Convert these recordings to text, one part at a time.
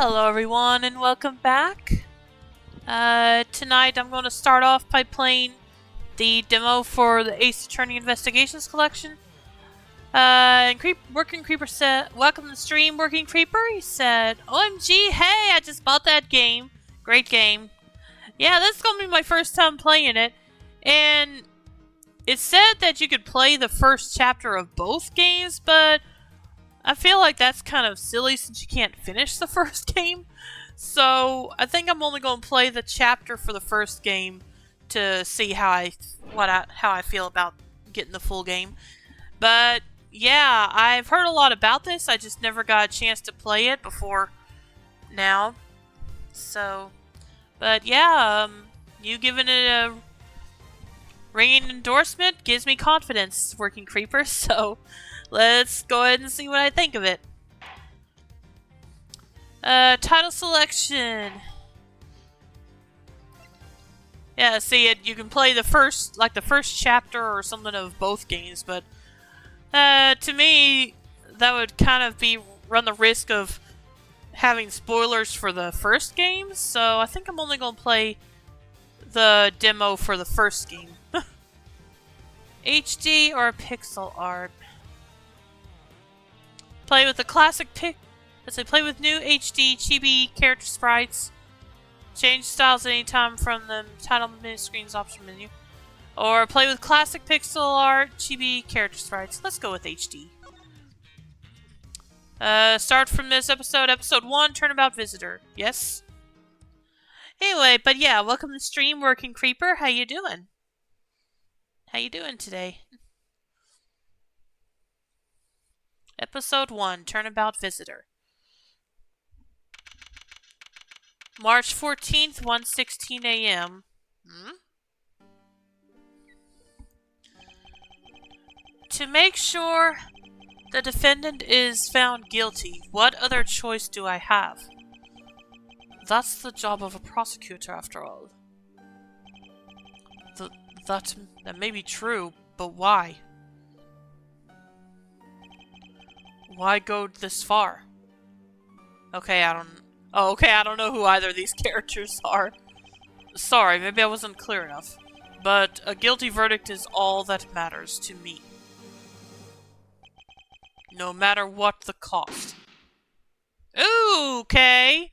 Hello everyone and welcome back. Tonight I'm going to start off by playing the demo for the Ace Attorney Investigations Collection. Working Creeper said, "Welcome to the stream, Working Creeper." He said, "OMG, hey, I just bought that game. Great game. Yeah, this is going to be my first time playing it. And it said that you could play the first chapter of both games, but I feel like that's kind of silly since you can't finish the first game. So I think I'm only going to play the chapter for the first game to see how I feel about getting the full game. But yeah, I've heard a lot about this. I just never got a chance to play it before now. So, but yeah, you giving it a ringing endorsement gives me confidence, Working Creeper. So let's go ahead and see what I think of it. Title selection. Yeah, see it. You can play the first chapter or something of both games, but to me, that would kind of run the risk of having spoilers for the first game. So I think I'm only gonna play the demo for the first game. HD or pixel art. Play with the classic play with new HD chibi character sprites. Change styles anytime from the title menu screen's option menu. Or play with classic pixel art chibi character sprites. Let's go with HD. Start from this episode 1, Turnabout Visitor. Yes? Anyway, but yeah, welcome to the stream, Working Creeper. How you doing? How you doing today? Episode 1, Turnabout Visitor. March 14th, 1:16 a.m. To make sure the defendant is found guilty, what other choice do I have? That's the job of a prosecutor, after all. That may be true, but why? Why go this far? Okay, I don't know who either of these characters are. Sorry, maybe I wasn't clear enough. But a guilty verdict is all that matters to me. No matter what the cost. Ooh, okay.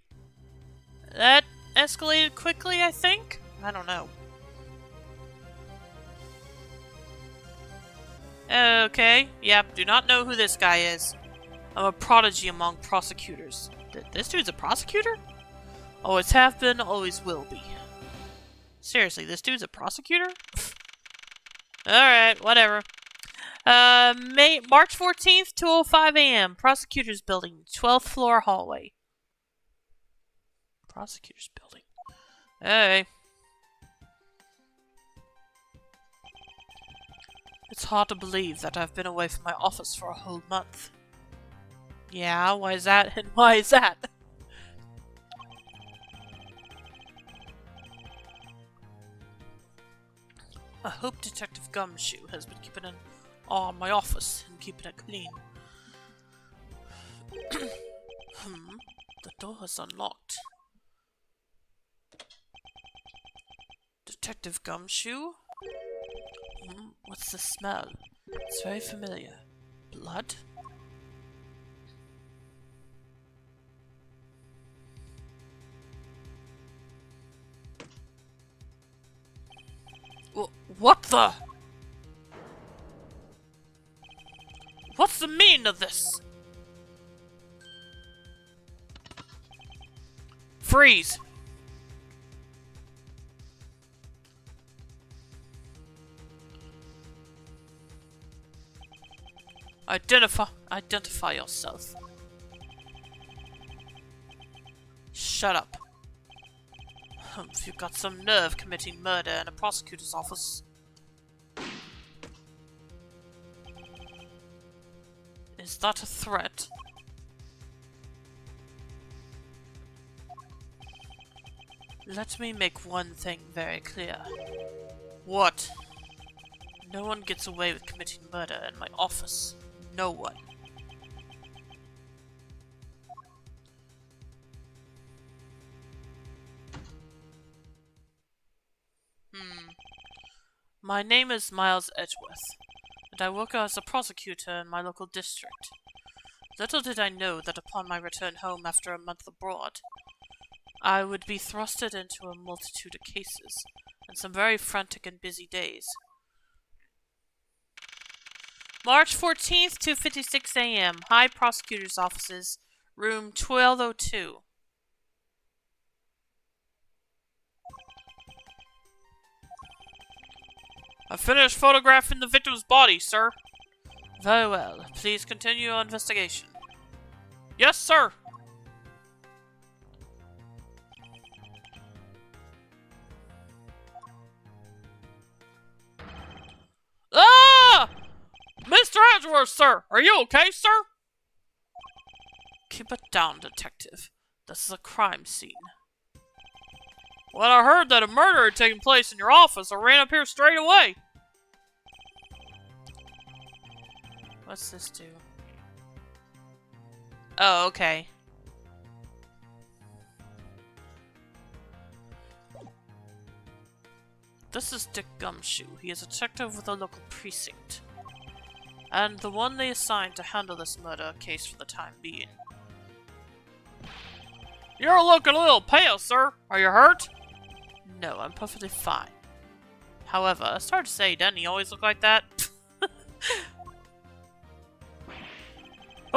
That escalated quickly, I think? I don't know. Okay, yep, do not know who this guy is. I'm a prodigy among prosecutors. This dude's a prosecutor? Always have been, always will be. Seriously, this dude's a prosecutor? Alright, whatever. March 14th, 2:05 a.m. Prosecutor's Building, 12th floor hallway. Prosecutor's Building. Hey. It's hard to believe that I've been away from my office for a whole month. Yeah, why is that? And why is that? I hope Detective Gumshoe has been keeping an eye on my office and keeping it clean. The door is unlocked. Detective Gumshoe? What's the smell? It's very familiar. Blood? What the? What's the meaning of this? Freeze! Identify yourself. Shut up. You've got some nerve committing murder in a prosecutor's office. Is that a threat? Let me make one thing very clear. What? No one gets away with committing murder in my office. No one. My name is Miles Edgeworth, and I work as a prosecutor in my local district. Little did I know that upon my return home after a month abroad, I would be thrusted into a multitude of cases, and some very frantic and busy days. March 14th, 2:56 a.m. High Prosecutor's Offices, room 1202. I finished photographing the victim's body, sir. Very well. Please continue your investigation. Yes, sir. Ah! Mr. Edgeworth, sir! Are you okay, sir? Keep it down, detective. This is a crime scene. When I heard that a murder had taken place in your office, I ran up here straight away. What's this do? Oh, okay. This is Dick Gumshoe. He is a detective with a local precinct, and the one they assigned to handle this murder case for the time being. You're looking a little pale, sir. Are you hurt? No, I'm perfectly fine. However, it's hard to say, doesn't he always look like that?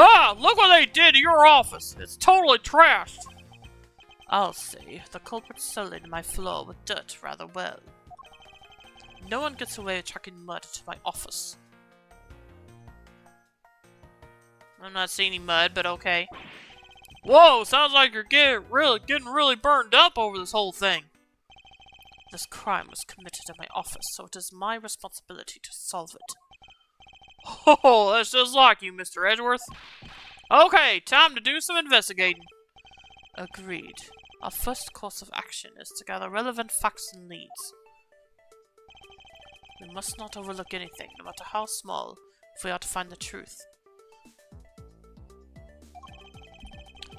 Ah! Look what they did to your office! It's totally trashed! I'll say, the culprit sullied my floor with dirt rather well. No one gets away with trucking mud to my office. I'm not seeing any mud, but okay. Whoa! Sounds like you're getting really burned up over this whole thing. This crime was committed in my office, so it is my responsibility to solve it. Oh, that's just like you, Mr. Edgeworth. Okay, time to do some investigating. Agreed. Our first course of action is to gather relevant facts and leads. We must not overlook anything, no matter how small, if we are to find the truth.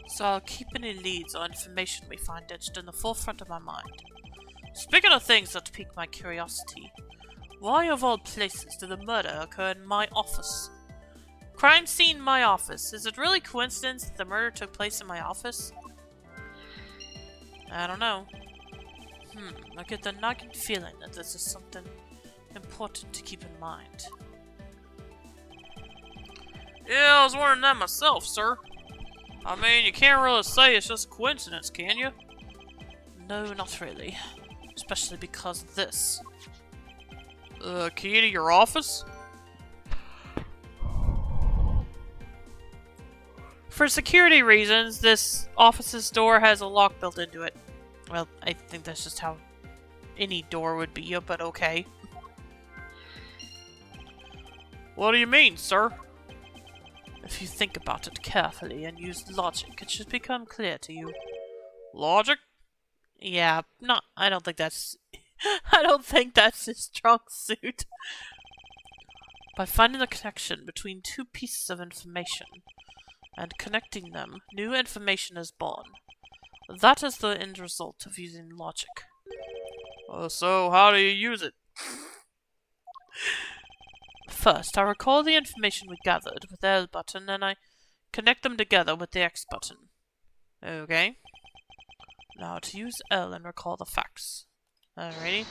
So I'll keep any leads or information we find etched in the forefront of my mind. Speaking of things that pique my curiosity, why of all places did the murder occur in my office? Crime scene, my office. Is it really coincidence that the murder took place in my office? I don't know. I get the nagging feeling that this is something important to keep in mind. Yeah, I was wondering that myself, sir. I mean, you can't really say it's just a coincidence, can you? No, not really. Especially because of this. Key to your office? For security reasons, this office's door has a lock built into it. Well, I think that's just how any door would be, but okay. What do you mean, sir? If you think about it carefully and use logic, it should become clear to you. Logic? Yeah, I don't think that's I don't think that's his strong suit. By finding the connection between two pieces of information and connecting them, new information is born. That is the end result of using logic. So how do you use it? First, I recall the information we gathered with the L button, and I connect them together with the X button. Okay. Now to use L and recall the facts. Alrighty.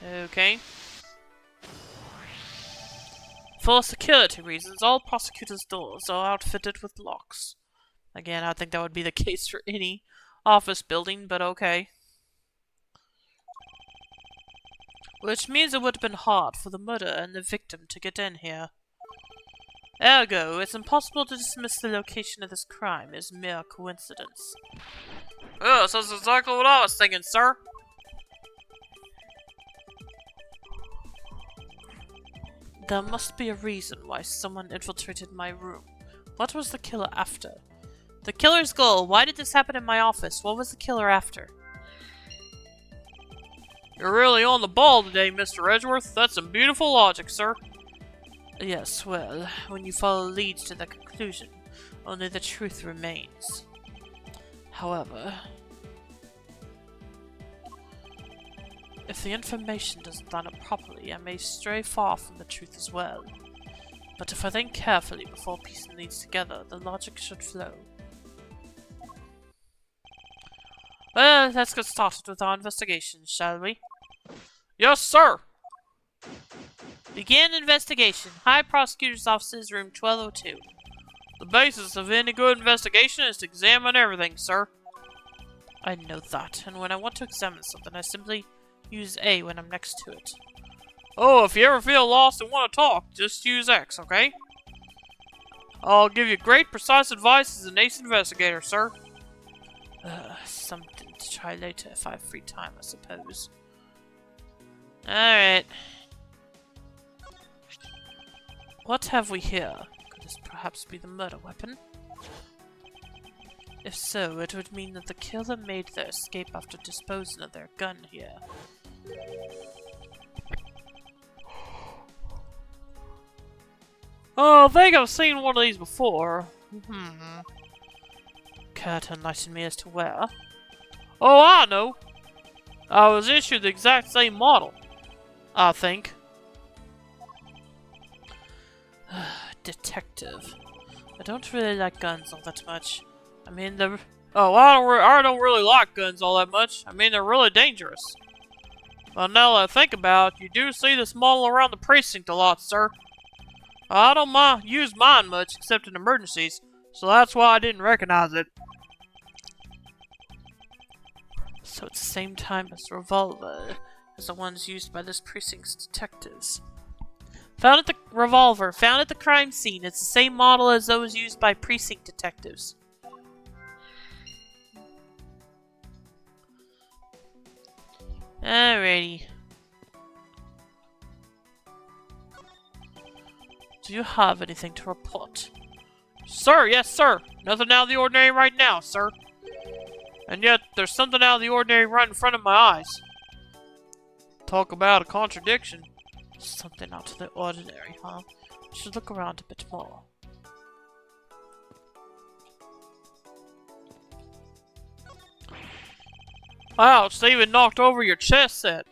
Okay. For security reasons, all prosecutors' doors are outfitted with locks. Again, I think that would be the case for any office building, but okay. Which means it would have been hard for the murderer and the victim to get in here. Ergo, it's impossible to dismiss the location of this crime as mere coincidence. Yes, that's exactly what I was thinking, sir. There must be a reason why someone infiltrated my room. What was the killer after? The killer's goal. Why did this happen in my office? What was the killer after? You're really on the ball today, Mr. Edgeworth. That's some beautiful logic, sir. Yes, well, when you follow leads to that conclusion, only the truth remains. However, if the information doesn't line up properly, I may stray far from the truth as well. But if I think carefully before piecing leads together, the logic should flow. Well, let's get started with our investigation, shall we? Yes, sir! Begin investigation. High Prosecutor's Office's room 1202. The basis of any good investigation is to examine everything, sir. I know that, and when I want to examine something, I simply use A when I'm next to it. Oh, if you ever feel lost and want to talk, just use X, okay? I'll give you great, precise advice as an ace investigator, sir. Something to try later if I have free time, I suppose. Alright. What have we here? Could this perhaps be the murder weapon? If so, it would mean that the killer made their escape after disposing of their gun here. Oh, I think I've seen one of these before. Care to enlighten me as to where? Oh, I know! I was issued the exact same model, I think. Detective. I don't really like guns all that much. I mean, they're... Oh, I don't really like guns all that much. I mean, they're really dangerous. Well, now that I think about it, you do see this model around the precinct a lot, sir. I don't use mine much, except in emergencies, so that's why I didn't recognize it. So it's the same time as the revolver as the ones used by this precinct's detectives. Found at the crime scene. It's the same model as those used by precinct detectives. Alrighty. Do you have anything to report? Sir, yes, sir. Nothing out of the ordinary right now, sir. And yet, there's something out of the ordinary right in front of my eyes. Talk about a contradiction. Something out of the ordinary, huh? I should look around a bit more. Wow, it's even knocked over your chess set.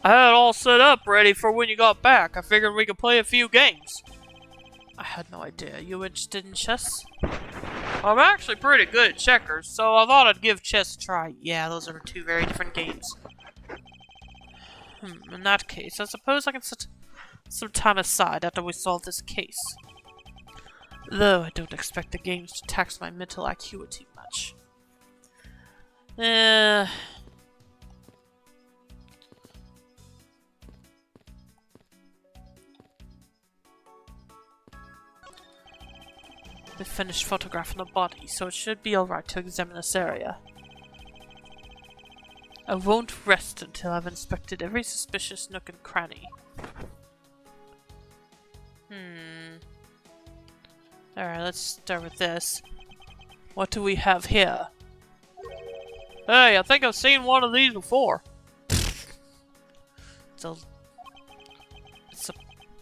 I had it all set up ready for when you got back. I figured we could play a few games. I had no idea. You interested in chess? I'm actually pretty good at checkers, so I thought I'd give chess a try. Yeah, those are two very different games. In that case, I suppose I can set some time aside after we solve this case. Though I don't expect the games to tax my mental acuity much. They finished photographing the body, so it should be alright to examine this area. I won't rest until I've inspected every suspicious nook and cranny. Alright, let's start with this. What do we have here? Hey, I think I've seen one of these before. It's a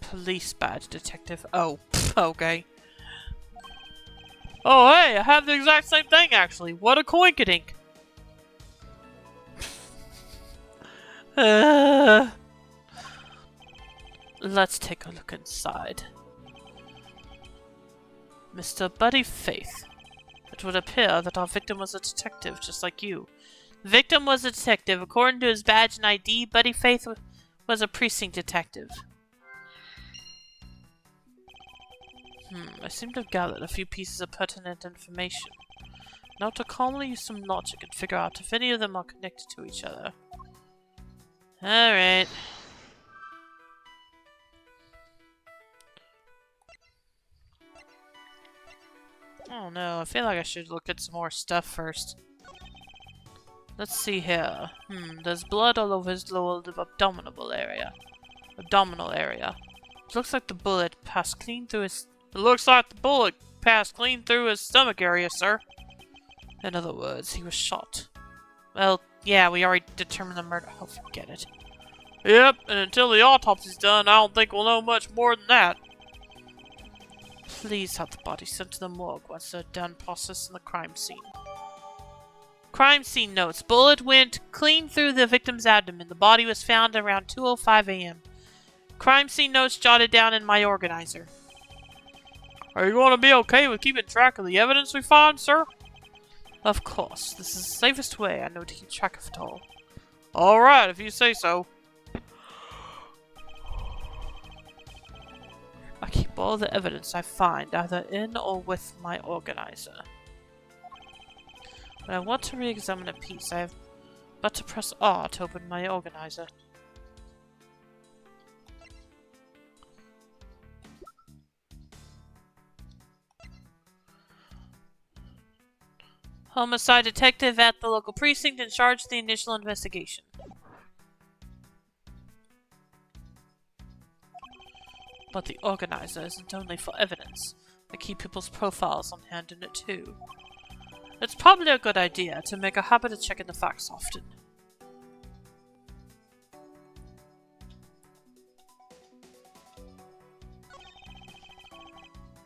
police badge, detective. Oh, okay. Oh, hey, I have the exact same thing, actually. What a coinkydink. Let's take a look inside. Mr. Buddy Faith. It would appear that our victim was a detective, just like you. The victim was a detective. According to his badge and ID, Buddy Faith was a precinct detective. I seem to have gathered a few pieces of pertinent information. Now to calmly use some logic and figure out if any of them are connected to each other. Alright. Oh no, I feel like I should look at some more stuff first. Let's see here. There's blood all over his lower abdominal area. It looks like the bullet passed clean through his... stomach area, sir. In other words, he was shot. Well, yeah, we already determined the murder. Oh, forget it. Yep, and until the autopsy's done, I don't think we'll know much more than that. Please have the body sent to the morgue once they're done processing the crime scene. Crime scene notes. Bullet went clean through the victim's abdomen. The body was found around 2:05 a.m. Crime scene notes jotted down in my organizer. Are you going to be okay with keeping track of the evidence we find, sir? Of course. This is the safest way I know to keep track of it all. Alright, if you say so. I keep all the evidence I find either in or with my organizer. When I want to re-examine a piece, I have but to press R to open my organizer. Homicide detective at the local precinct in charge of the initial investigation. But the organizer isn't only for evidence. I keep people's profiles on hand in it too. It's probably a good idea to make a habit of checking the facts often.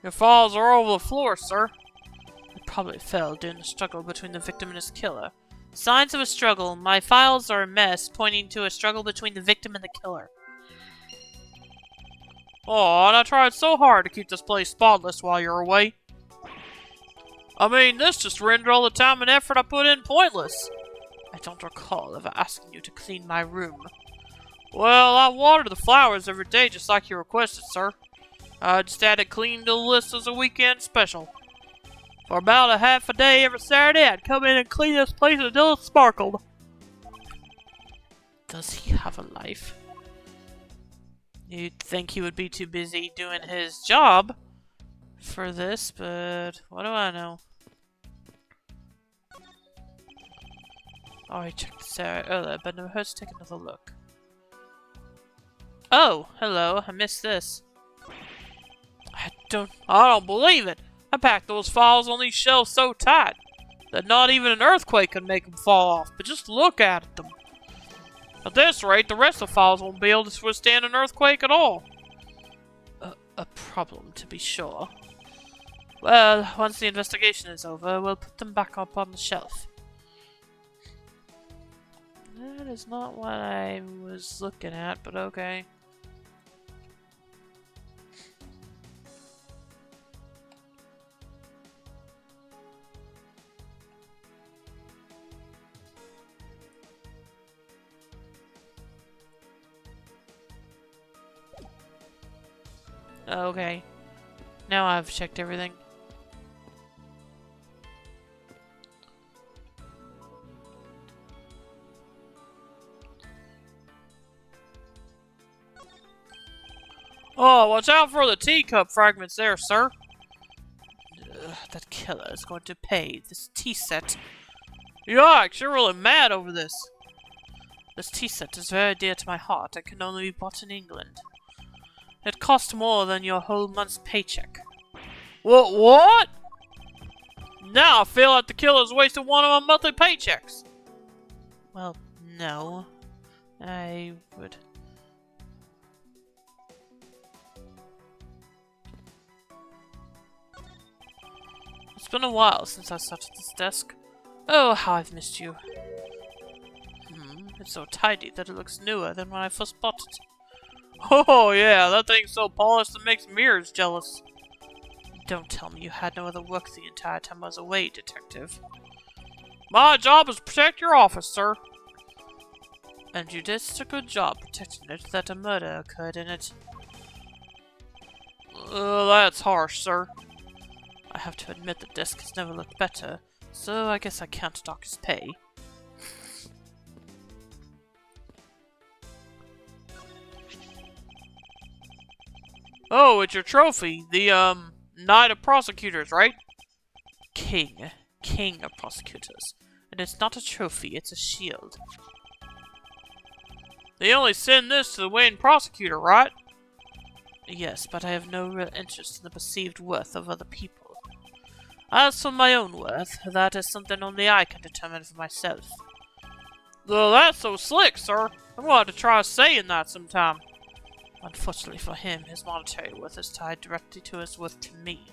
Your files are all over the floor, sir. They probably fell during the struggle between the victim and his killer. Signs of a struggle. My files are a mess, pointing to a struggle between the victim and the killer. Oh, and I tried so hard to keep this place spotless while you're away. I mean, this just rendered all the time and effort I put in pointless. I don't recall ever asking you to clean my room. Well, I water the flowers every day just like you requested, sir. I just added clean to the list as a weekend special. For about a half a day every Saturday, I'd come in and clean this place until it sparkled. Does he have a life? You'd think he would be too busy doing his job for this, but what do I know? Oh, I checked this out earlier, but never hurts to take another look. Oh, hello, I missed this. I don't believe it! I packed those files on these shelves so tight that not even an earthquake could make them fall off, but just look at them. At this rate, the rest of the files won't be able to withstand an earthquake at all. A problem, to be sure. Well, once the investigation is over, we'll put them back up on the shelf. That is not what I was looking at, but okay. Okay. Now I've checked everything. Oh, watch out for the teacup fragments there, sir. That killer is going to pay. This tea set. Yikes, you're really mad over this. This tea set is very dear to my heart and can only be bought in England. It cost more than your whole month's paycheck. What? Now I feel like the killer's wasted one of my monthly paychecks. Well, no. I would... It's been a while since I sat at this desk. Oh, how I've missed you. It's so tidy that it looks newer than when I first bought it. Oh yeah, that thing's so polished it makes mirrors jealous. Don't tell me you had no other work the entire time I was away, detective. My job is to protect your office, sir. And you did such a good job protecting it that a murder occurred in it. That's harsh, sir. I have to admit the desk has never looked better, so I guess I can't dock his pay. Oh, it's your trophy. The, Knight of Prosecutors, right? King of Prosecutors. And it's not a trophy, it's a shield. They only send this to the Wayne Prosecutor, right? Yes, but I have no real interest in the perceived worth of other people. As for my own worth, that is something only I can determine for myself. Well, that's so slick, sir. I'm going to have to try saying that sometime. Unfortunately for him, his monetary worth is tied directly to his worth to me.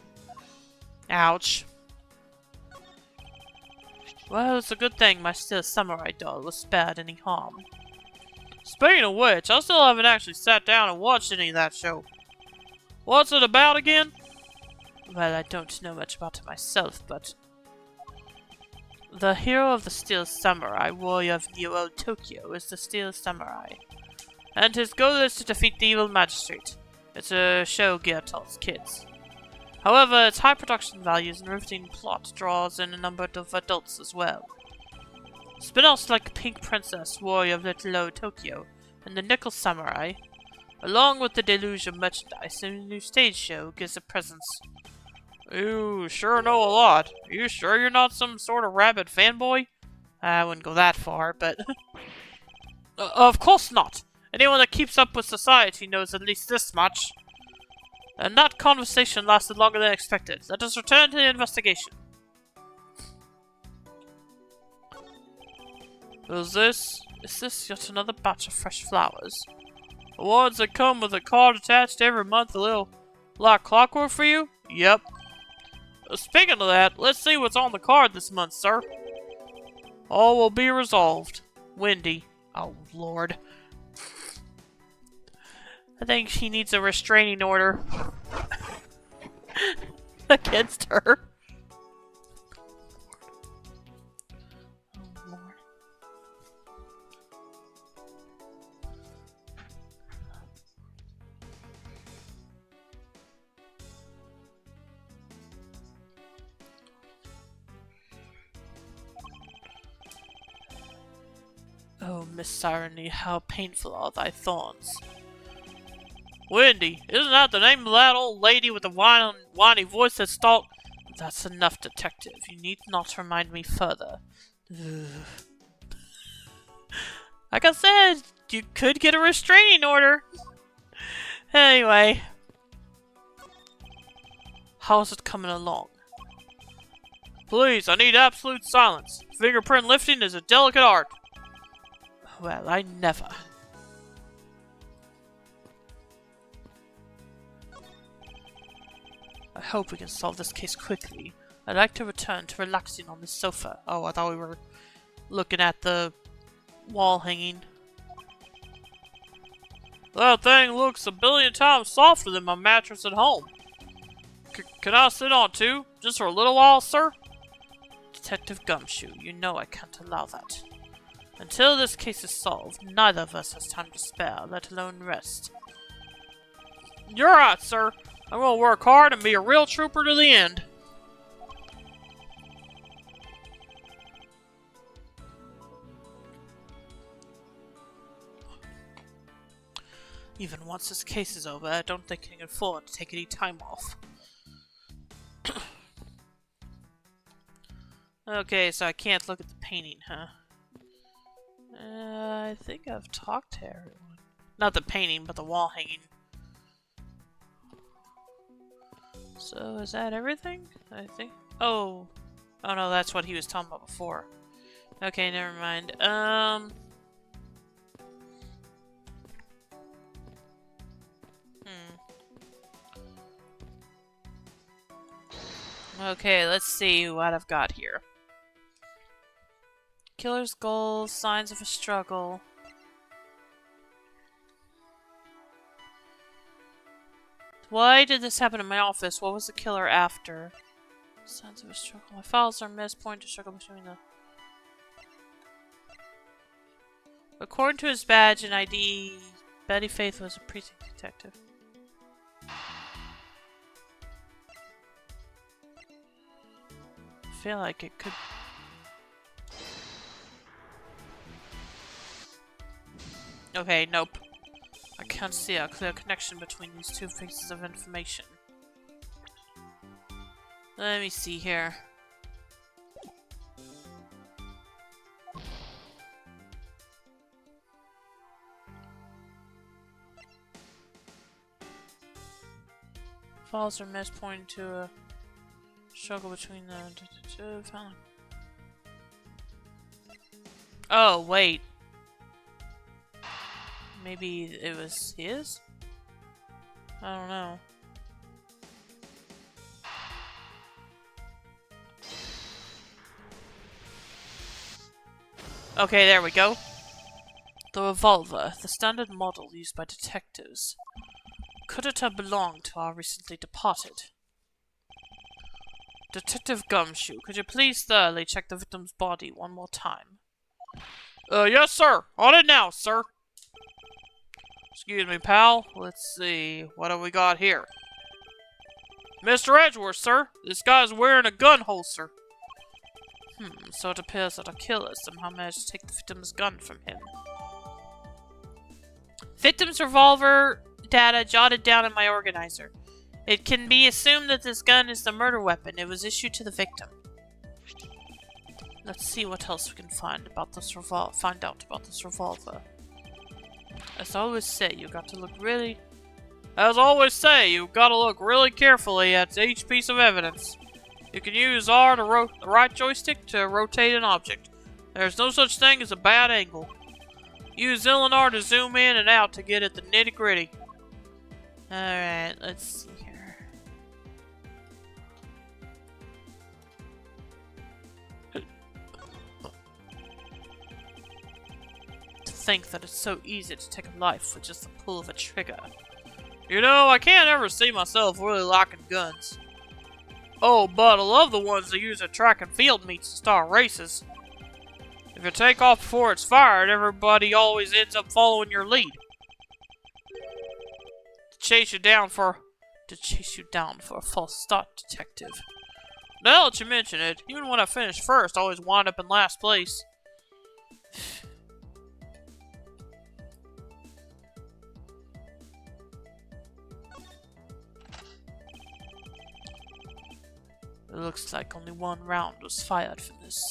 Ouch. Well, it's a good thing my steel samurai doll was spared any harm. Speaking of which, I still haven't actually sat down and watched any of that show. What's it about again? Well, I don't know much about it myself, but... The hero of the Steel Samurai, warrior of New Old Tokyo, is the Steel Samurai. And his goal is to defeat the evil magistrate. It's a show geared towards kids. However, its high production values and riveting plot draws in a number of adults as well. Spin-offs like Pink Princess, Warrior of Little Old Tokyo, and the Nickel Samurai, along with the deluge of merchandise and a new stage show, gives a presence. You sure know a lot. Are you sure you're not some sort of rabid fanboy? I wouldn't go that far, but... of course not! Anyone that keeps up with society knows at least this much. And that conversation lasted longer than expected. Let us return to the investigation. Is this yet another batch of fresh flowers? Awards that come with a card attached every month, a little like clockwork for you? Yep. Speaking of that, let's see what's on the card this month, sir. All will be resolved. Wendy. Oh, Lord. I think she needs a restraining order against her. Oh, Lord. Oh, Miss Irony, how painful are thy thorns. Wendy, isn't that the name of that old lady with the whiny voice that stalked? That's enough, detective. You need not remind me further. Like I said, you could get a restraining order. Anyway. How's it coming along? Please, I need absolute silence. Fingerprint lifting is a delicate art. Well, I never. I hope we can solve this case quickly. I'd like to return to relaxing on this sofa. Oh, I thought we were looking at the wall hanging. That thing looks a billion times softer than my mattress at home. Can I sit on it too? Just for a little while, sir? Detective Gumshoe, you know I can't allow that. Until this case is solved, neither of us has time to spare, let alone rest. You're right, sir. I'm gonna work hard and be a real trooper to the end. Even once this case is over, I don't think I can afford to take any time off. Okay, so I can't look at the painting, huh? I think I've talked to everyone. Not the painting, but the wall hanging. So, is that everything? I think. Oh. Oh no, that's what he was talking about before. Okay, never mind. Okay, let's see what I've got here. Killer's goals, signs of a struggle. Why did this happen in my office? What was the killer after? Signs of a struggle. My files are missed, point to struggle between the... According to his badge and ID, Betty Faith was a precinct detective. I feel like it could... Okay, nope. I can't see a clear connection between these two pieces of information. Let me see here. Files are missed, pointing to a struggle between the... Oh, wait. Maybe it was his? I don't know. Okay, there we go. The revolver, the standard model used by detectives. Could it have belonged to our recently departed? Detective Gumshoe, could you please thoroughly check the victim's body one more time? Yes, sir. On it now, sir. Excuse me, pal. Let's see. What have we got here? Mr. Edgeworth, sir. This guy's wearing a gun holster. So it appears that our killer somehow managed to take the victim's gun from him. Victim's revolver data jotted down in my organizer. It can be assumed that this gun is the murder weapon. It was issued to the victim. Let's see what else we can find out about this revolver. As I always say, you got to look really carefully at each piece of evidence. You can use R to the right joystick to rotate an object. There's no such thing as a bad angle. Use L and R to zoom in and out to get at the nitty-gritty. Alright, let's see here. To think that it's so easy to take a life with just the pull of a trigger. You know, I can't ever see myself really liking guns. Oh, but I love the ones that use at track and field meets to start races. If you take off before it's fired, everybody always ends up following your lead. To chase you down for a false start, detective. Now that you mention it, even when I finish first, I always wind up in last place. It looks like only one round was fired from this.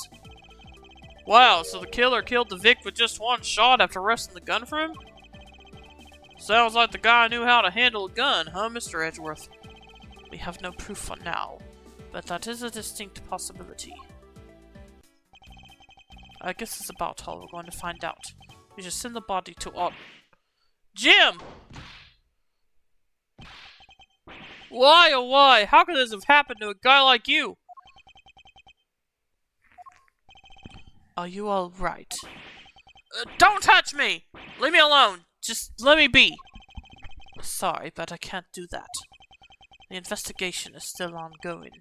Wow, so the killer killed the Vic with just one shot after wresting the gun from him? Sounds like the guy knew how to handle a gun, huh, Mr. Edgeworth? We have no proof for now, but that is a distinct possibility. I guess that's about all we're going to find out. We should send the body to Jim! Why, oh why? How could this have happened to a guy like you? Are you alright? Don't touch me! Leave me alone! Just let me be! Sorry, but I can't do that. The investigation is still ongoing,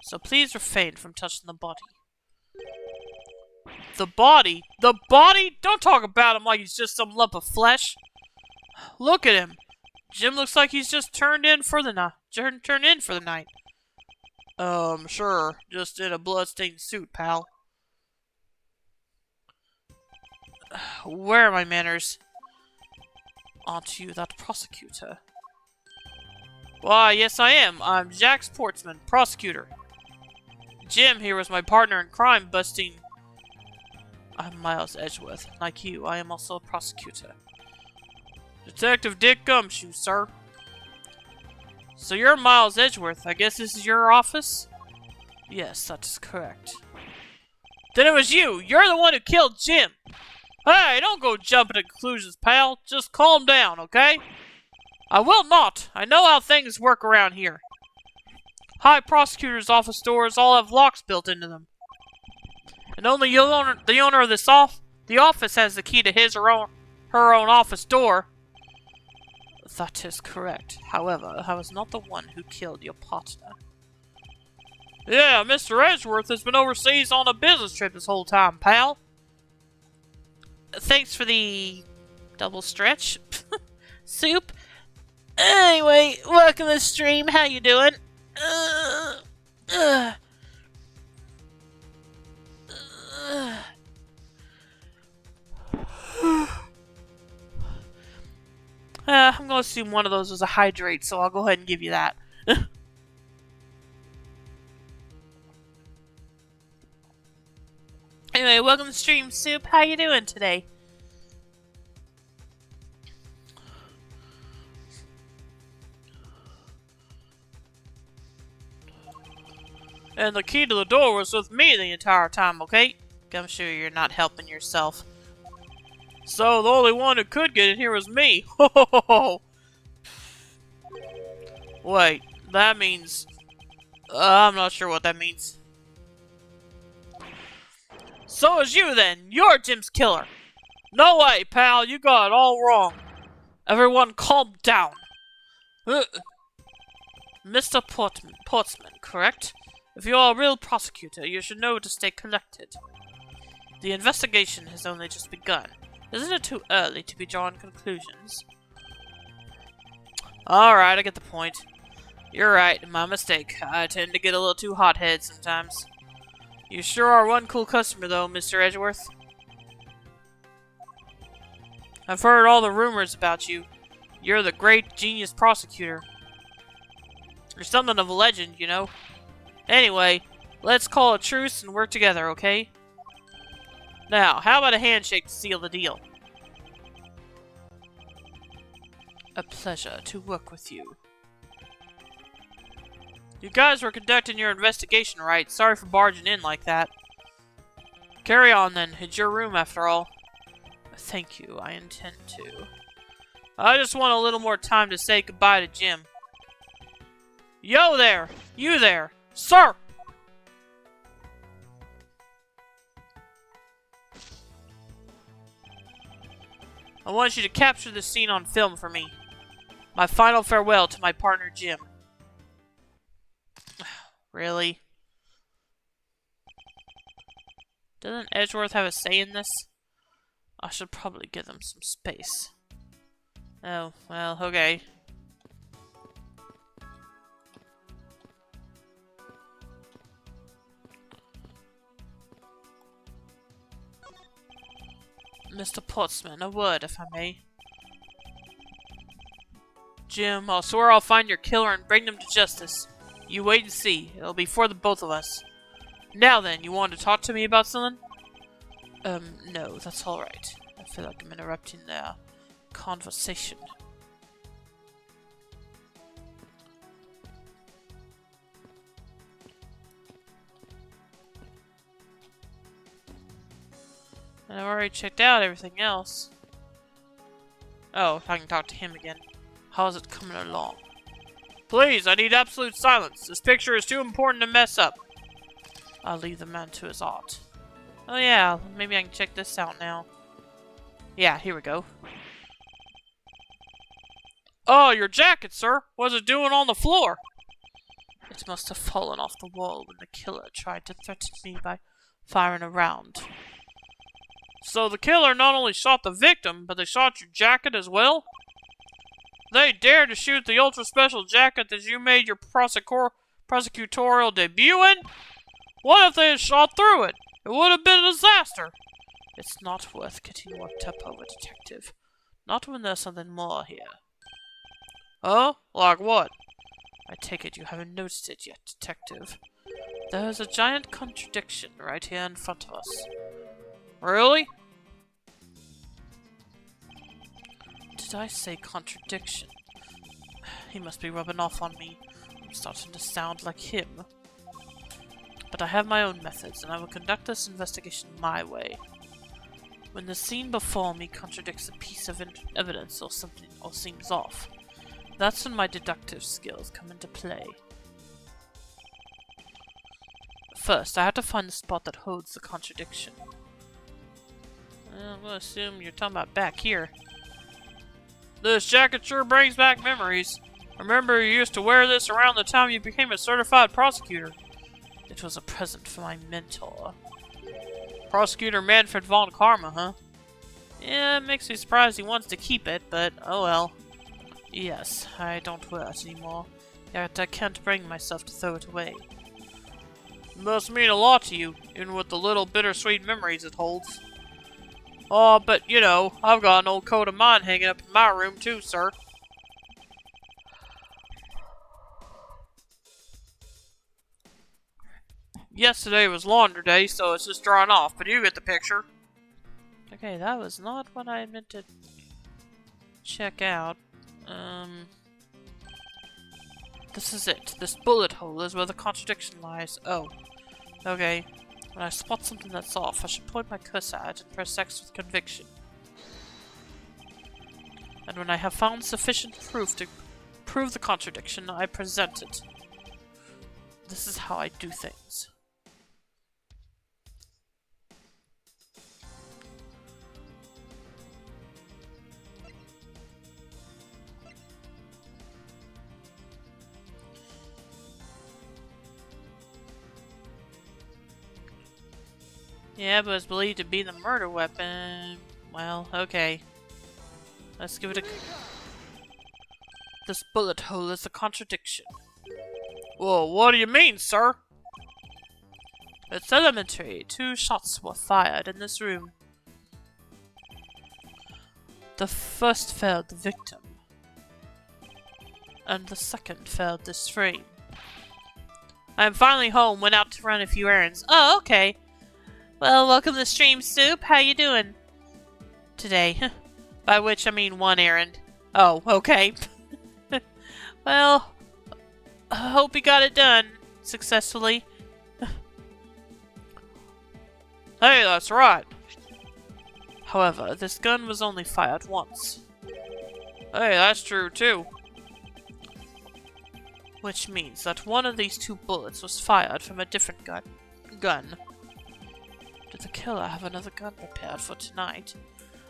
so please refrain from touching the body. The body? The body? Don't talk about him like he's just some lump of flesh! Look at him! Jim looks like he's just turned in for the night. Sure. Just in a blood-stained suit, pal. Where are my manners? Aren't you that prosecutor? Why, yes I am. I'm Jack Sportsman, prosecutor. Jim here was my partner in crime busting. I'm Miles Edgeworth. Like you, I am also a prosecutor. Detective Dick Gumshoe, sir. So you're Miles Edgeworth. I guess this is your office? Yes, that is correct. Then it was you! You're the one who killed Jim! Hey, don't go jumping to conclusions, pal. Just calm down, okay? I will not. I know how things work around here. High prosecutor's office doors all have locks built into them. And only the owner of the office has the key to his or her own office door. That is correct. However, I was not the one who killed your partner. Yeah, Mr. Edgeworth has been overseas on a business trip this whole time, pal. Thanks for the double stretch. Soup. Anyway, welcome to the stream. How you doing? I'm gonna assume one of those was a hydrate, so I'll go ahead and give you that. Anyway, welcome to the stream, Soup. How you doing today? And the key to the door was with me the entire time, okay? I'm sure you're not helping yourself. So the only one who could get in here was me. Ho ho ho ho! Wait, that means... I'm not sure what that means. So is you then! You're Jim's killer! No way, pal! You got it all wrong! Everyone calm down! Mr. Portsman, correct? If you are a real prosecutor, you should know to stay collected. The investigation has only just begun. Isn't it too early to be drawing conclusions? Alright, I get the point. You're right, my mistake. I tend to get a little too hot-headed sometimes. You sure are one cool customer though, Mr. Edgeworth. I've heard all the rumors about you. You're the great genius prosecutor. You're something of a legend, you know. Anyway, let's call a truce and work together, okay? Now, how about a handshake to seal the deal? A pleasure to work with you. You guys were conducting your investigation, right? Sorry for barging in like that. Carry on then. It's your room after all. Thank you. I intend to. I just want a little more time to say goodbye to Jim. Yo there! You there! Sir! I want you to capture this scene on film for me. My final farewell to my partner Jim. Really? Doesn't Edgeworth have a say in this? I should probably give them some space. Oh, well, okay. Mr. Portsman, a word, if I may. Jim, I'll swear I'll find your killer and bring them to justice. You wait and see. It'll be for the both of us. Now then, you want to talk to me about something? No, that's alright. I feel like I'm interrupting their conversation. And I've already checked out everything else. Oh, I can talk to him again. How's it coming along? Please, I need absolute silence. This picture is too important to mess up. I'll leave the man to his art. Oh yeah, maybe I can check this out now. Yeah, here we go. Oh, your jacket, sir! What's it doing on the floor? It must have fallen off the wall when the killer tried to threaten me by firing a round. So the killer not only shot the victim, but they shot your jacket as well? They dared to shoot the ultra-special jacket that you made your prosecutorial debut in? What if they had shot through it? It would have been a disaster. It's not worth getting worked up over, Detective. Not when there's something more here. Huh? Like what? I take it you haven't noticed it yet, Detective. There's a giant contradiction right here in front of us. Really? Did I say contradiction? He must be rubbing off on me. I'm starting to sound like him. But I have my own methods, and I will conduct this investigation my way. When the scene before me contradicts a piece of evidence or something, or seems off, that's when my deductive skills come into play. First, I have to find the spot that holds the contradiction. I'm gonna assume you're talking about back here. This jacket sure brings back memories. Remember you used to wear this around the time you became a certified prosecutor. It was a present for my mentor. Prosecutor Manfred von Karma, huh? Yeah, it makes me surprised he wants to keep it, but oh well. Yes, I don't wear it anymore, yet I can't bring myself to throw it away. It must mean a lot to you, even with the little bittersweet memories it holds. Oh, but you know, I've got an old coat of mine hanging up in my room too, sir. Yesterday was laundry day, so it's just drying off, but you get the picture. Okay, that was not what I meant to check out. This is it. This bullet hole is where the contradiction lies. Oh. Okay. When I spot something that's off, I should point my cursor at it and press X with conviction. And when I have found sufficient proof to prove the contradiction, I present it. This is how I do things. Yeah, but it's believed to be the murder weapon. Well, okay. Let's give it a... This bullet hole is a contradiction. Well, what do you mean, sir? It's elementary. 2 shots were fired in this room. The first failed the victim. And the second failed this frame. I am finally home, went out to run a few errands. Oh, okay. Well, welcome to Stream Soup. How you doing today? By which I mean one errand. Oh, okay. Well, I hope you got it done successfully. Hey, that's right. However, this gun was only fired once. Hey, that's true too. Which means that one of these 2 bullets was fired from a different gun. Did the killer have another gun prepared for tonight?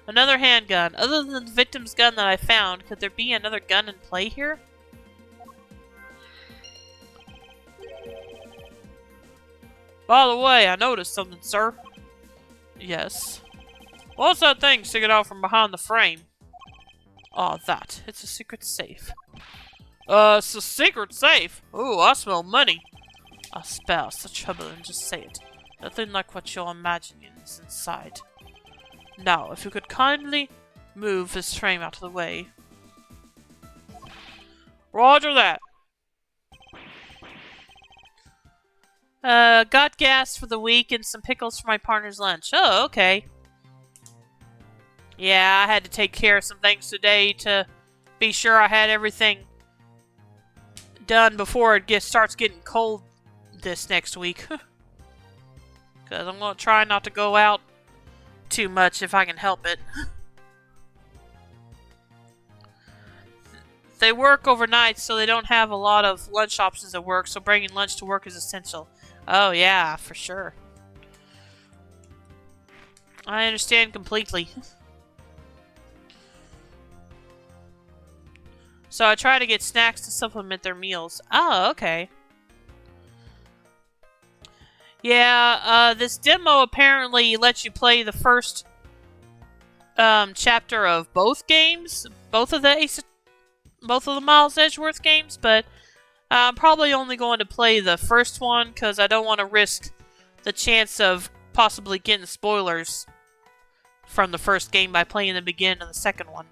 Another handgun. Other than the victim's gun that I found, could there be another gun in play here? By the way, I noticed something, sir. Yes. What's that thing sticking out from behind the frame? Oh, that. It's a secret safe. It's a secret safe? Ooh, I smell money. I'll spare us the trouble and just say it. Nothing like what you're imagining is inside. Now, if you could kindly move this frame out of the way. Roger that. Got gas for the week and some pickles for my partner's lunch. Oh, okay. Yeah, I had to take care of some things today to be sure I had everything done before it starts getting cold this next week. Because I'm going to try not to go out too much if I can help it. They work overnight, so they don't have a lot of lunch options at work, so bringing lunch to work is essential. Oh yeah, for sure. I understand completely. So I try to get snacks to supplement their meals. Oh, okay. Yeah, this demo apparently lets you play the first chapter of both games, both of the Miles Edgeworth games, but I'm probably only going to play the first one because I don't want to risk the chance of possibly getting spoilers from the first game by playing the beginning of the second one.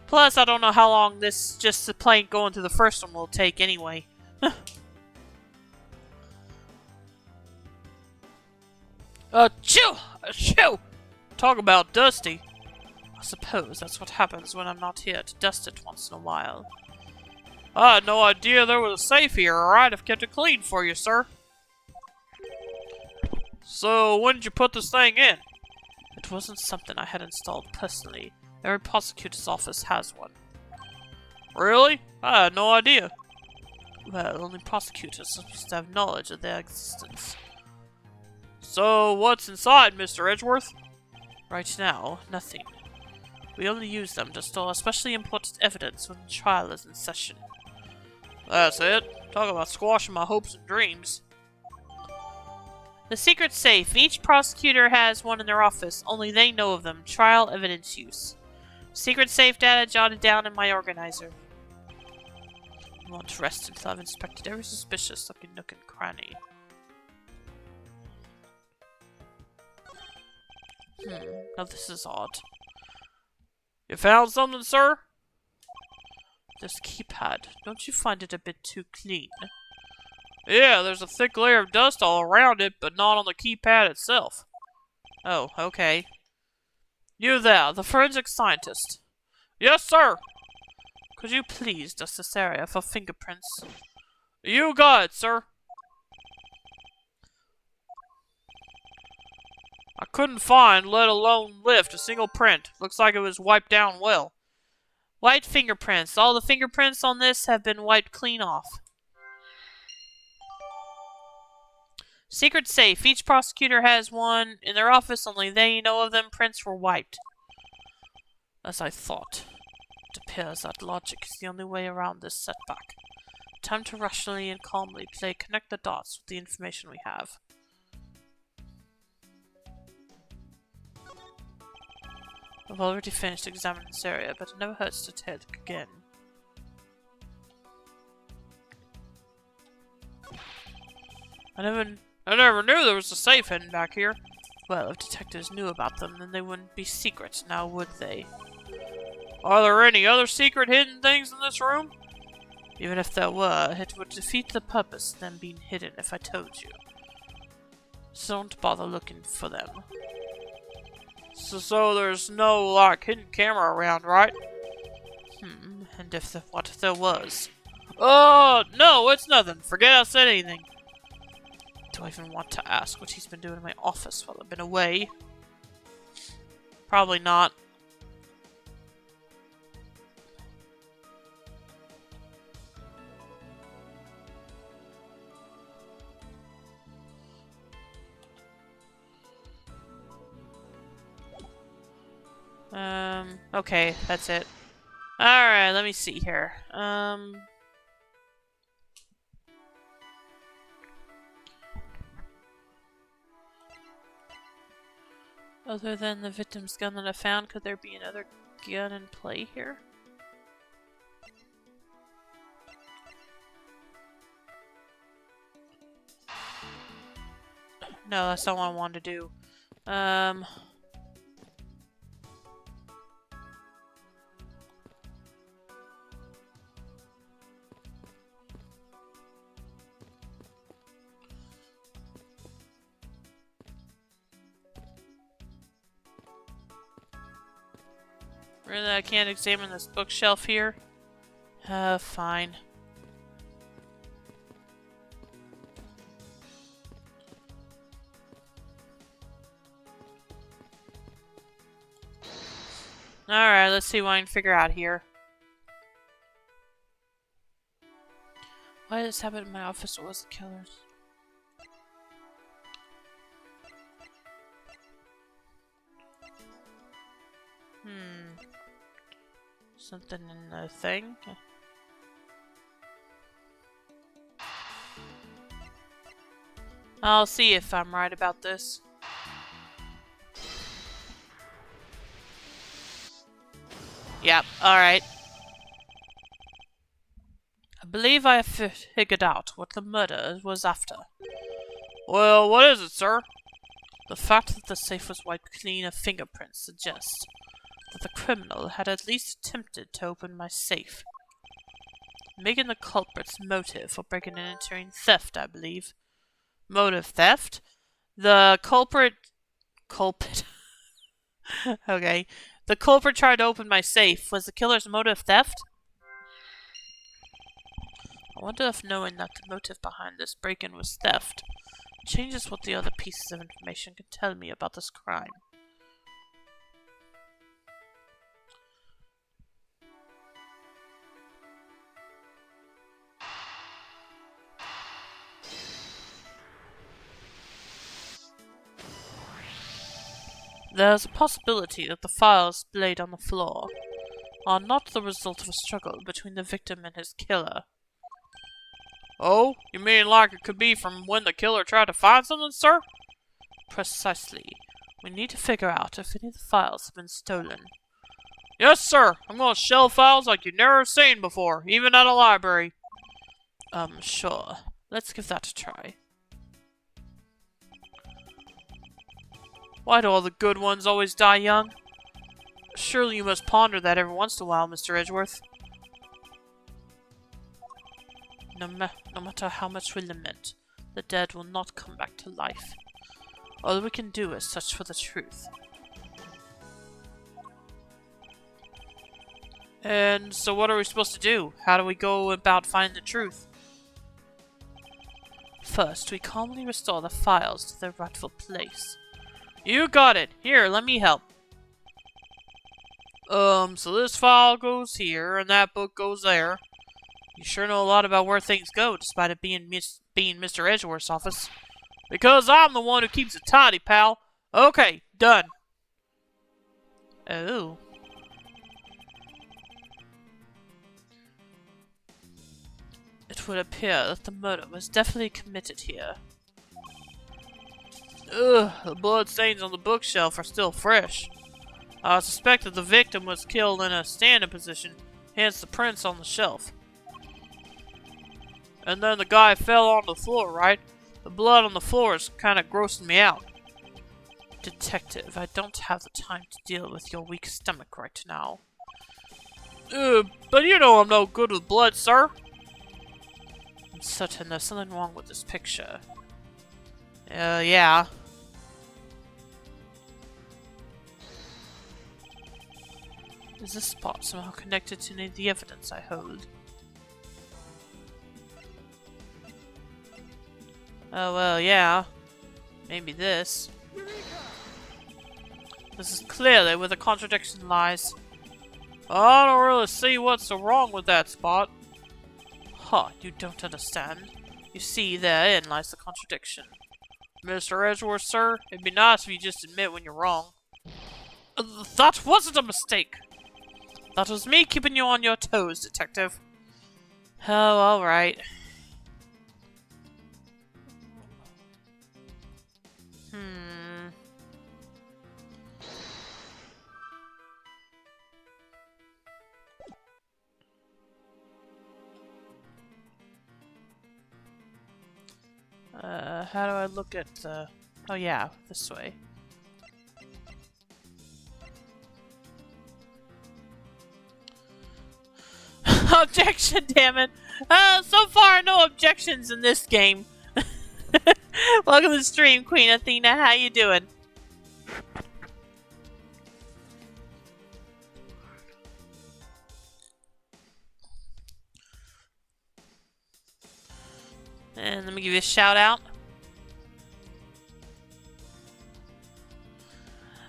Plus, I don't know how long this going through the first one will take anyway. Chill! Chill! Talk about dusty. I suppose that's what happens when I'm not here to dust it once in a while. I had no idea there was a safe here, or I'd have kept it clean for you, sir. So, when did you put this thing in? It wasn't something I had installed personally. Every prosecutor's office has one. Really? I had no idea. Well, only prosecutors are supposed to have knowledge of their existence. So, what's inside, Mr. Edgeworth? Right now, nothing. We only use them to store especially important evidence when the trial is in session. That's it. Talk about squashing my hopes and dreams. The secret safe. Each prosecutor has one in their office. Only they know of them. Trial evidence use. Secret safe data jotted down in my organizer. I won't rest until I've inspected every suspicious looking nook and cranny. Now this is odd. You found something, sir? This keypad. Don't you find it a bit too clean? Yeah, there's a thick layer of dust all around it, but not on the keypad itself. Oh, okay. You there, the forensic scientist. Yes, sir! Could you please dust this area for fingerprints? You got it, sir. I couldn't find, let alone lift, a single print. Looks like it was wiped down well. White fingerprints. All the fingerprints on this have been wiped clean off. Secret safe. Each prosecutor has one in their office, only they know of them. Prints were wiped. As I thought. It appears that logic is the only way around this setback. Time to rationally and calmly connect the dots with the information we have. I've already finished examining this area, but it never hurts to take it again. I never knew there was a safe hidden back here. Well, if detectives knew about them, then they wouldn't be secrets, now would they? Are there any other secret hidden things in this room? Even if there were, it would defeat the purpose of them being hidden if I told you. So don't bother looking for them. So there's no, like, hidden camera around, right? And what if there was? Oh, no, it's nothing. Forget I said anything. Do I even want to ask what he's been doing in my office while I've been away? Probably not. Okay, that's it. Alright, let me see here. Other than the victim's gun that I found, could there be another gun in play here? No, that's not what I wanted to do. Really, I can't examine this bookshelf here? Fine. Alright, let's see what I can figure out here. Why did this happen in my office? What was the killer's? Something in the thing? I'll see if I'm right about this. Yep, alright. I believe I have figured out what the murder was after. Well, what is it, sir? The fact that the safe was wiped clean of fingerprints suggests that the criminal had at least attempted to open my safe. Making the culprit's motive for breaking and entering theft, I believe. Motive theft? The culprit... Okay. The culprit tried to open my safe. Was the killer's motive theft? I wonder if knowing that the motive behind this break-in was theft changes what the other pieces of information can tell me about this crime. There's a possibility that the files laid on the floor are not the result of a struggle between the victim and his killer. Oh, you mean like it could be from when the killer tried to find something, sir? Precisely. We need to figure out if any of the files have been stolen. Yes, sir. I'm gonna shelve files like you've never seen before, even at a library. Sure. Let's give that a try. Why do all the good ones always die young? Surely you must ponder that every once in a while, Mr. Edgeworth. No matter how much we lament, the dead will not come back to life. All we can do is search for the truth. And so what are we supposed to do? How do we go about finding the truth? First, we calmly restore the files to their rightful place. You got it! Here, let me help. So this file goes here, and that book goes there. You sure know a lot about where things go, despite it being Mr. Edgeworth's office. Because I'm the one who keeps it tidy, pal. Okay, done. Oh. It would appear that the murder was definitely committed here. Ugh, the bloodstains on the bookshelf are still fresh. I suspect that the victim was killed in a standing position, hence the prints on the shelf. And then the guy fell on the floor, right? The blood on the floor is kinda grossing me out. Detective, I don't have the time to deal with your weak stomach right now. But you know I'm no good with blood, sir. I'm certain there's something wrong with this picture. Yeah. Is this spot somehow connected to any of the evidence I hold? Oh, well, yeah. Maybe this. This is clearly where the contradiction lies. I don't really see what's so wrong with that spot. Huh, you don't understand. You see, therein lies the contradiction. Mr. Edgeworth, sir, it'd be nice if you just admit when you're wrong. That wasn't a mistake! That was me keeping you on your toes, detective. Oh, alright. How do I look at the... Oh yeah, this way. Objection, damn it! So far, no objections in this game. Welcome to the stream, Queen Athena. How you doing? And let me give you a shout out.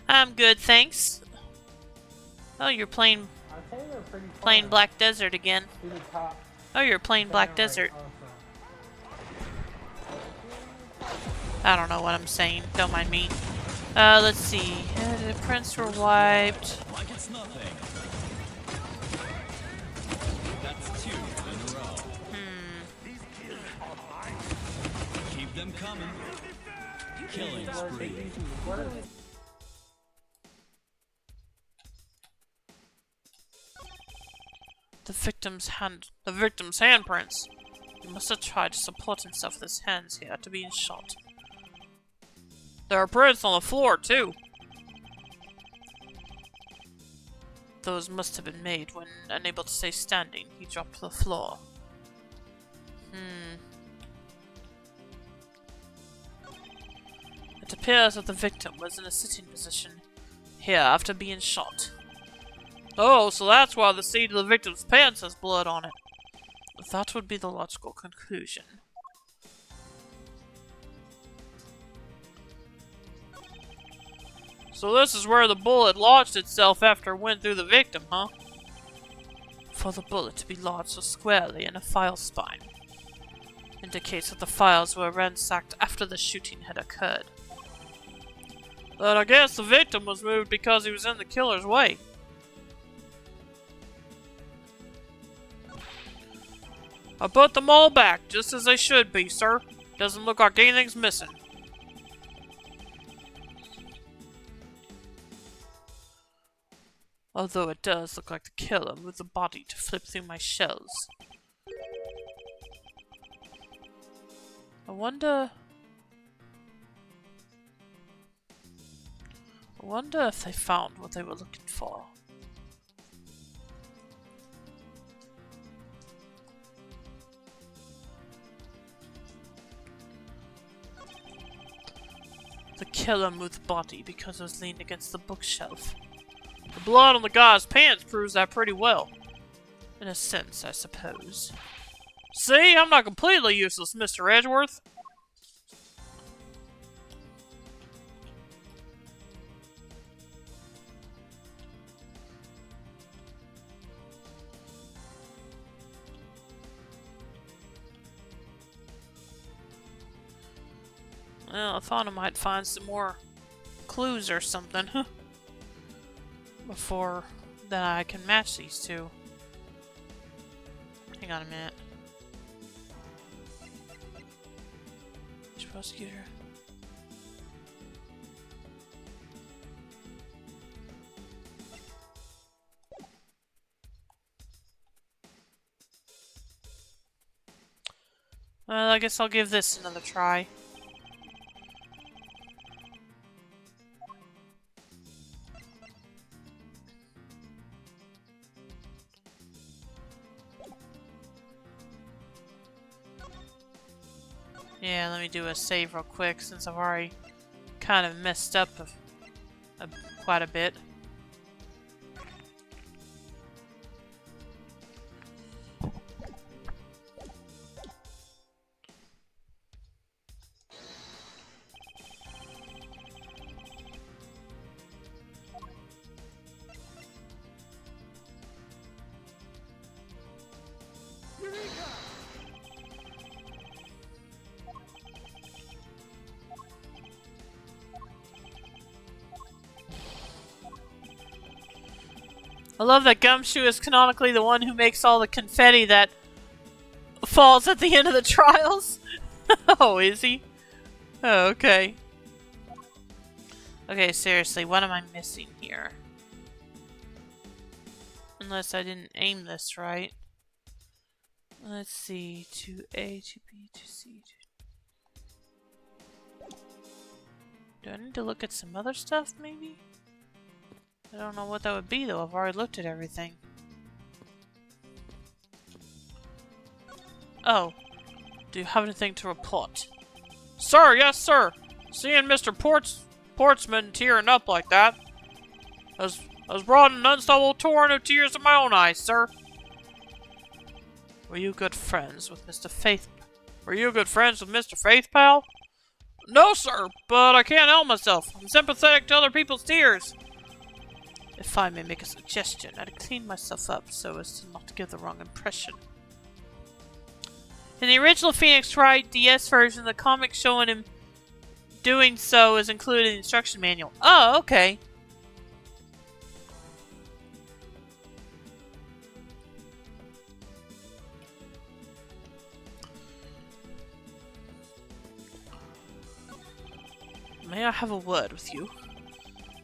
I'm good, thanks. Oh, you're playing Black Desert again. Oh, you're playing Black Desert. I don't know what I'm saying. Don't mind me. Let's see. The prints were wiped. Like it's nothing. That's 2 in a row. Keep them coming. Killing spree. The victim's handprints. He must have tried to support himself with his hands here after being shot. There are prints on the floor, too. Those must have been made when, unable to stay standing, he dropped to the floor. It appears that the victim was in a sitting position here after being shot. Oh, so that's why the seat of the victim's pants has blood on it. That would be the logical conclusion. So this is where the bullet lodged itself after it went through the victim, huh? For the bullet to be lodged so squarely in a file spine indicates that the files were ransacked after the shooting had occurred. But I guess the victim was moved because he was in the killer's way. I put them all back, just as they should be, sir. Doesn't look like anything's missing. Although it does look like the killer moved the body to flip through my shells. I wonder if they found what they were looking for. The killer moved the body because it was leaning against the bookshelf. The blood on the guy's pants proves that pretty well. In a sense, I suppose. See, I'm not completely useless, Mr. Edgeworth. Well, I thought I might find some more clues or something before that I can match these two. Hang on a minute. Prosecutor. Well, I guess I'll give this another try. Yeah, let me do a save real quick since I've already kind of messed up quite a bit. I love that Gumshoe is canonically the one who makes all the confetti that falls at the end of the trials. Oh, is he? Oh, okay. Okay, seriously, what am I missing here? Unless I didn't aim this right. Let's see. 2A, 2B, 2C. Do I need to look at some other stuff, maybe? I don't know what that would be, though. I've already looked at everything. Oh. Do you have anything to report? Sir, yes, sir. Seeing Mr. Portsman tearing up like that has brought an unstoppable torrent of tears in my own eyes, sir. Were you good friends with Mr. Faithpal? No, sir, but I can't help myself. I'm sympathetic to other people's tears. If I may make a suggestion, I'd clean myself up so as to not give the wrong impression. In the original Phoenix Wright DS version, the comic showing him doing so is included in the instruction manual. Oh, okay. May I have a word with you?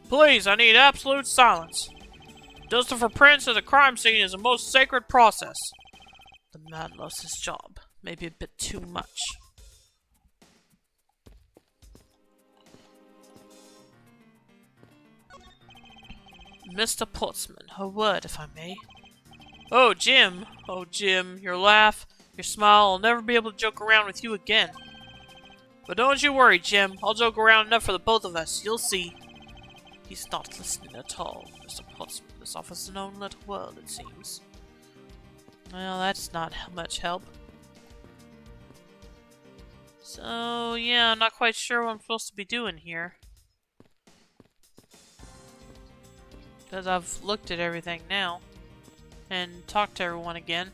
Please, I need absolute silence. Dusting for prints at the crime scene is a most sacred process. The man loves his job. Maybe a bit too much. Mr. Portsman, a word, if I may. Oh, Jim. Oh, Jim, your laugh, your smile, I'll never be able to joke around with you again. But don't you worry, Jim. I'll joke around enough for the both of us. You'll see. He's not listening at all, Mr. Portsman. This offers an own little world, it seems. Well, that's not much help. So, yeah, I'm not quite sure what I'm supposed to be doing here. Because I've looked at everything now. And talked to everyone again.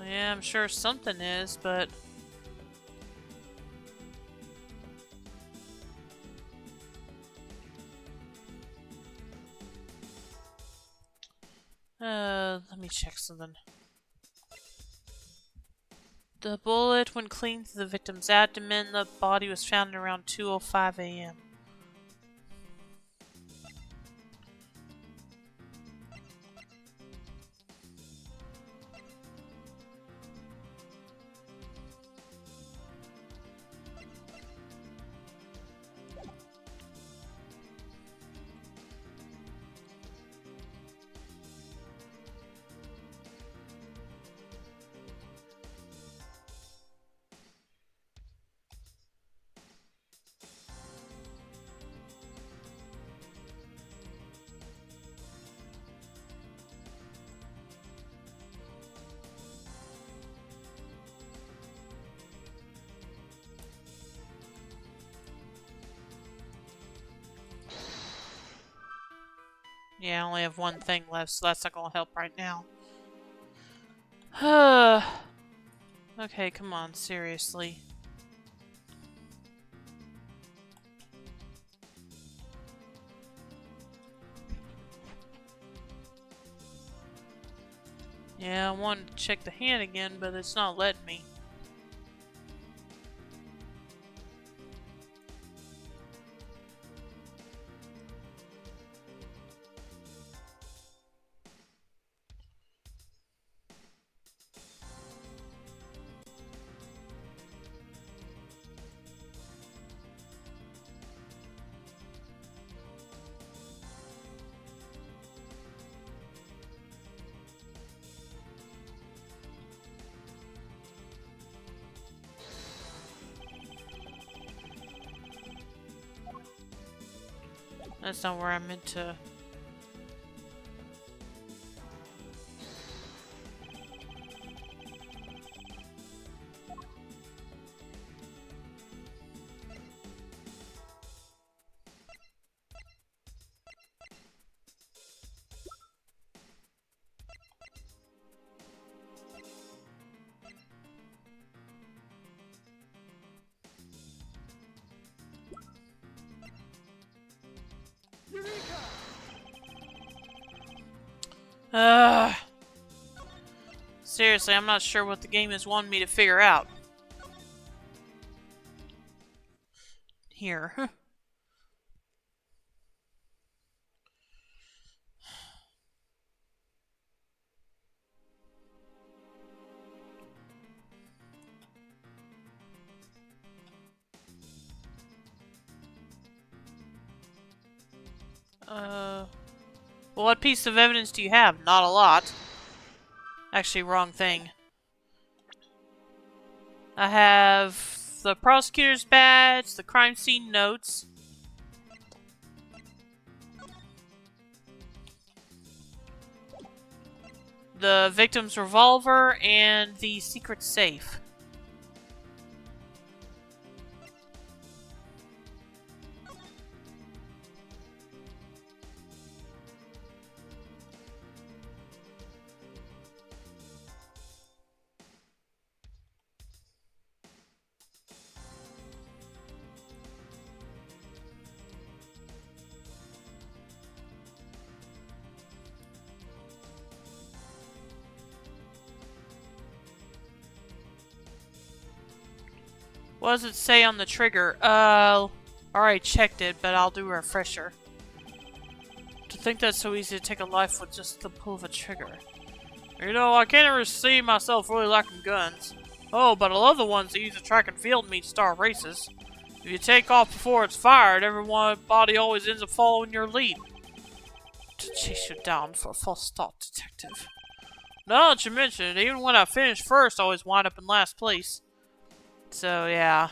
Yeah, I'm sure something is, but... let me check something. The bullet went clean through the victim's abdomen. The body was found at around 2:05 a.m. Yeah, I only have one thing left, so that's not gonna help right now. Okay, come on, seriously. Yeah, I wanted to check the hand again, but it's not letting me. That's not where I meant to. Ugh. Seriously, I'm not sure what the game is wanting me to figure out. Here. Well, what piece of evidence do you have? Not a lot. Actually, wrong thing. I have the prosecutor's badge, the crime scene notes. The victim's revolver, and the secret safe. What does it say on the trigger? Already checked it, but I'll do a refresher. To think that's so easy to take a life with just the pull of a trigger. You know, I can't ever see myself really liking guns. Oh, but I love the ones that use a track and field to meet star races. If you take off before it's fired, everybody always ends up following your lead. To chase you down for a false start, detective. Now that you mention it, even when I finish first, I always wind up in last place. So, yeah.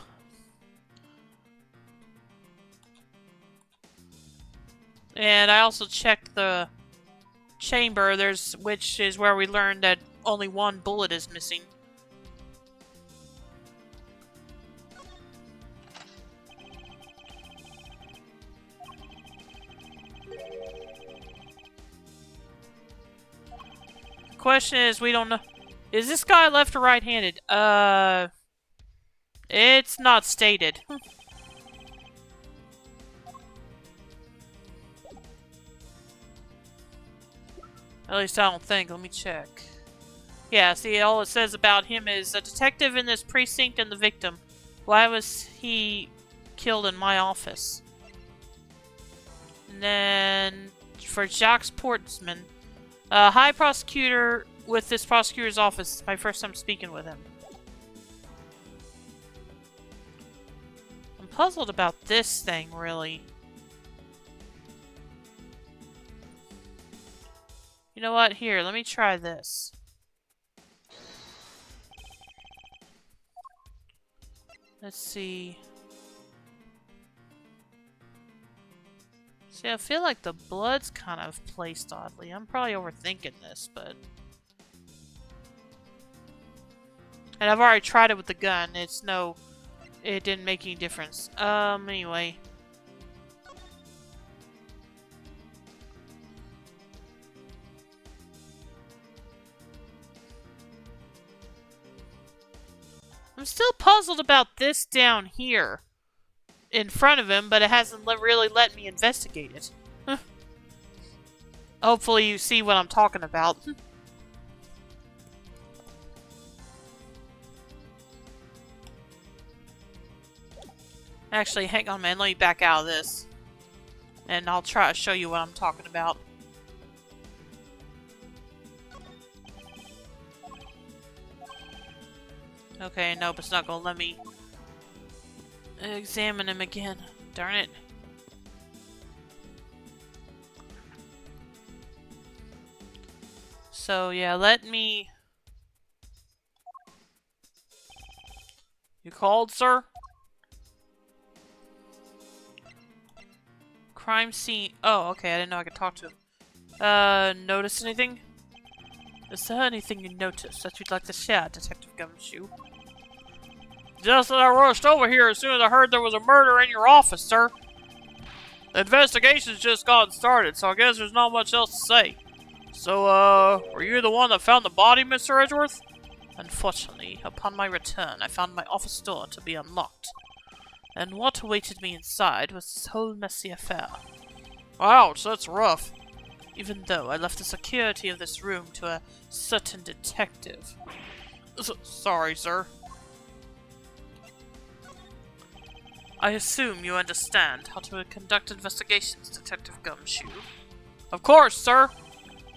And I also checked the chamber, which is where we learned that only one bullet is missing. The question is, we don't know. Is this guy left or right-handed? It's not stated. At least I don't think. Let me check. Yeah, see, all it says about him is a detective in this precinct and the victim. Why was he killed in my office? And then for Jacques Portsman, high prosecutor with this prosecutor's office. It's my first time speaking with him. I'm puzzled about this thing, really. You know what? Here, let me try this. Let's see. See, I feel like the blood's kind of placed oddly. I'm probably overthinking this, but... And I've already tried it with the gun. It didn't make any difference. Anyway. still puzzled about this down here in front of him, but it hasn't really let me investigate it. Hopefully you see what I'm talking about. Actually, hang on, man. Let me back out of this. And I'll try to show you what I'm talking about. Okay, nope, it's not gonna let me examine him again. Darn it. So, yeah, let me... You called, sir? Crime scene. Oh, okay, I didn't know I could talk to him. Notice anything? Is there anything you noticed that you'd like to share, Detective Gumshoe? Just that I rushed over here as soon as I heard there was a murder in your office, sir. The investigation's just gotten started, so I guess there's not much else to say. So, were you the one that found the body, Mr. Edgeworth? Unfortunately, upon my return, I found my office door to be unlocked. And what awaited me inside was this whole messy affair. Ouch, that's rough. Even though I left the security of this room to a certain detective. Sorry, sir. I assume you understand how to conduct investigations, Detective Gumshoe. Of course, sir.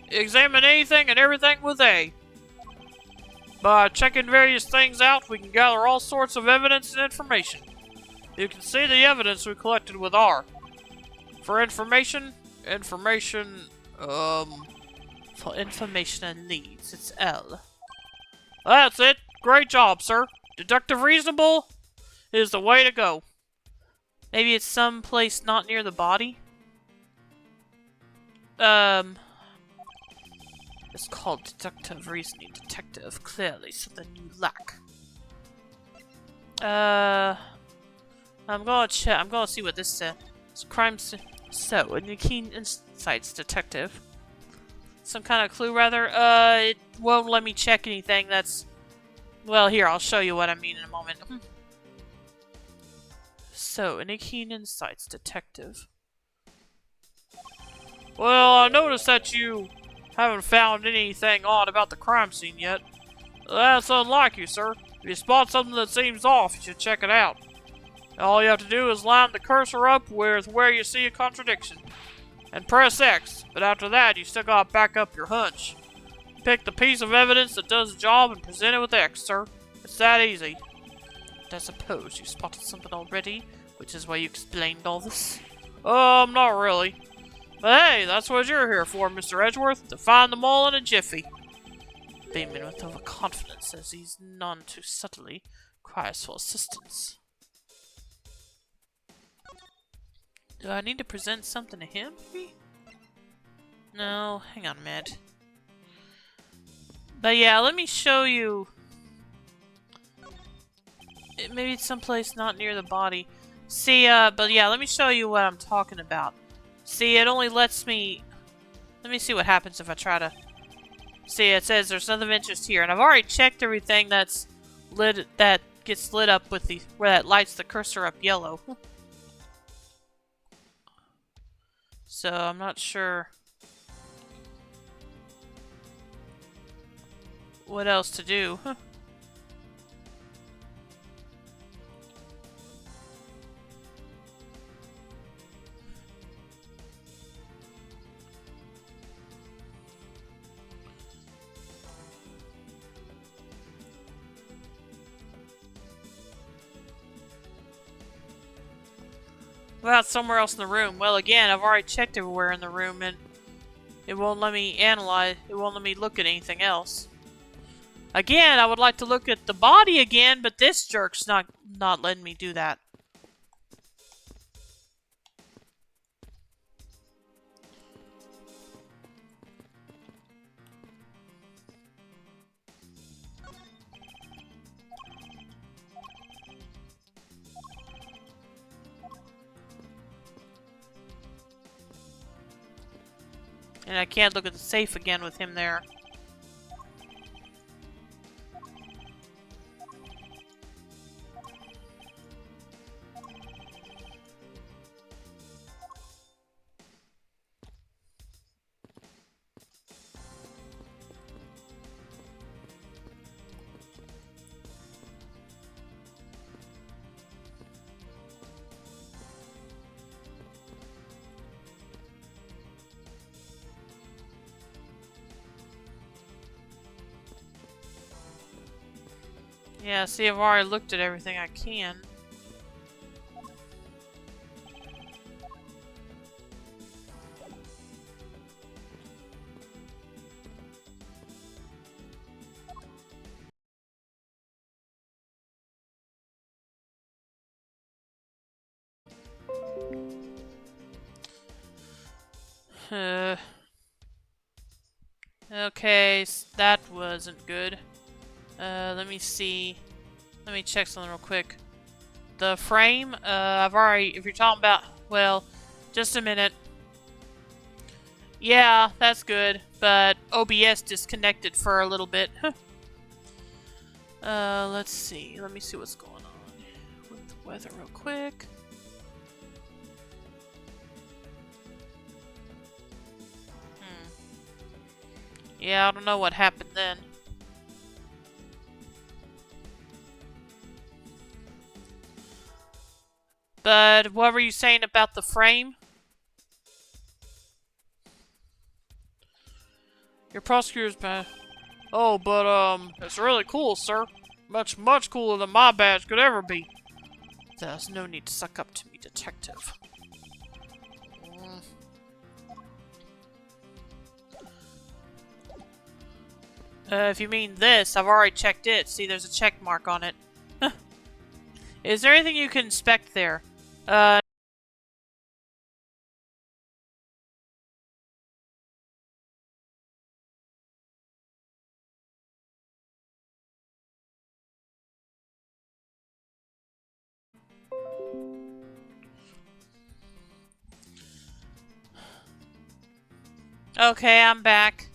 Examine anything and everything with A. By checking various things out, we can gather all sorts of evidence and information. You can see the evidence we collected with R. For information and leads, it's L. That's it. Great job, sir. Deductive reasonable is the way to go. Maybe it's someplace not near the body? It's called deductive reasoning, detective. Clearly something you lack. I'm gonna check. I'm gonna see what this says. It's crime so, in your keen insights, detective. Some kind of clue, rather? It won't let me check anything that's... Well, here, I'll show you what I mean in a moment. So, in a keen insights, detective. Well, I noticed that you haven't found anything odd about the crime scene yet. That's unlike you, sir. If you spot something that seems off, you should check it out. All you have to do is line the cursor up with where you see a contradiction. And press X, but after that, you still gotta back up your hunch. Pick the piece of evidence that does the job and present it with X, sir. It's that easy. And I suppose you spotted something already, which is why you explained all this? Not really. But hey, that's what you're here for, Mr. Edgeworth, to find them all in a jiffy. Beaming with overconfidence as he's none too subtly cries for assistance. Do I need to present something to him, maybe? No, hang on a minute. But yeah, let me show you. Maybe it's someplace not near the body. See, but yeah, let me show you what I'm talking about. See, it only lets me... Let me see what happens if I try to... See, it says there's nothing of interest here, and I've already checked everything that's lit, that gets lit up with the... where that lights the cursor up yellow. So, I'm not sure what else to do. About somewhere else in the room. Well, again, I've already checked everywhere in the room, and it won't let me analyze. It won't let me look at anything else. Again, I would like to look at the body again, but this jerk's not letting me do that. And I can't look at the safe again with him there. Yeah, see, I've already looked at everything I can. Okay, that wasn't good. Let me see. Let me check something real quick. The frame, I've already, if you're talking about, well, just a minute. Yeah, that's good, but OBS disconnected for a little bit. Let's see. Let me see what's going on with the weather real quick. Yeah, I don't know what happened then. But what were you saying about the frame? Your prosecutor's bad. Oh, but it's really cool, sir. Much cooler than my badge could ever be. There's no need to suck up to me, detective. If you mean this, I've already checked it. See, there's a check mark on it. Is there anything you can inspect there? Okay, I'm back.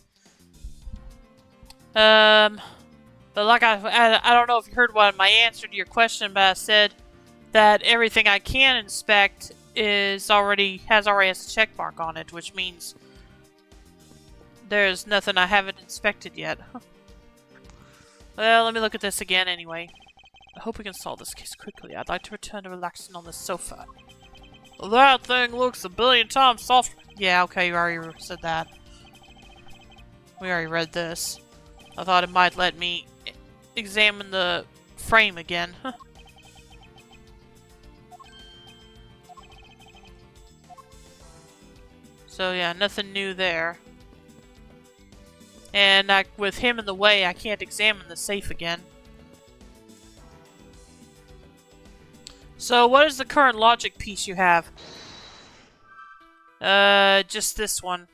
But like I don't know if you heard my answer to your question, but I said that everything I can inspect has already has a check mark on it, which means there's nothing I haven't inspected yet. Well, let me look at this again anyway. I hope we can solve this case quickly. I'd like to return to relaxing on the sofa. That thing looks a billion times softer. Yeah, okay, you already said that. We already read this. I thought it might let me examine the frame again. So yeah, nothing new there. And with him in the way, I can't examine the safe again. So what is the current logic piece you have? Just this one.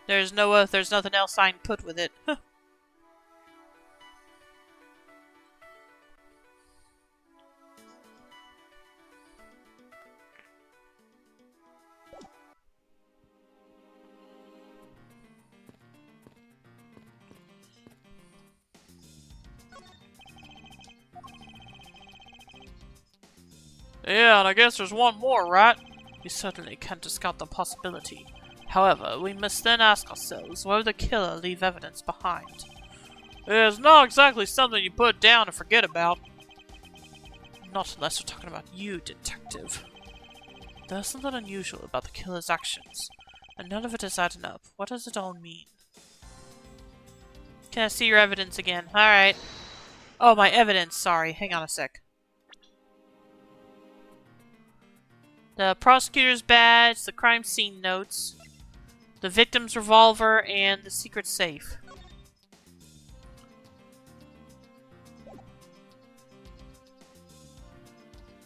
There's nothing else I can put with it. Yeah, and I guess there's one more, right? We certainly can't discount the possibility. However, we must then ask ourselves, why would the killer leave evidence behind? It's not exactly something you put down and forget about. Not unless we're talking about you, detective. There's something unusual about the killer's actions, and none of it is adding up. What does it all mean? Can I see your evidence again? Alright. Oh, my evidence, sorry. Hang on a sec. The prosecutor's badge, the crime scene notes, the victim's revolver, and the secret safe.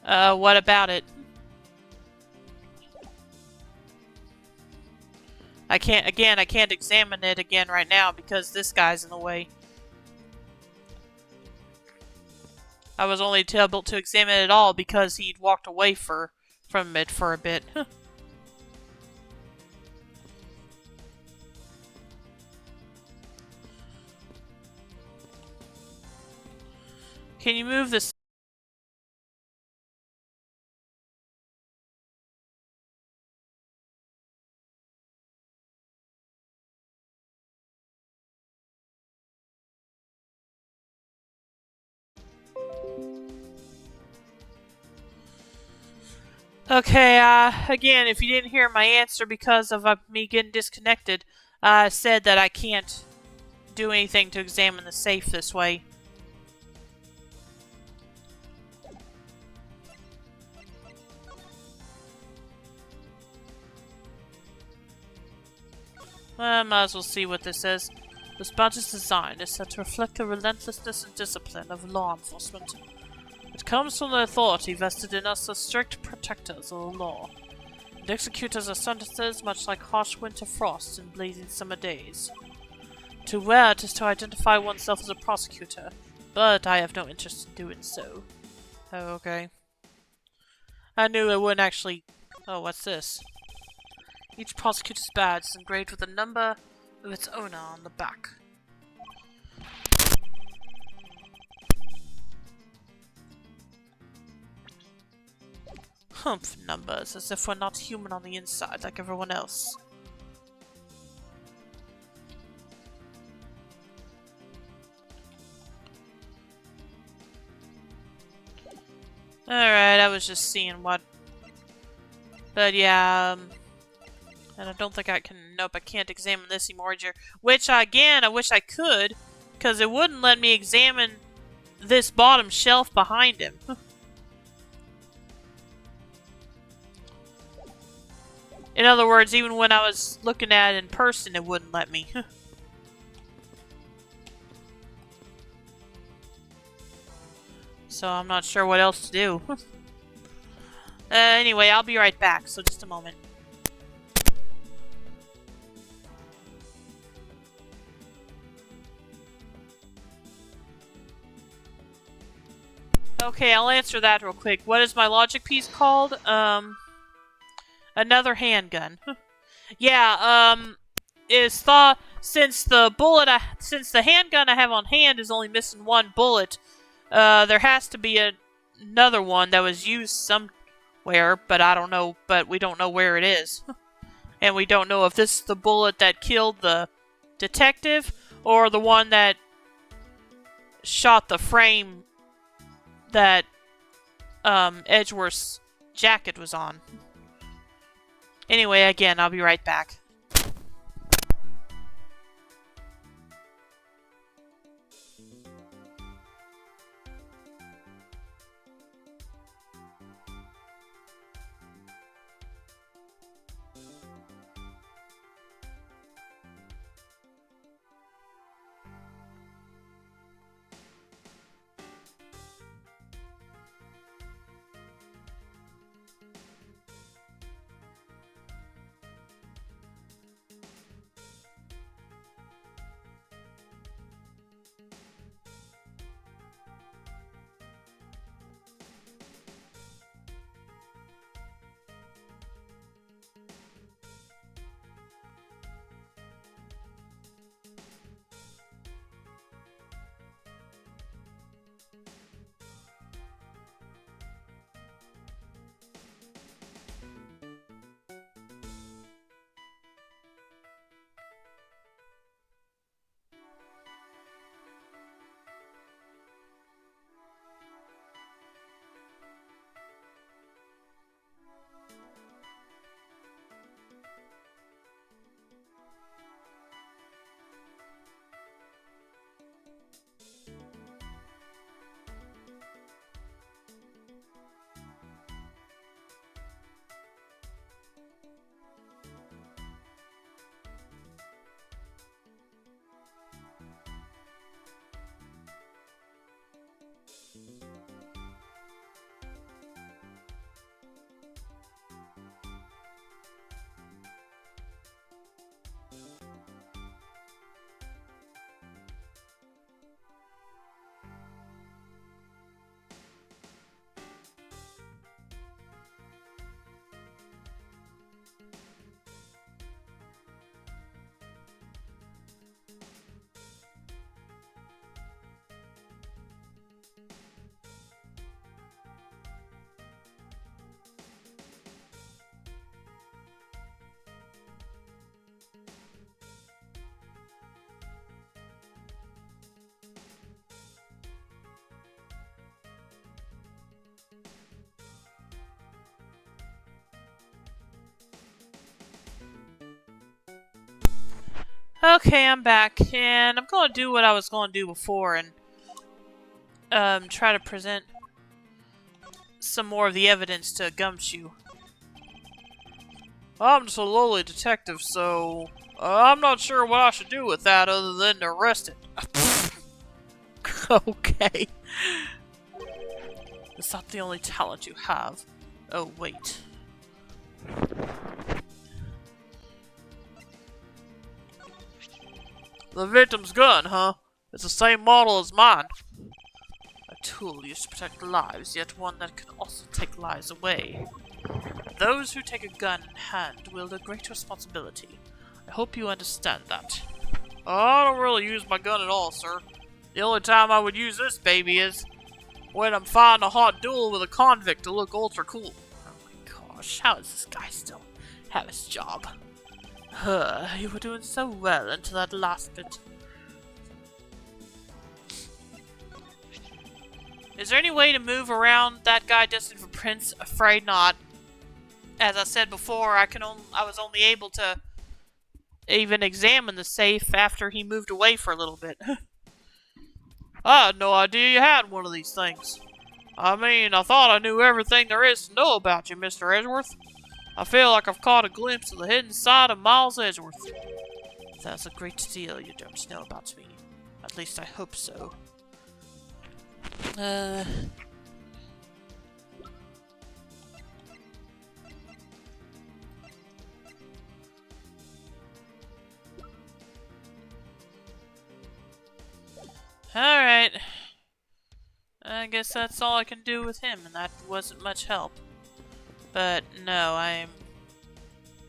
What about it? I can't examine it again right now because this guy's in the way. I was only able to examine it at all because he'd walked away from it for a bit. Can you move this? Okay, again, if you didn't hear my answer because of me getting disconnected, I said that I can't do anything to examine the safe this way. Well, might as well see what this says. This badge's design is set to reflect the relentlessness and discipline of law enforcement. It comes from the authority vested in us as strict protectors of the law, and executors of sentences much like harsh winter frosts and blazing summer days. To wear it is to identify oneself as a prosecutor, but I have no interest in doing so. Oh, okay. I knew it wouldn't actually... Oh, what's this? Each prosecutor's badge is engraved with a number of its owner on the back. Humph, numbers, as if we're not human on the inside like everyone else. Alright, I was just seeing what... But yeah, and I don't think I can... Nope, I can't examine this Emorager. Which, again, I wish I could, because it wouldn't let me examine this bottom shelf behind him. In other words, even when I was looking at it in person, it wouldn't let me. So I'm not sure what else to do. Anyway, I'll be right back, so just a moment. Okay, I'll answer that real quick. What is my logic piece called? Another handgun. Yeah, is thought since the handgun I have on hand is only missing one bullet, there has to be another one that was used somewhere, but I don't know, but we don't know where it is. And we don't know if this is the bullet that killed the detective or the one that shot the frame that Edgeworth's jacket was on. Anyway, again, I'll be right back. Okay, I'm back, and I'm gonna do what I was gonna do before and try to present some more of the evidence to Gumshoe. I'm just a lowly detective, so I'm not sure what I should do with that other than to arrest it. Okay. It's not the only talent you have. Oh, wait. The victim's gun, huh? It's the same model as mine. A tool used to protect lives, yet one that can also take lives away. Those who take a gun in hand wield a great responsibility. I hope you understand that. I don't really use my gun at all, sir. The only time I would use this baby is when I'm fighting a hot duel with a convict to look ultra cool. Oh my gosh, how does this guy still have his job? You were doing so well until that last bit. Is there any way to move around that guy destined for Prince? Afraid not. As I said before, I was only able to even examine the safe after he moved away for a little bit. I had no idea you had one of these things. I mean, I thought I knew everything there is to know about you, Mr. Edgeworth. I feel like I've caught a glimpse of the hidden side of Miles Edgeworth. That's a great deal you don't know about me. At least I hope so. Alright. I guess that's all I can do with him, and that wasn't much help. But no,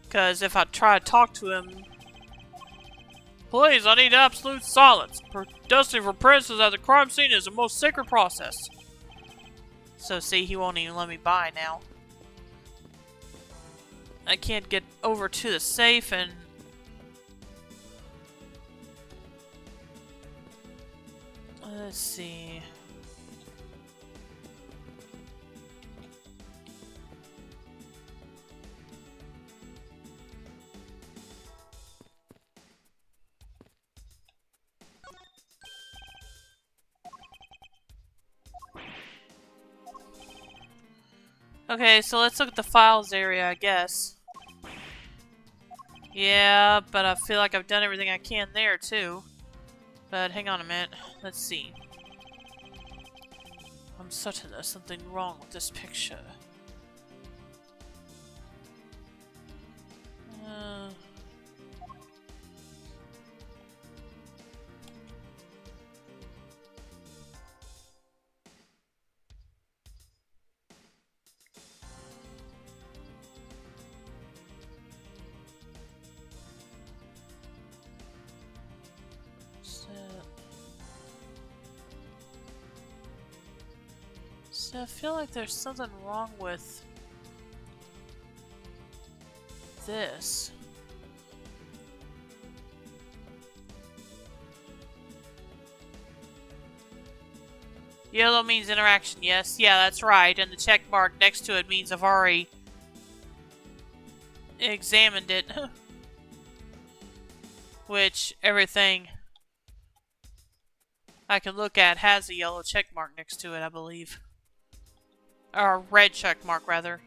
because if I try to talk to him... Please, I need absolute silence. Dusting for princes at the crime scene is the most sacred process. So see, he won't even let me by now. I can't get over to the safe and... Let's see... Okay, so let's look at the files area, I guess. Yeah, but I feel like I've done everything I can there, too. But hang on a minute. Let's see. I'm certain there's something wrong with this picture. So I feel like there's something wrong with this. Yellow means interaction, yes. Yeah, that's right. And the check mark next to it means I've already examined it. Which everything I can look at has a yellow check mark next to it, I believe. Or a red check mark, rather.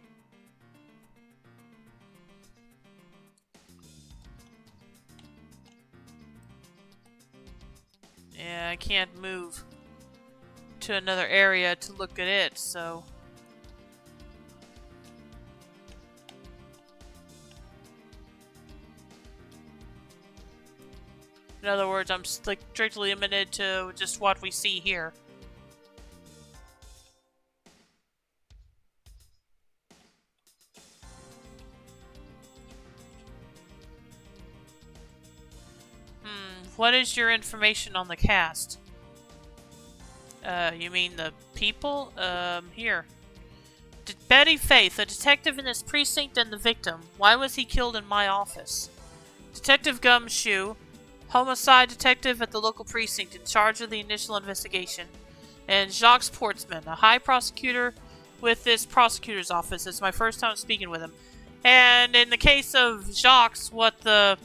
Yeah, I can't move to another area to look at it, so... In other words, I'm strictly limited to just what we see here. What is your information on the cast? You mean the people? Here. Betty Faith, a detective in this precinct and the victim. Why was he killed in my office? Detective Gumshoe, homicide detective at the local precinct in charge of the initial investigation. And Jacques Portsman, a high prosecutor with this prosecutor's office. It's my first time speaking with him. And in the case of Jacques, what the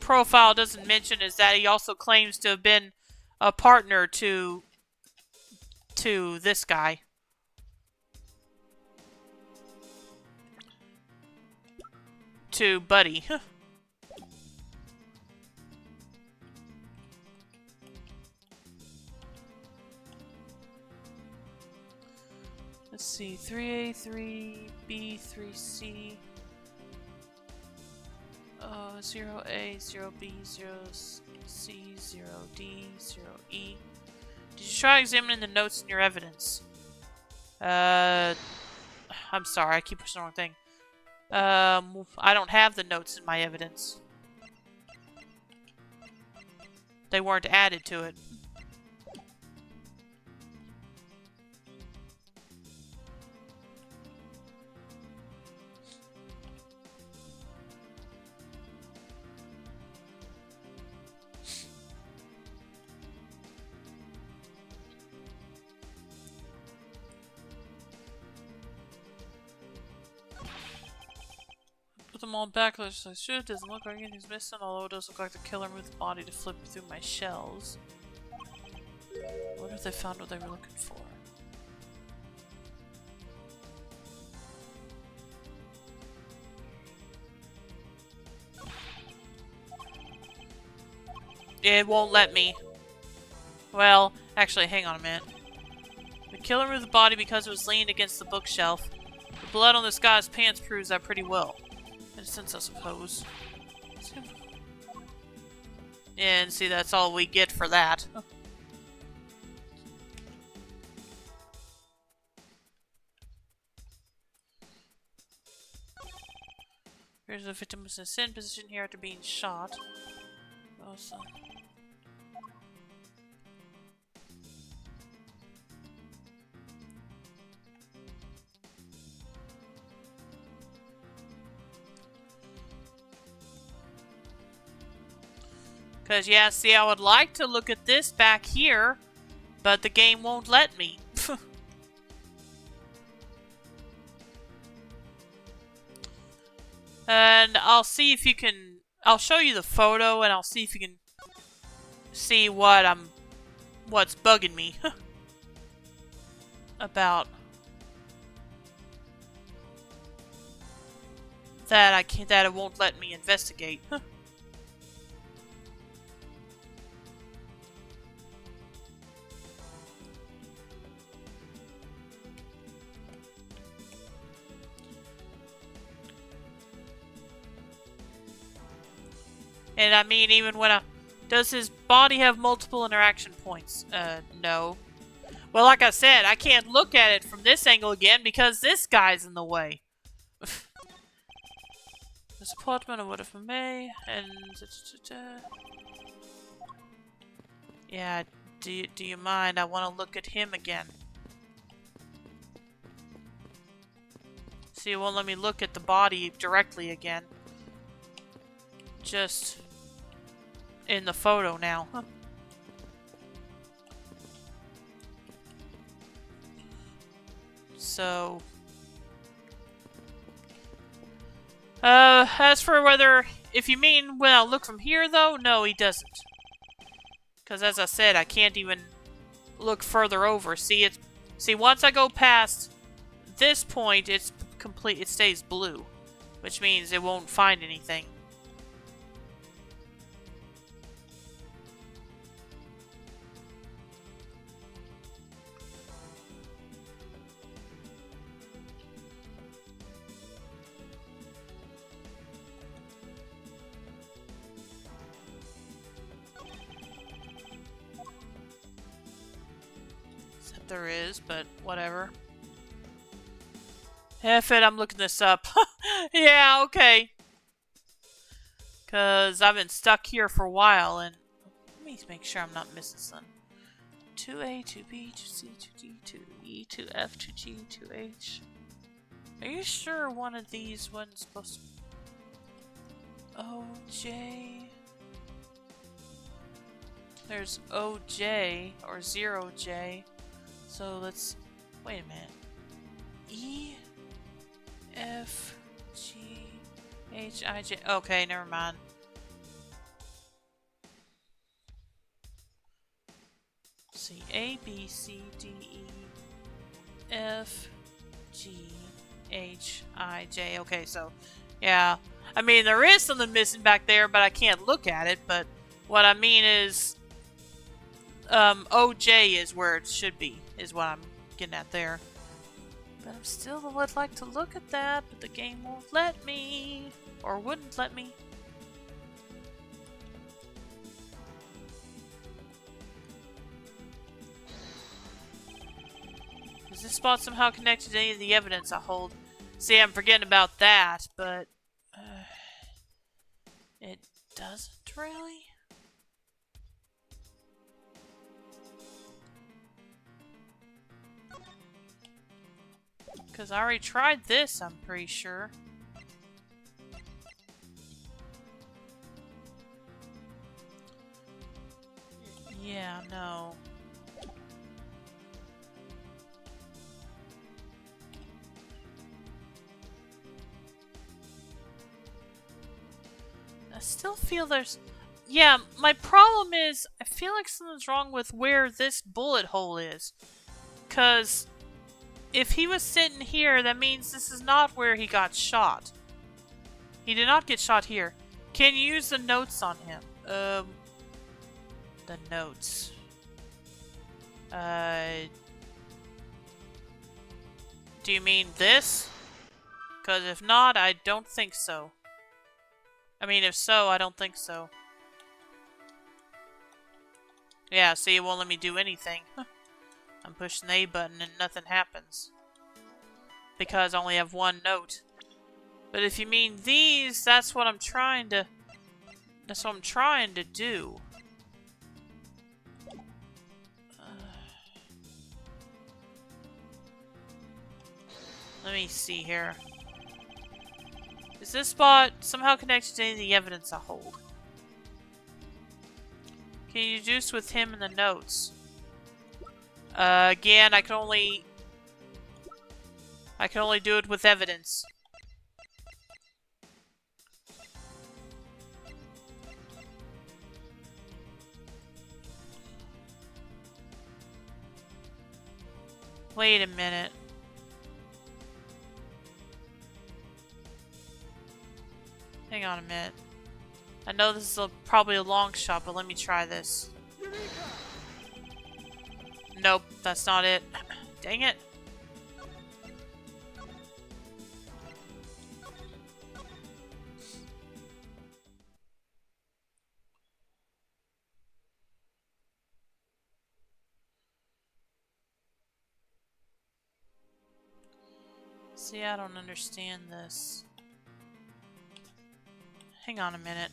profile doesn't mention is that he also claims to have been a partner to this guy. To Buddy. Let's see, 3A, 3B, 3C. 0A, 0B, 0C, 0D, 0E. Did you try examining the notes in your evidence? I'm sorry, I keep pushing the wrong thing. I don't have the notes in my evidence. They weren't added to it. Put them all back as I should. Doesn't look like anything's missing, although it does look like the killer moved the body to flip through my shells. I wonder if they found what they were looking for. It won't let me. Well, actually, hang on a minute. The killer moved the body because it was leaned against the bookshelf. The blood on this guy's pants proves that pretty well. In a sense, I suppose. And see, that's all we get for that. Here's the victim was in a sin position here after being shot. Awesome. Because, yeah, see, I would like to look at this back here, but the game won't let me. And I'll see if you can... I'll show you the photo, and I'll see if you can see what's bugging me about that that it won't let me investigate. And I mean, even when does his body have multiple interaction points? No. Well, like I said, I can't look at it from this angle again because this guy's in the way. This apartment or whatever may, and yeah. Do you mind? I want to look at him again. See, it won't let me look at the body directly again. Just in the photo now. So, as for whether, if you mean when I look from here though, no, he doesn't. Because as I said, I can't even look further over. See, once I go past this point, it's complete, it stays blue. Which means it won't find anything. There is, but whatever. F it, I'm looking this up. Yeah, okay. Because I've been stuck here for a while, and let me make sure I'm not missing something. 2A, 2B, 2C, 2D, 2E, 2F, 2G, 2H. Are you sure one of these ones supposed to... OJ... There's OJ, or 0J. So let's... Wait a minute. E... F... G... H... I... J... Okay, never mind. A, B, C, D, E, F, G, H, I, J. Okay, so, yeah. I mean, there is something missing back there, but I can't look at it. But what I mean is, OJ is where it should be, is what I'm getting at there. But I still would like to look at that, but the game won't let me. Or wouldn't let me. Is this spot somehow connected to any of the evidence I hold? See, I'm forgetting about that, but... it doesn't really? Because I already tried this, I'm pretty sure. Yeah, no. I still feel there's... Yeah, my problem is, I feel like something's wrong with where this bullet hole is. Because if he was sitting here, that means this is not where he got shot. He did not get shot here. Can you use the notes on him? The notes. Do you mean this? Because if not, I don't think so. I mean, if so, I don't think so. Yeah, see, it won't let me do anything. I'm pushing the A button and nothing happens. Because I only have one note. But if you mean these, that's what I'm trying to... That's what I'm trying to do. Let me see here. Is this spot somehow connected to any of the evidence I hold? Can you deduce with him in the notes? Again, I can only do it with evidence. Wait a minute. Hang on a minute. I know this is probably a long shot, but let me try this. Nope, that's not it. Dang it. See, I don't understand this. Hang on a minute.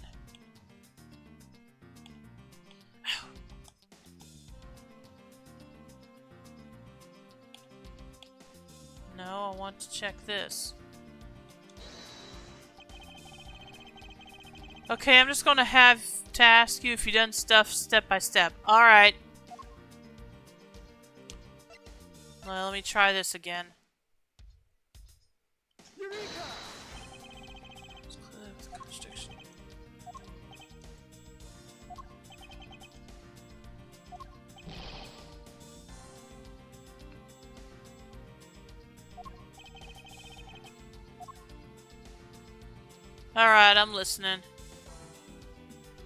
No, I want to check this. Okay, I'm just gonna have to ask you if you've done stuff step by step. Alright. Well, let me try this again. Alright, I'm listening.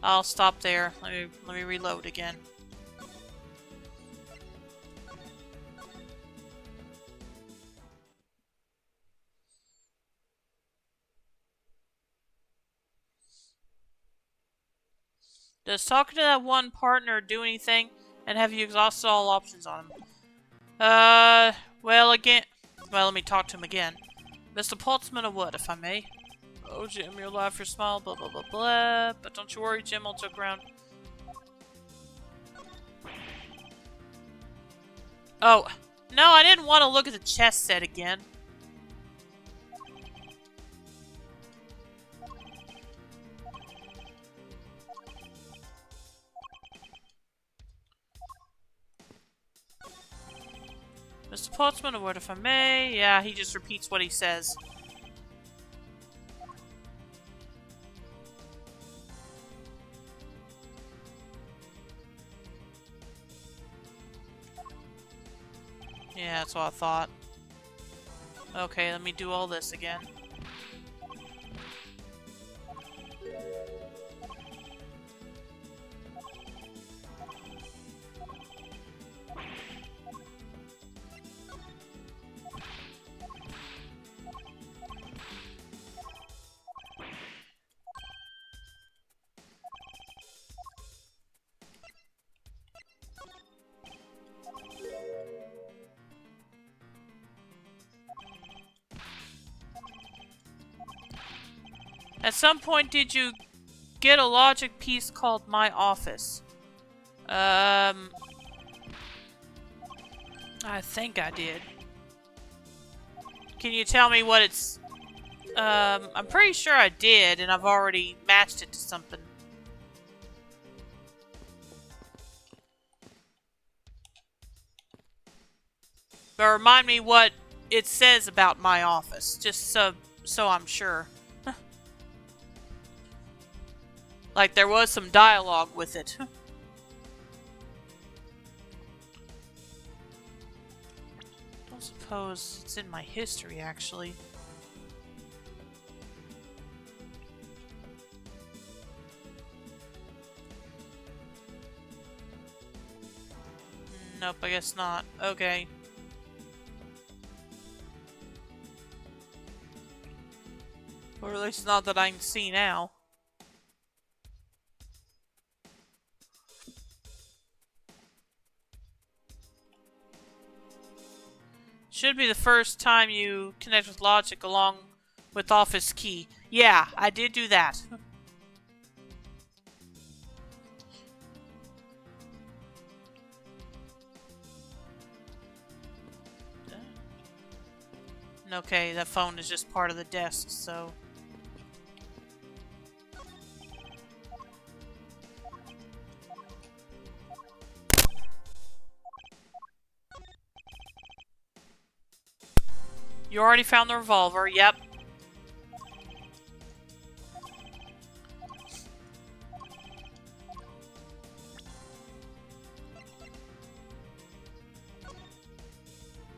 I'll stop there. Let me reload again. Does talking to that one partner do anything? And have you exhausted all options on him? Well, again... Well, let me talk to him again. Mr. Portsman, or what, if I may? Oh, Jim, your laugh, your smile, blah, blah, blah, blah. But don't you worry, Jim, I'll joke around. Oh, no, I didn't want to look at the chess set again. Mr. Portsman, a word if I may. Yeah, he just repeats what he says. That's what I thought. Okay, let me do all this again. At some point, did you get a logic piece called My Office? I think I did. Can you tell me what it's... I'm pretty sure I did, and I've already matched it to something. But remind me what it says about My Office, just so I'm sure. Like there was some dialogue with it. Don't suppose it's in my history, actually. Nope, I guess not. Okay. Or at least not that I can see now. Should be the first time you connect with logic along with Office Key. Yeah, I did do that. Okay, that phone is just part of the desk, so... You already found the revolver, yep.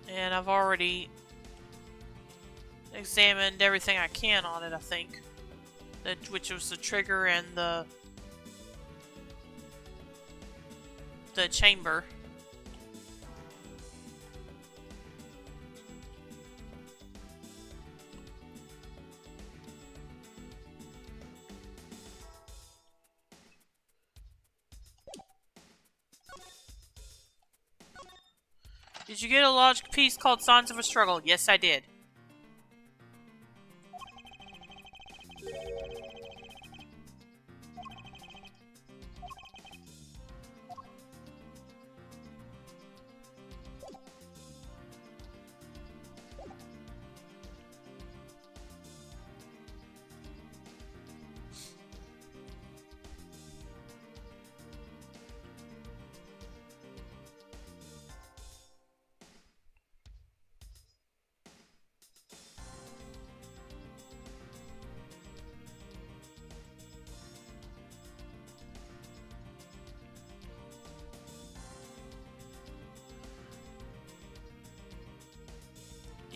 And I've already examined everything I can on it, I think. Which was the trigger and the chamber. Did you get a logic piece called Signs of a Struggle? Yes, I did.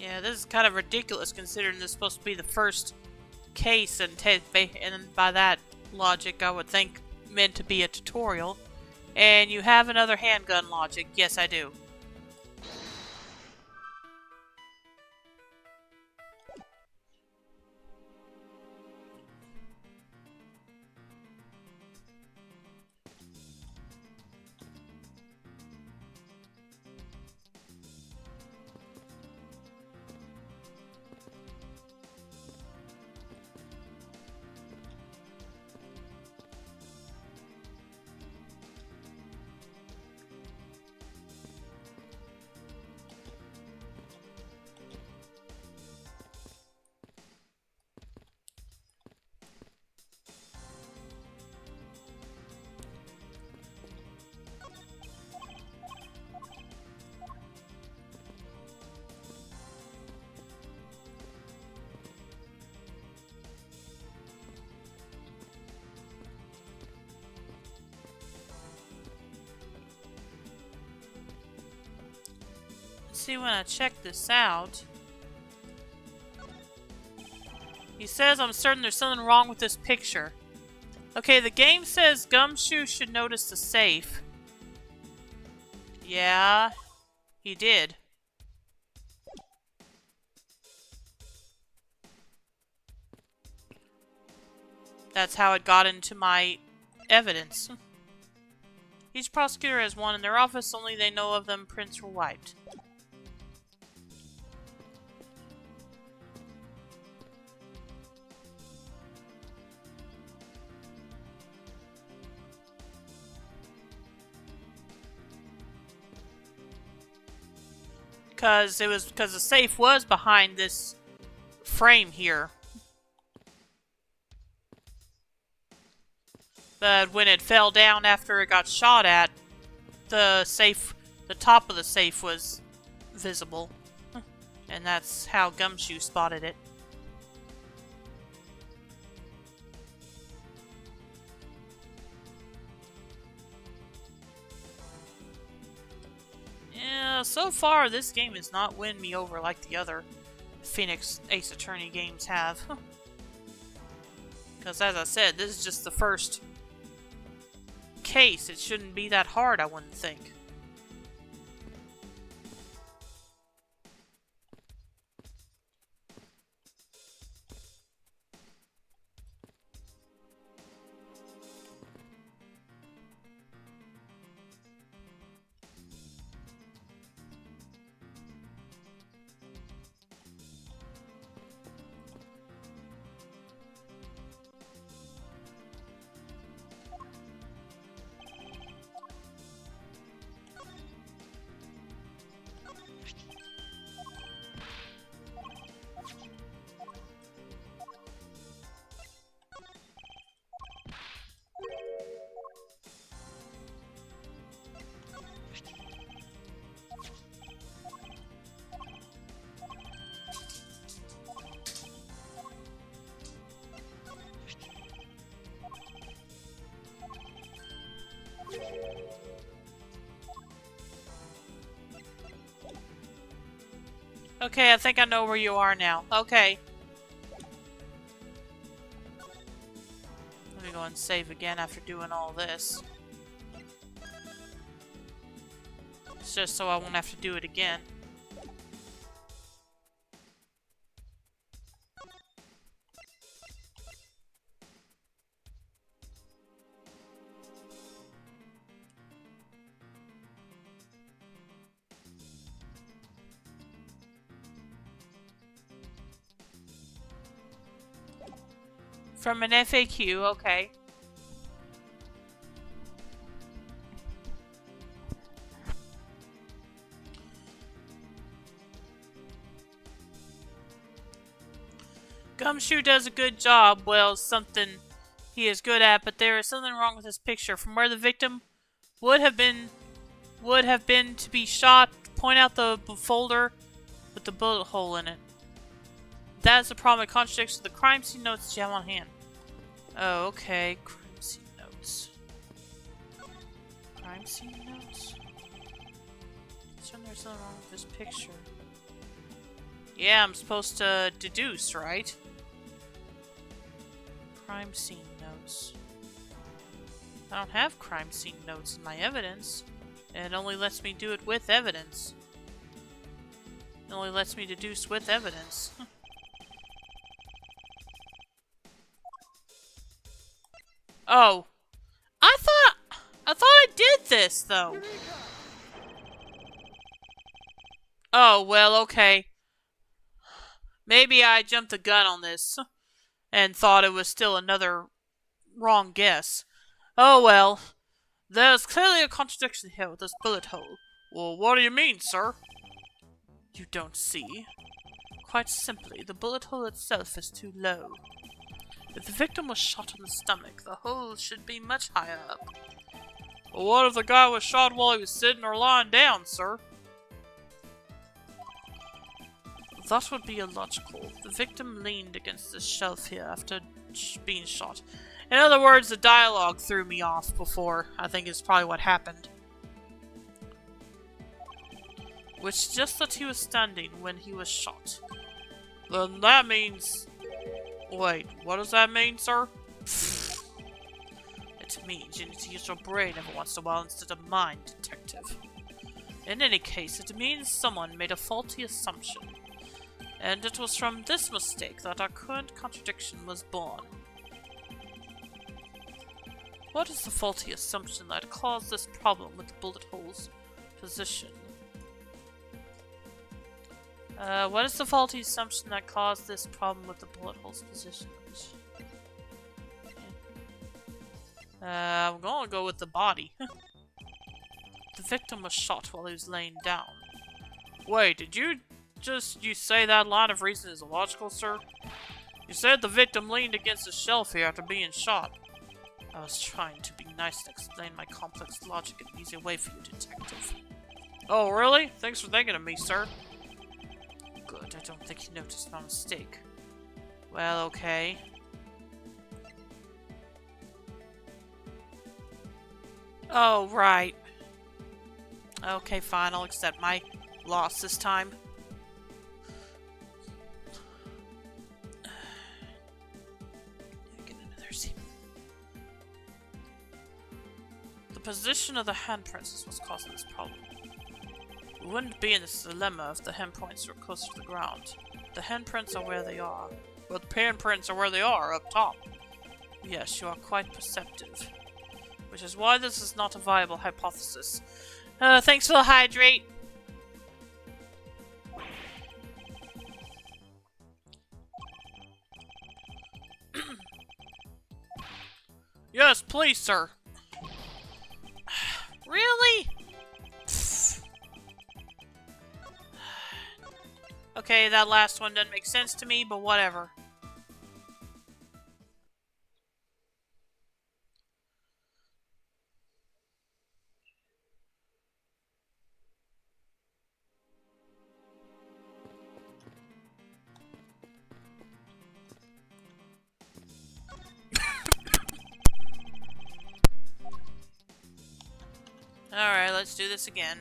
Yeah, this is kind of ridiculous considering this is supposed to be the first case, and by that logic I would think meant to be a tutorial. And you have another handgun logic. Yes, I do. see when I check this out. He says I'm certain there's something wrong with this picture. Okay, the game says Gumshoe should notice the safe. Yeah, he did. That's how it got into my evidence. Each prosecutor has one in their office, only they know of them prints were wiped. Because the safe was behind this frame here. But when it fell down after it got shot at, the top of the safe was visible. And that's how Gumshoe spotted it. Yeah, so far this game has not won me over like the other Phoenix Ace Attorney games have. Because as I said, this is just the first case. It shouldn't be that hard, I wouldn't think. Okay, I think I know where you are now. Okay. Let me go and save again after doing all this. It's just so I won't have to do it again. From an FAQ, okay. Gumshoe does a good job. Well, something he is good at, but there is something wrong with this picture. From where the victim would have been to be shot, point out the folder with the bullet hole in it. That is the problem. It contradicts the crime scene notes that you have on hand. Oh, okay. Crime scene notes. Crime scene notes? Certainly there's something wrong with this picture. Yeah, I'm supposed to deduce, right? Crime scene notes. I don't have crime scene notes in my evidence. It only lets me do it with evidence. It only lets me deduce with evidence. Oh. I thought I did this, though. Oh, well, okay. Maybe I jumped the gun on this and thought it was still another wrong guess. Oh, well. There's clearly a contradiction here with this bullet hole. Well, what do you mean, sir? You don't see. Quite simply, the bullet hole itself is too low. If the victim was shot in the stomach, the hole should be much higher up. Well, what if the guy was shot while he was sitting or lying down, sir? That would be illogical. The victim leaned against this shelf here after being shot. In other words, the dialogue threw me off before. I think is probably what happened. which just that he was standing when he was shot. Then that means... Wait, what does that mean, sir? It means you need to use your brain every once in a while instead of mine, detective. In any case, it means someone made a faulty assumption. And it was from this mistake that our current contradiction was born. What is the faulty assumption that caused this problem with the bullet hole's position? What is the faulty assumption that caused this problem with the bullet hole's position? I'm gonna go with the body. The victim was shot while he was laying down. Wait, did you say that line of reason is illogical, sir? You said the victim leaned against the shelf here after being shot. I was trying to be nice and explain my complex logic in an easier way for you, detective. Oh, really? Thanks for thinking of me, sir. Good, I don't think you noticed my mistake. Well, okay. Oh, right. Okay, fine, I'll accept my loss this time. Get another seat. The position of the handprints is what's causing this problem. We wouldn't be in this dilemma if the handprints were closer to the ground. The handprints are where they are. Well, the handprints are where they are, up top. Yes, you are quite perceptive. Which is why this is not a viable hypothesis. Thanks for the hydrate! Yes, please, sir! Really? Okay, that last one doesn't make sense to me, but whatever. Alright, let's do this again.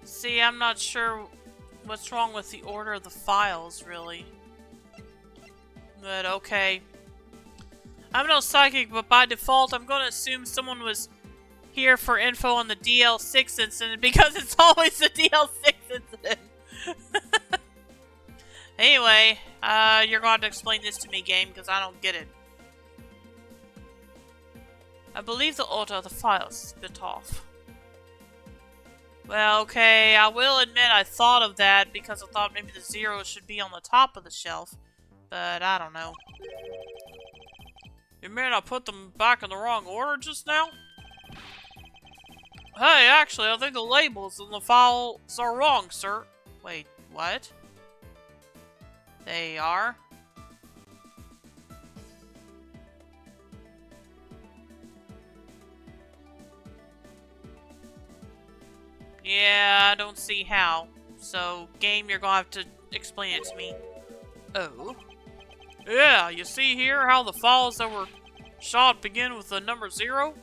See, I'm not sure what's wrong with the order of the files, really. But okay. I'm no psychic, but by default, I'm gonna assume someone was here for info on the DL6 incident because it's always the DL6 incident. Anyway, you're going to have to explain this to me, game, because I don't get it. I believe the order of the files is a bit off. Well, okay, I will admit I thought of that because I thought maybe the zeros should be on the top of the shelf, but I don't know. You mean I put them back in the wrong order just now? Hey, actually, I think the labels on the files are wrong, sir. Wait, what? They are? Yeah, I don't see how. So, game, you're gonna have to explain it to me. Oh? Yeah, you see here how the files that were shot begin with the number 0?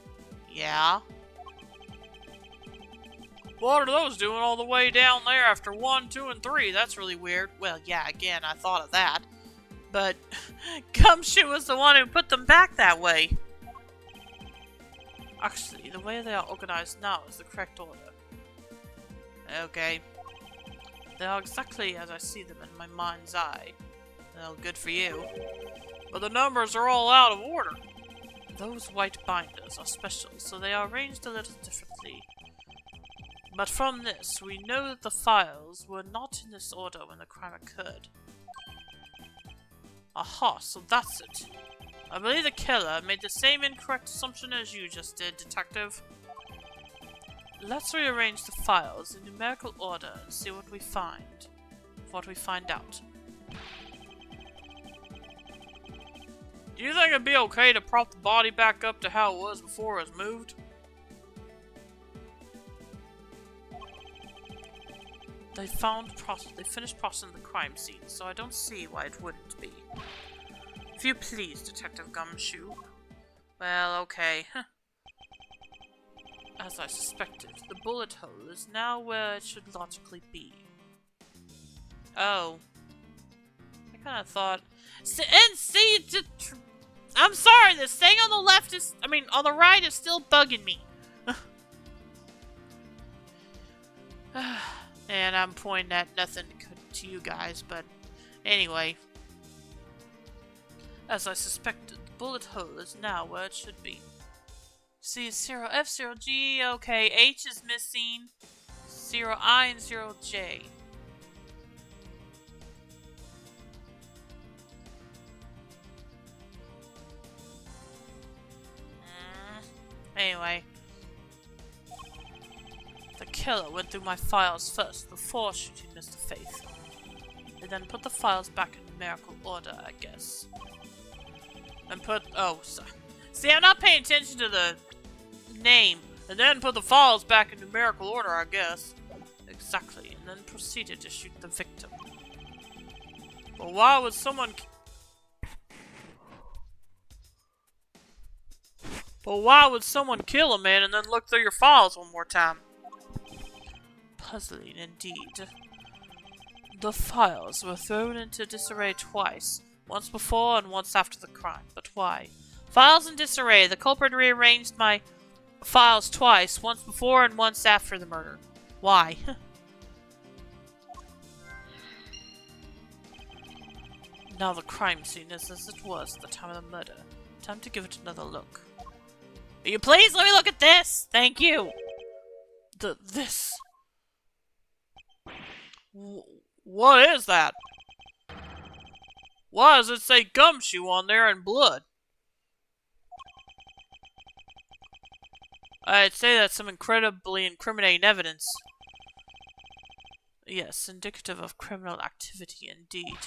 Yeah. What are those doing all the way down there after 1, 2, and 3? That's really weird. Well, yeah, again, I thought of that. But Gumshoe was the one who put them back that way. Actually, the way they are organized now is the correct order. Okay. They are exactly as I see them in my mind's eye. Well, good for you. But the numbers are all out of order. Those white binders are special, so they are arranged a little differently. But from this, we know that the files were not in this order when the crime occurred. Aha, so that's it. I believe the killer made the same incorrect assumption as you just did, Detective. Let's rearrange the files in numerical order and see what we find. What we find out. Do you think it'd be okay to prop the body back up to how it was before it was moved? They finished processing the crime scene, so I don't see why it wouldn't be. If you please, Detective Gumshoe. Well, okay. As I suspected, the bullet hole is now where it should logically be. Oh. I kinda thought... I'm sorry, this thing on the left is... on the right is still bugging me. And I'm pointing at nothing to you guys, but... Anyway. As I suspected, the bullet hole is now where it should be. C0, F0G, okay, H is missing, 0I and 0J. Anyway. The killer went through my files first before shooting Mr. Faith. They then put the files back in numerical order, I guess. And put... oh, sorry. See, I'm not paying attention to the name. And then put the files back in numerical order, I guess. Exactly. And then proceeded to shoot the victim. But why would someone... kill a man and then look through your files one more time? Puzzling indeed. The files were thrown into disarray twice. Once before and once after the crime. But why? Files in disarray. The culprit rearranged my files twice. Once before and once after the murder. Why? Now the crime scene is as it was at the time of the murder. Time to give it another look. Will you please let me look at this? Thank you! This... What is that? Why does it say Gumshoe on there in blood? I'd say that's some incredibly incriminating evidence. Yes, indicative of criminal activity indeed.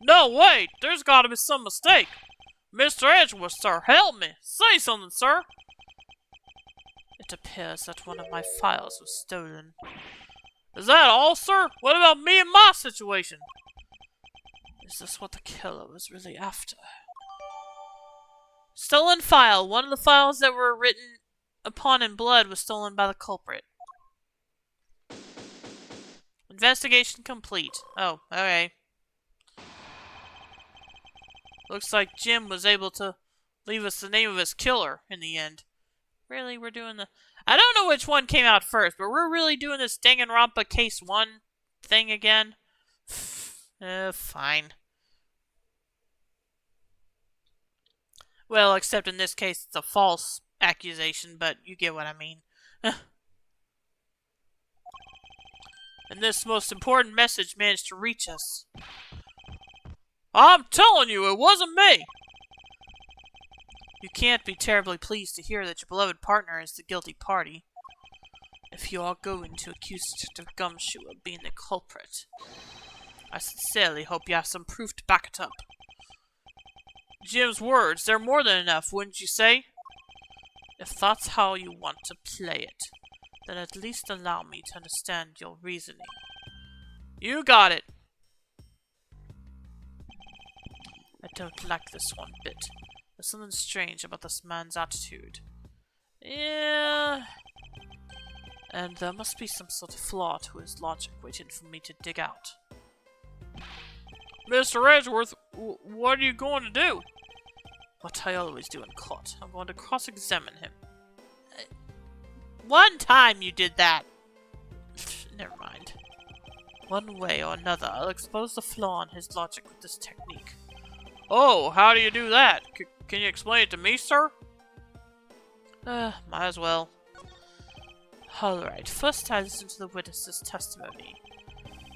No, wait! There's gotta be some mistake! Mr. Edgeworth, sir, help me! Say something, sir! It appears that one of my files was stolen. Is that all, sir? What about me and my situation? Is this what the killer was really after? Stolen file. One of the files that were written upon in blood was stolen by the culprit. Investigation complete. Oh, okay. Looks like Jim was able to leave us the name of his killer in the end. Really, we're doing the... I don't know which one came out first, but we're really doing this Danganronpa Case 1 thing again. Fine. Well, except in this case, it's a false accusation, but you get what I mean. And this most important message managed to reach us. I'm telling you, it wasn't me! You can't be terribly pleased to hear that your beloved partner is the guilty party. If you are going to accuse Detective Gumshoe of being the culprit, I sincerely hope you have some proof to back it up. Jim's words, they're more than enough, wouldn't you say? If that's how you want to play it, then at least allow me to understand your reasoning. You got it! I don't like this one bit. There's something strange about this man's attitude. Yeah... And there must be some sort of flaw to his logic waiting for me to dig out. Mr. Edgeworth, what are you going to do? What I always do in court. I'm going to cross-examine him. One time you did that! Never mind. One way or another, I'll expose the flaw in his logic with this technique. Oh, how do you do that? Can you explain it to me, sir? Might as well. Alright, first I listen to the witness's testimony.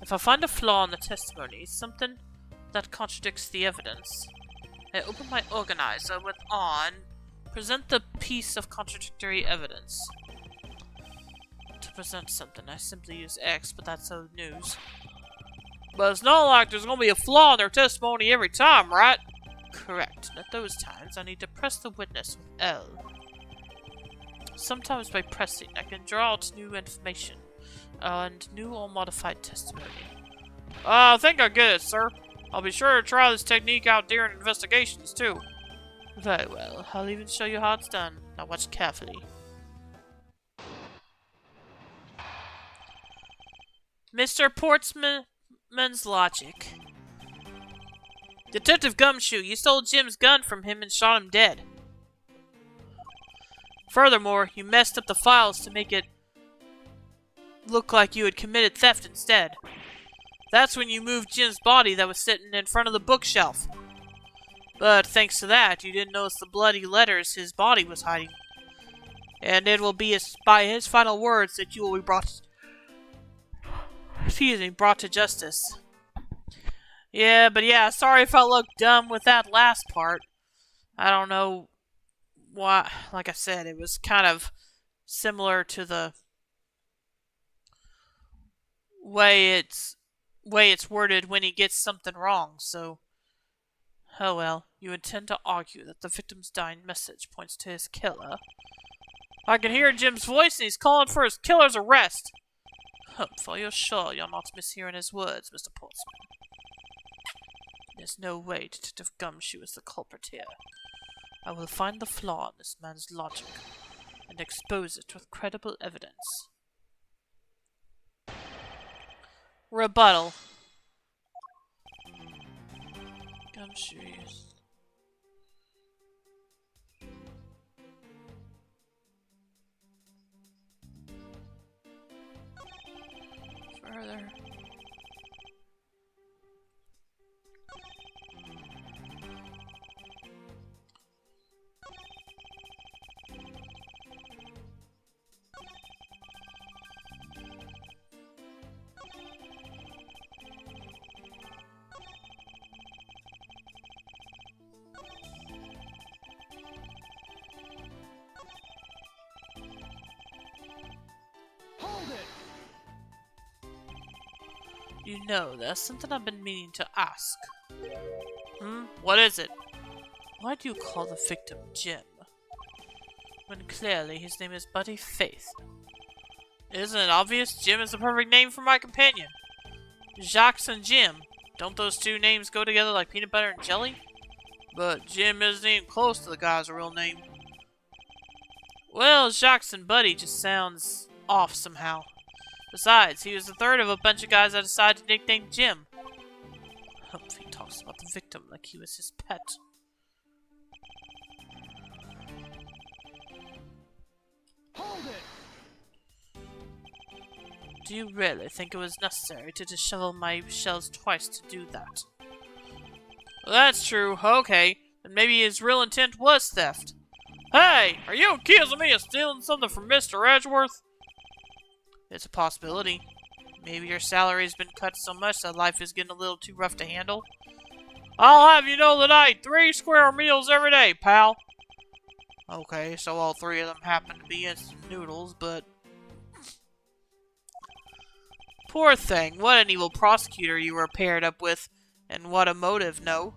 If I find a flaw in the testimony, something that contradicts the evidence, I open my organizer with on, present the piece of contradictory evidence. To present something, I simply use X, but that's old news. But it's not like there's gonna be a flaw in their testimony every time, right? Correct. And at those times, I need to press the witness with L. Sometimes by pressing, I can draw out new information, and new or modified testimony. I think I get it, sir. I'll be sure to try this technique out during investigations, too. Very well. I'll even show you how it's done. Now watch carefully. Mr. Portsman's logic. Detective Gumshoe, you stole Jim's gun from him and shot him dead. Furthermore, you messed up the files to make it look like you had committed theft instead. That's when you moved Jim's body that was sitting in front of the bookshelf. But thanks to that, you didn't notice the bloody letters his body was hiding. And it will be by his final words that you will be brought to justice. Yeah, sorry if I looked dumb with that last part. I don't know why. Like I said, it was kind of similar to the way it's worded when he gets something wrong, so oh well. You intend to argue that the victim's dying message points to his killer. I can hear Jim's voice and he's calling for his killer's arrest. Humph, are you sure you're not mishearing his words, Mr. Portsman? There's no way Detective Gumshoe is the culprit here. I will find the flaw in this man's logic and expose it with credible evidence. Rebuttal. Gumshoe. Further. You know, there's something I've been meaning to ask. What is it? Why do you call the victim Jim, when clearly his name is Buddy Faith? Isn't it obvious? Jim is the perfect name for my companion. Jacques and Jim. Don't those two names go together like peanut butter and jelly? But Jim isn't even close to the guy's real name. Well, Jacques and Buddy just sounds off somehow. Besides, he was the third of a bunch of guys that decided to nickname Jim. Humphrey talks about the victim like he was his pet. Hold it! Do you really think it was necessary to dishevel my shells twice to do that? Well, that's true. Okay. Then maybe his real intent was theft. Hey! Are you accusing me of stealing something from Mr. Edgeworth? It's a possibility. Maybe your salary's been cut so much that life is getting a little too rough to handle. I'll have you know that I eat 3 square meals every day, pal. Okay, so all 3 of them happen to be instant noodles, but... Poor thing. What an evil prosecutor you were paired up with, and what a motive, no?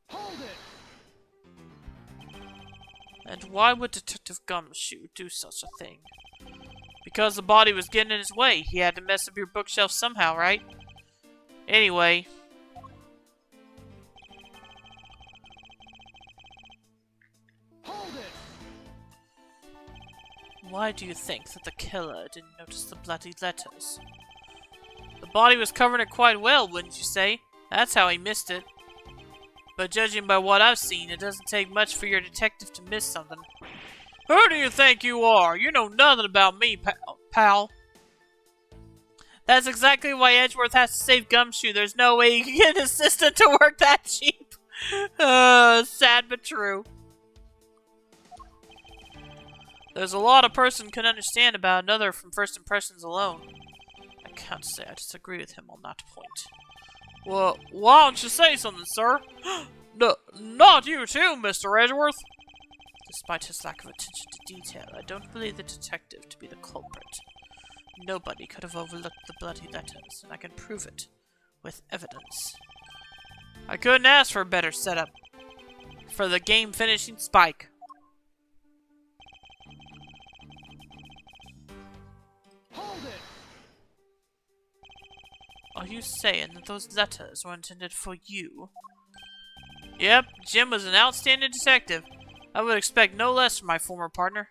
Hold it! And why would Detective Gumshoe do such a thing? Because the body was getting in his way. He had to mess up your bookshelf somehow, right? Anyway. Hold it! Why do you think that the killer didn't notice the bloody letters? The body was covering it quite well, wouldn't you say? That's how he missed it. But judging by what I've seen, it doesn't take much for your detective to miss something. Who do you think you are? You know nothing about me, pal. That's exactly why Edgeworth has to save Gumshoe. There's no way you can get an assistant to work that cheap. Sad but true. There's a lot a person can understand about another from first impressions alone. I can't say I disagree with him on that point. Well, why don't you say something, sir? No, not you too, Mr. Edgeworth! Despite his lack of attention to detail, I don't believe the detective to be the culprit. Nobody could have overlooked the bloody letters, and I can prove it with evidence. I couldn't ask for a better setup for the game-finishing Spike. Hold it! Are you saying that those letters were intended for you? Yep, Jim was an outstanding detective. I would expect no less from my former partner.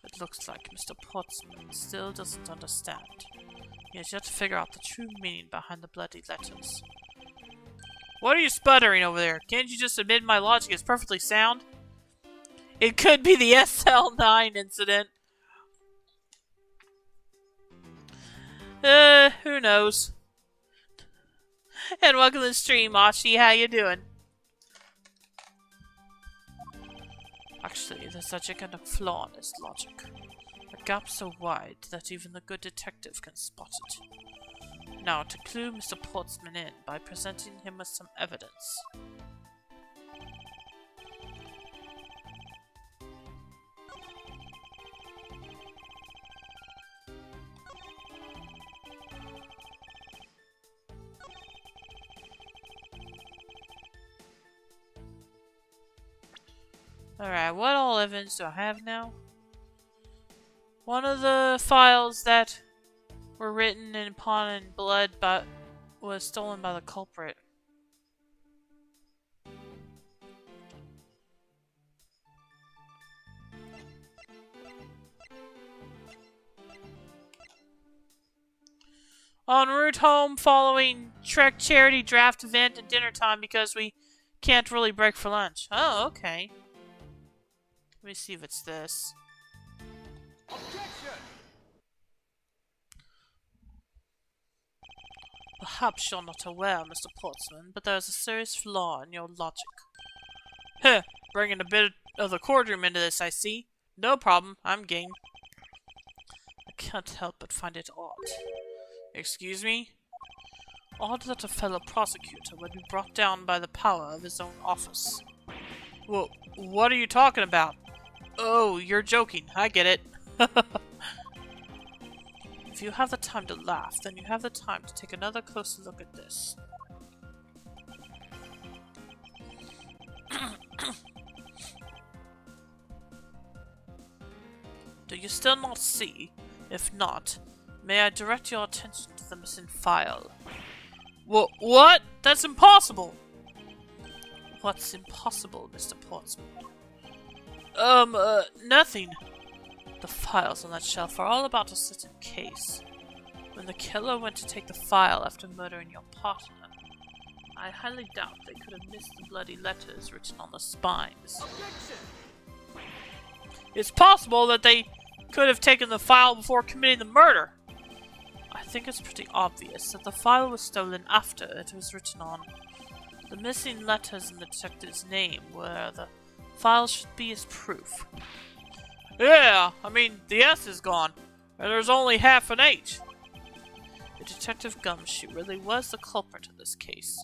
It looks like Mr. Portsman still doesn't understand. He has yet to figure out the true meaning behind the bloody letters. What are you sputtering over there? Can't you just admit my logic is perfectly sound? It could be the SL9 incident. Who knows? And welcome to the stream, Ashi. How you doing? Actually, there's such a kind of flaw in this logic. A gap so wide that even the good detective can spot it. Now, to clue Mr. Portsman in by presenting him with some evidence. Alright, what all evidence do I have now? One of the files that were written upon in blood but was stolen by the culprit. En route home following Trek charity draft event at dinner time because we can't really break for lunch. Oh, okay. Let me see if it's this. Objection! Perhaps you're not aware, Mr. Portsman, but there is a serious flaw in your logic. Heh, bringing a bit of the courtroom into this, I see. No problem, I'm game. I can't help but find it odd. Excuse me? Odd that a fellow prosecutor would be brought down by the power of his own office. Well, what are you talking about? Oh, you're joking. I get it. If you have the time to laugh, then you have the time to take another closer look at this. Do you still not see? If not, may I direct your attention to the missing file? What? That's impossible! What's impossible, Mr. Portsman? Nothing. The files on that shelf are all about a certain case. When the killer went to take the file after murdering your partner, I highly doubt they could have missed the bloody letters written on the spines. Objection! It's possible that they could have taken the file before committing the murder. I think it's pretty obvious that the file was stolen after it was written on. The missing letters in the detective's name where the file should be as proof. Yeah, I mean, the S is gone, and there's only half an H. The Detective Gumshoe really was the culprit in this case.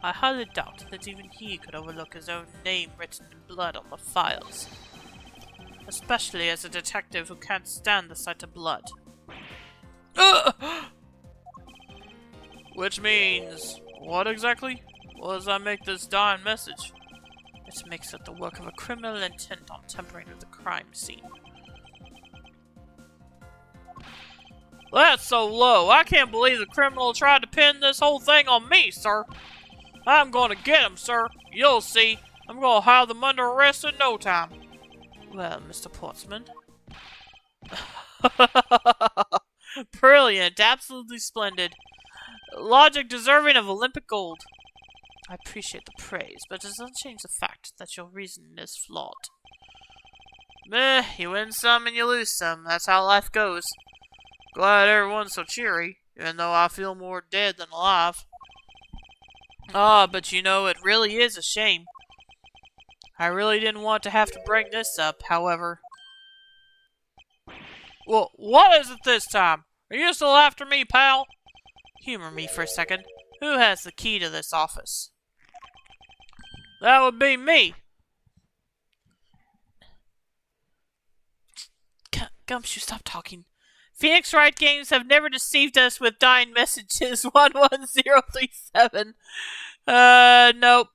I highly doubt that even he could overlook his own name written in blood on the files. Especially as a detective who can't stand the sight of blood. Which means, what exactly? What does that make this dying message? It makes it the work of a criminal intent on tampering with the crime scene. That's so low. I can't believe the criminal tried to pin this whole thing on me, sir. I'm going to get him, sir. You'll see. I'm going to have them under arrest in no time. Well, Mr. Portsman. Brilliant. Absolutely splendid. Logic deserving of Olympic gold. I appreciate the praise, but it doesn't change the fact that your reasoning is flawed. Meh, you win some and you lose some. That's how life goes. Glad everyone's so cheery, even though I feel more dead than alive. Ah, but you know, it really is a shame. I really didn't want to have to bring this up, however. Well, what is it this time? Are you still after me, pal? Humor me for a second. Who has the key to this office? That would be me. Gumshoe, stop talking. Phoenix Wright Games have never deceived us with dying messages. 11037. Nope.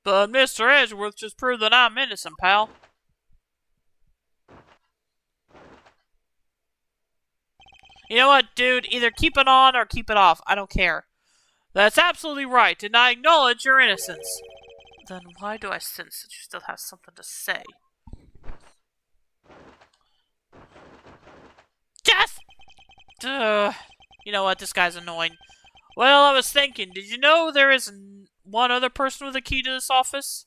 But Mr. Edgeworth just proved that I'm innocent, pal. You know what, dude? Either keep it on or keep it off. I don't care. That's absolutely right, and I acknowledge your innocence. Then why do I sense that you still have something to say? Jeff! Duh. You know what? This guy's annoying. Well, I was thinking, did you know there is one other person with a key to this office?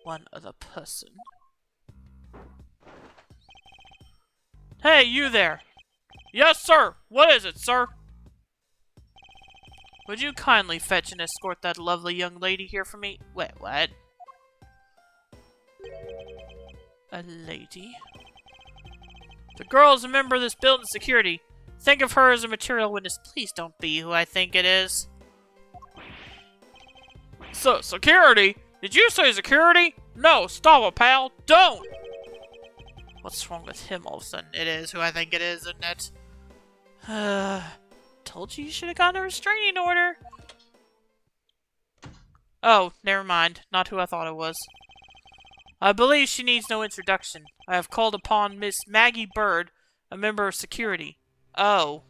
One other person. Hey, you there! Yes, sir! What is it, sir? Would you kindly fetch and escort that lovely young lady here for me? Wait, what? A lady? The girl is a member of this building's security. Think of her as a material witness. Please don't be who I think it is. So, security? Did you say security? No, stop it, pal. Don't! What's wrong with him all of a sudden? It is who I think it is, isn't it? Told you should have gotten a restraining order. Oh, never mind. Not who I thought it was. I believe she needs no introduction. I have called upon Miss Maggie Bird, a member of security. Oh.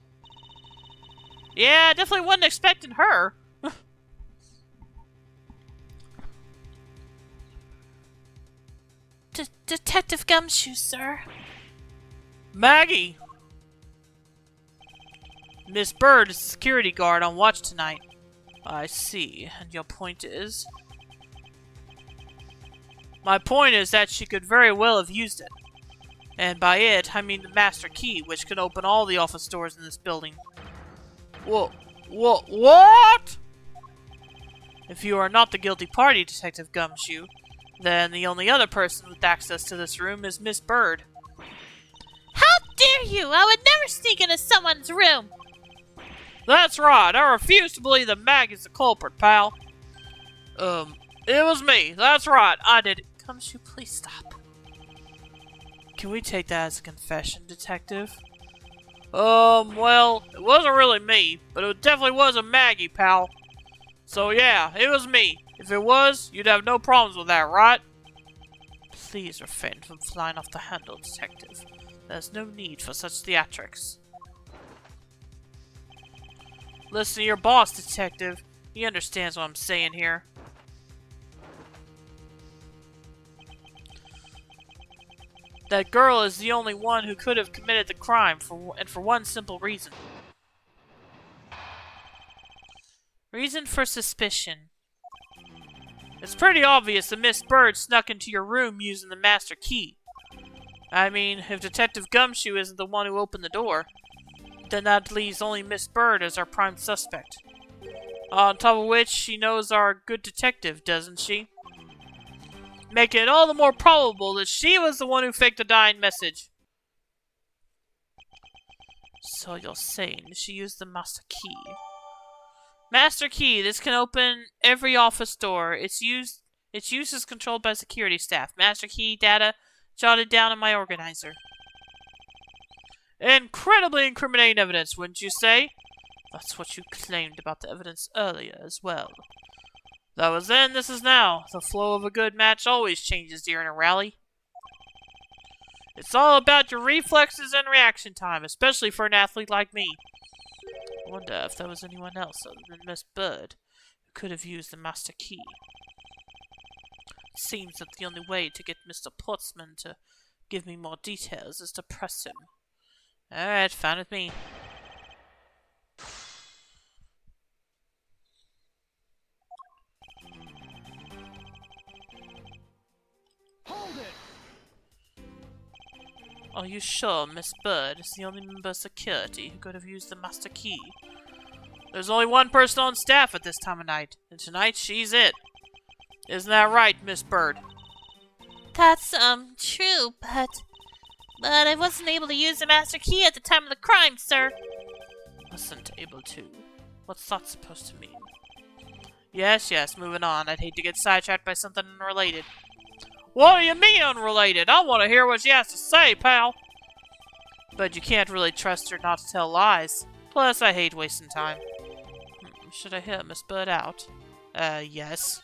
Yeah, I definitely wasn't expecting her. Detective Gumshoe, sir. Maggie! Miss Bird is a security guard on watch tonight. I see. And your point is? My point is that she could very well have used it. And by it, I mean the master key, which can open all the office doors in this building. What? If you are not the guilty party, Detective Gumshoe, then the only other person with access to this room is Miss Bird. How dare you! I would never sneak into someone's room! That's right! I refuse to believe that Maggie's the culprit, pal. It was me. That's right. I did it. Gumshoe, please stop. Can we take that as a confession, Detective? Well, it wasn't really me, but it definitely wasn't Maggie, pal. So yeah, it was me. If it was, you'd have no problems with that, right? Please refrain from flying off the handle, Detective. There's no need for such theatrics. Listen to your boss, Detective. He understands what I'm saying here. That girl is the only one who could have committed the crime, for one simple reason. Reason for suspicion. It's pretty obvious that Miss Bird snuck into your room using the master key. I mean, if Detective Gumshoe isn't the one who opened the door, then that leaves only Miss Bird as our prime suspect. On top of which, she knows our good detective, doesn't she? Making it all the more probable that she was the one who faked the dying message. So you're saying she used the master key? Master key. This can open every office door. Its use is controlled by security staff. Master key data jotted down in my organizer. Incredibly incriminating evidence, wouldn't you say? That's what you claimed about the evidence earlier as well. That was then, this is now. The flow of a good match always changes during a rally. It's all about your reflexes and reaction time, especially for an athlete like me. I wonder if there was anyone else other than Miss Bird who could have used the master key. It seems that the only way to get Mr. Portsman to give me more details is to press him. Alright, fine with me. Are you sure Miss Bird is the only member of security who could have used the master key? There's only one person on staff at this time of night, and tonight she's it. Isn't that right, Miss Bird? That's, true, but I wasn't able to use the master key at the time of the crime, sir. Wasn't able to? What's that supposed to mean? Yes, moving on. I'd hate to get sidetracked by something unrelated. What do you mean unrelated? I want to hear what she has to say, pal. But you can't really trust her not to tell lies. Plus, I hate wasting time. Should I hear Miss Bird out? Yes.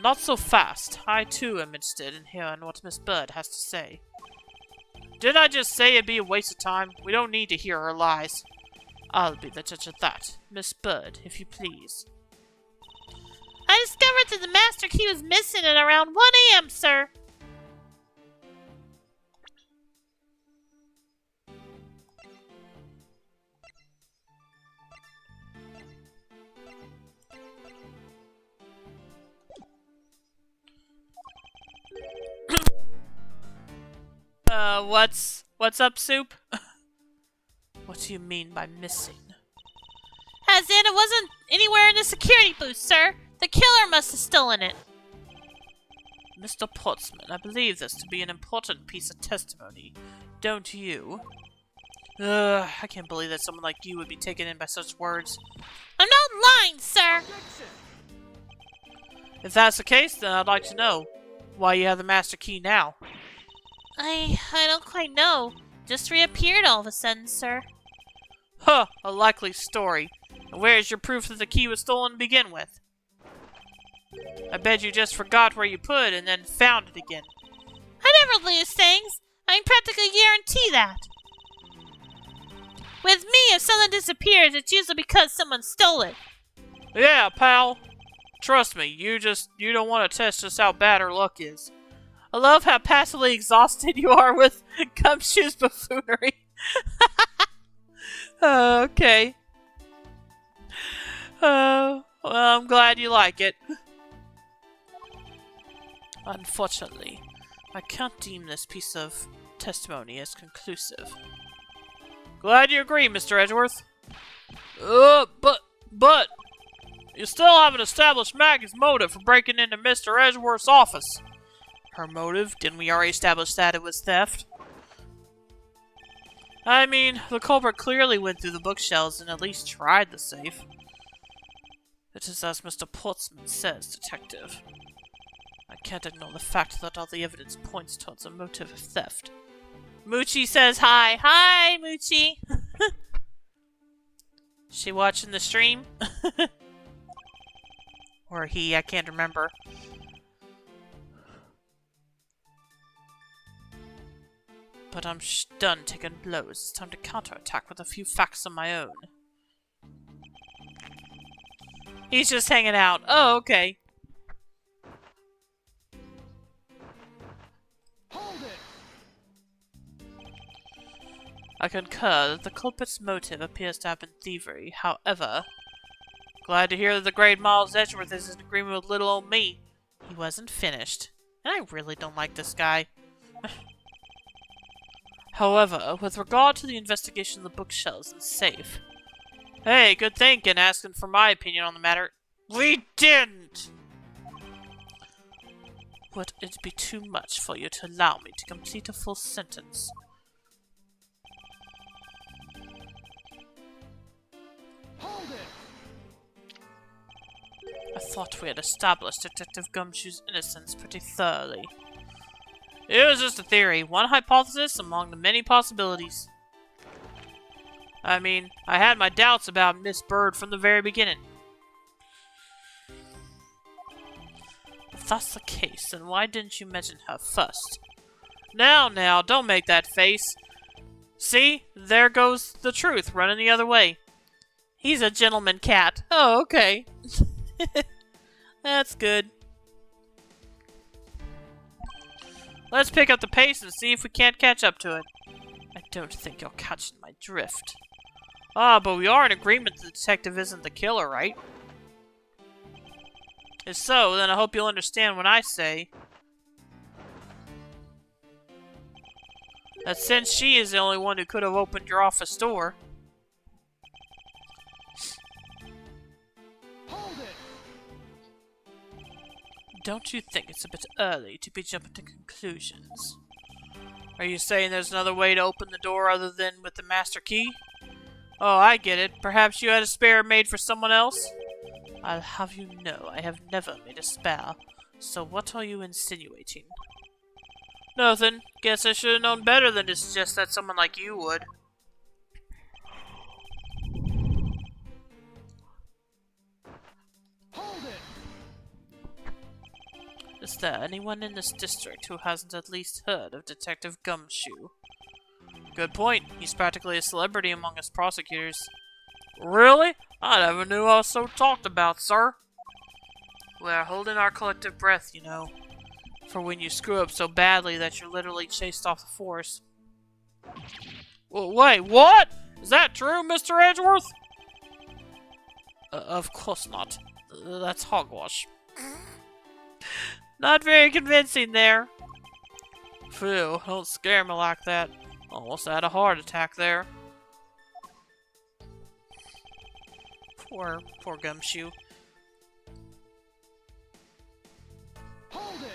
Not so fast. I too am interested in hearing what Miss Bird has to say. Didn't I just say it'd be a waste of time? We don't need to hear her lies. I'll be the judge of that. Miss Bird, if you please. I discovered that the master key was missing at around 1 a.m., sir. What's up, Soup? What do you mean by missing? As in, it wasn't anywhere in the security booth, sir. The killer must have stolen it. Mr. Portsman, I believe this to be an important piece of testimony. Don't you? I can't believe that someone like you would be taken in by such words. I'm not lying, sir. If that's the case, then I'd like to know why you have the master key now. I don't quite know. Just reappeared all of a sudden, sir. Huh, a likely story. And where's your proof that the key was stolen to begin with? I bet you just forgot where you put it and then found it again. I never lose things. I can practically guarantee that. With me, if something disappears, it's usually because someone stole it. Yeah, pal. Trust me, you don't want to test just how bad her luck is. I love how passively exhausted you are with Gumshoe's buffoonery. Okay. Well, I'm glad you like it. Unfortunately, I can't deem this piece of testimony as conclusive. Glad you agree, Mr. Edgeworth. But, you still haven't established Maggie's motive for breaking into Mr. Edgeworth's office. Her motive? Didn't we already establish that it was theft? I mean, the culprit clearly went through the bookshelves and at least tried the safe. It is as Mr. Portsman says, Detective. I can't ignore the fact that all the evidence points towards a motive of theft. Moochie says hi. Hi, Moochie! She watching the stream? Or he, I can't remember. But I'm done taking blows. It's time to counterattack with a few facts of my own. He's just hanging out. Oh, okay. Hold it. I concur that the culprit's motive appears to have been thievery. However, glad to hear that the great Miles Edgeworth is in agreement with little old me. He wasn't finished. And I really don't like this guy. However, with regard to the investigation of the bookshelves and safe... Hey, good thinking, asking for my opinion on the matter. We didn't! Would it be too much for you to allow me to complete a full sentence? Hold it. I thought we had established Detective Gumshoe's innocence pretty thoroughly. It was just a theory, one hypothesis among the many possibilities. I mean, I had my doubts about Miss Bird from the very beginning. If that's the case, then why didn't you mention her first? Now, don't make that face. See? There goes the truth, running the other way. He's a gentleman cat. Oh, okay. That's good. Let's pick up the pace and see if we can't catch up to it. I don't think you're catching my drift. Ah, but we are in agreement the detective isn't the killer, right? If so, then I hope you'll understand when I say... That since she is the only one who could have opened your office door. Hold it! Don't you think it's a bit early to be jumping to conclusions? Are you saying there's another way to open the door other than with the master key? Oh, I get it. Perhaps you had a spare made for someone else? I'll have you know I have never made a spare. So what are you insinuating? Nothing. Guess I should have known better than to suggest that someone like you would. Hold it! Is there anyone in this district who hasn't at least heard of Detective Gumshoe? Good point. He's practically a celebrity among us prosecutors. Really? I never knew I was so talked about, sir. We're holding our collective breath, you know. For when you screw up so badly that you're literally chased off the force. Well, wait, what? Is that true, Mr. Edgeworth? Of course not. That's hogwash. Not very convincing there. Phew, don't scare me like that. Almost had a heart attack there. Poor Gumshoe. Hold it!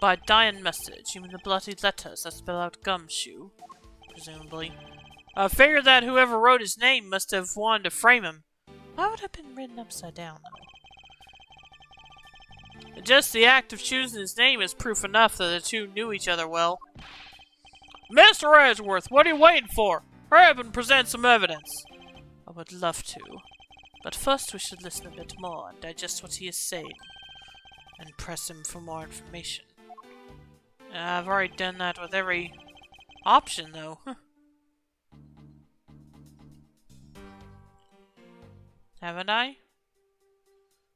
By dying message, you mean the bloody letters that spell out Gumshoe, presumably. I figured that whoever wrote his name must have wanted to frame him. Why would it have been written upside down, though? Just the act of choosing his name is proof enough that the two knew each other well. Mr. Edgeworth, what are you waiting for? Hurry up and present some evidence. I would love to. But first we should listen a bit more and digest what he is saying. And press him for more information. I've already done that with every option, though. Haven't I?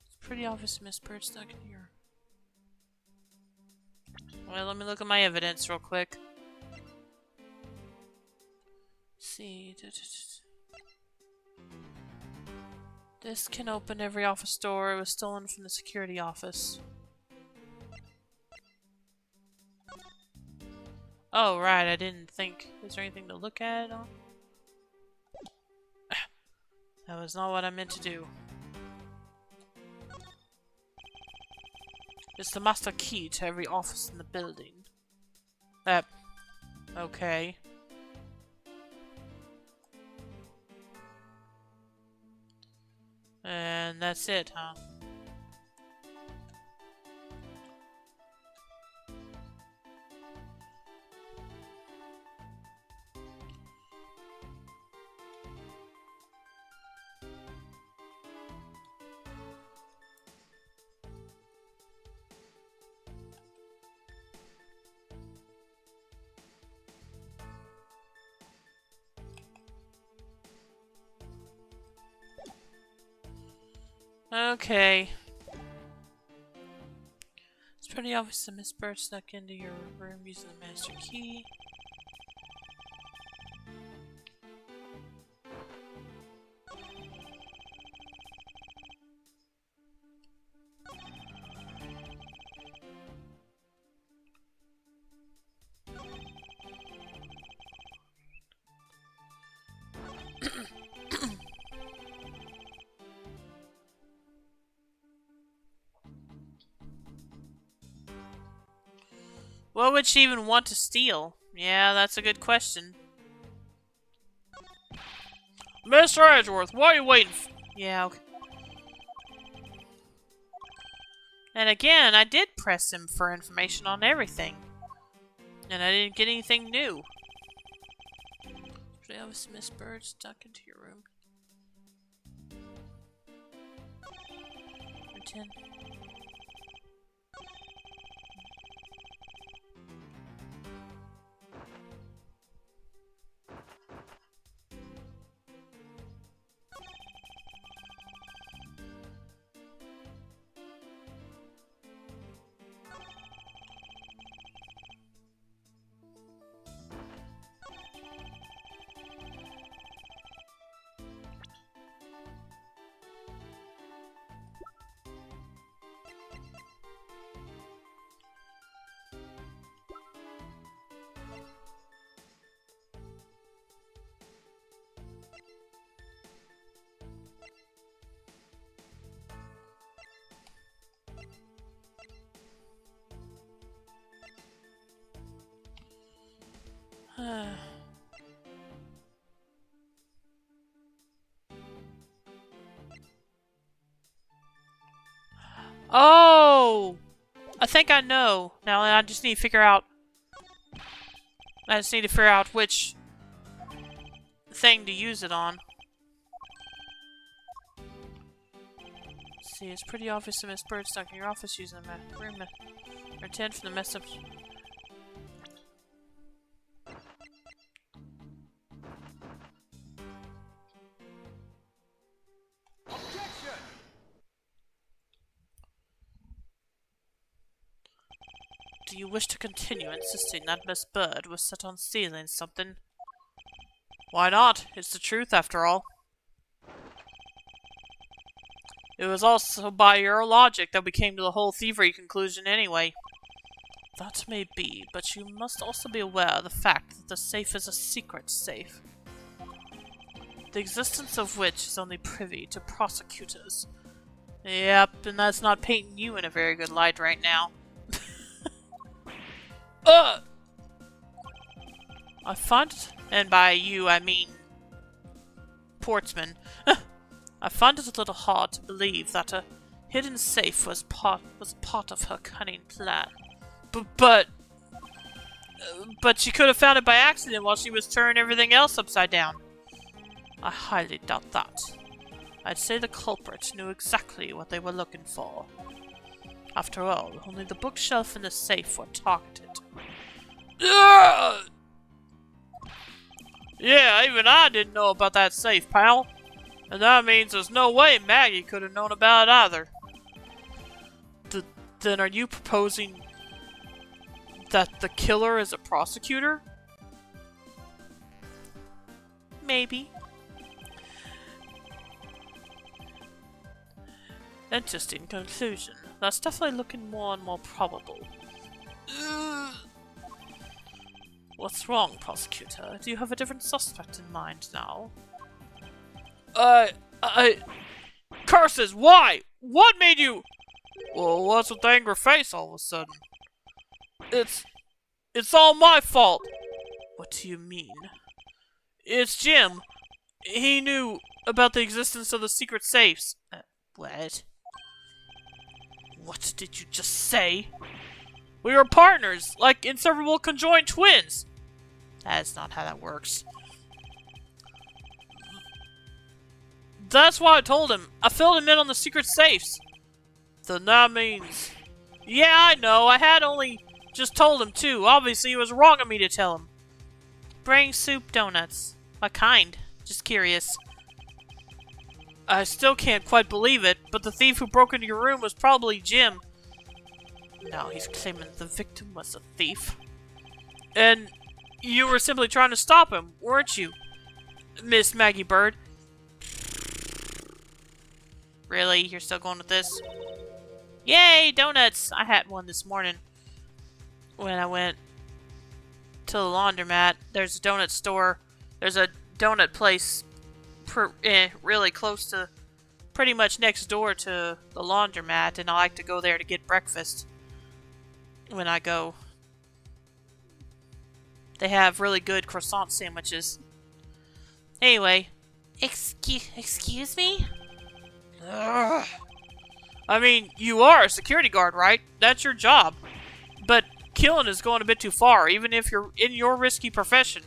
It's pretty obvious Miss Bird stuck in here. Well, let me look at my evidence real quick. Let's see. This can open every office door. It was stolen from the security office. Oh, right, I didn't think. Is there anything to look at? That was not what I meant to do. It's the master key to every office in the building. Okay. And that's it, huh? Okay. It's pretty obvious that Miss Bird snuck into your room using the master key. What would she even want to steal? Yeah, that's a good question. Mr. Edgeworth, what are you waiting for? Yeah, okay. And again, I did press him for information on everything. And I didn't get anything new. Pretty obvious Miss Bird stuck into your room. Number 10. Oh! I think I know. Now I just need to figure out... I just need to figure out which thing to use it on. Let's see, it's pretty obvious to Miss Bird stuck in your office using the room or 10 for the mess up. Objection! Do you wish to continue insisting that Miss Bird was set on stealing something? Why not? It's the truth, after all. It was also by your logic that we came to the whole thievery conclusion anyway. That may be, but you must also be aware of the fact that the safe is a secret safe. The existence of which is only privy to prosecutors. Yep, and that's not painting you in a very good light right now. I find it, and by you I mean Portsman. I find it a little hard to believe that a hidden safe was part of her cunning plan. But she could have found it by accident while she was turning everything else upside down. I highly doubt that. I'd say the culprit knew exactly what they were looking for. After all, only the bookshelf and the safe were targeted. Yeah, even I didn't know about that safe, pal. And that means there's no way Maggie could have known about it either. Then are you proposing that the killer is a prosecutor? Maybe. Interesting conclusion. That's definitely looking more and more probable. What's wrong, prosecutor? Do you have a different suspect in mind now? Curses! Why? What made you... Well, what's with the angry face all of a sudden? It's all my fault! What do you mean? It's Jim. He knew about the existence of the secret safes. What? What did you just say? We were partners, like inseparable conjoined twins. That's not how that works. That's why I told him. I filled him in on the secret safes. Then that means... Yeah, I know. I had only just told him too. Obviously, it was wrong of me to tell him. Bring soup donuts. What kind? Just curious. I still can't quite believe it, but the thief who broke into your room was probably Jim. Now he's claiming the victim was a thief. And you were simply trying to stop him, weren't you, Miss Maggie Bird? Really? You're still going with this? Yay, donuts! I had one this morning when I went to the laundromat. There's a donut store. There's a donut place really close to, pretty much next door to the laundromat, and I like to go there to get breakfast when I go. They have really good croissant sandwiches. Anyway. Excuse me? Ugh. I mean, you are a security guard, right? That's your job. But killing is going a bit too far, even if you're in your risky profession.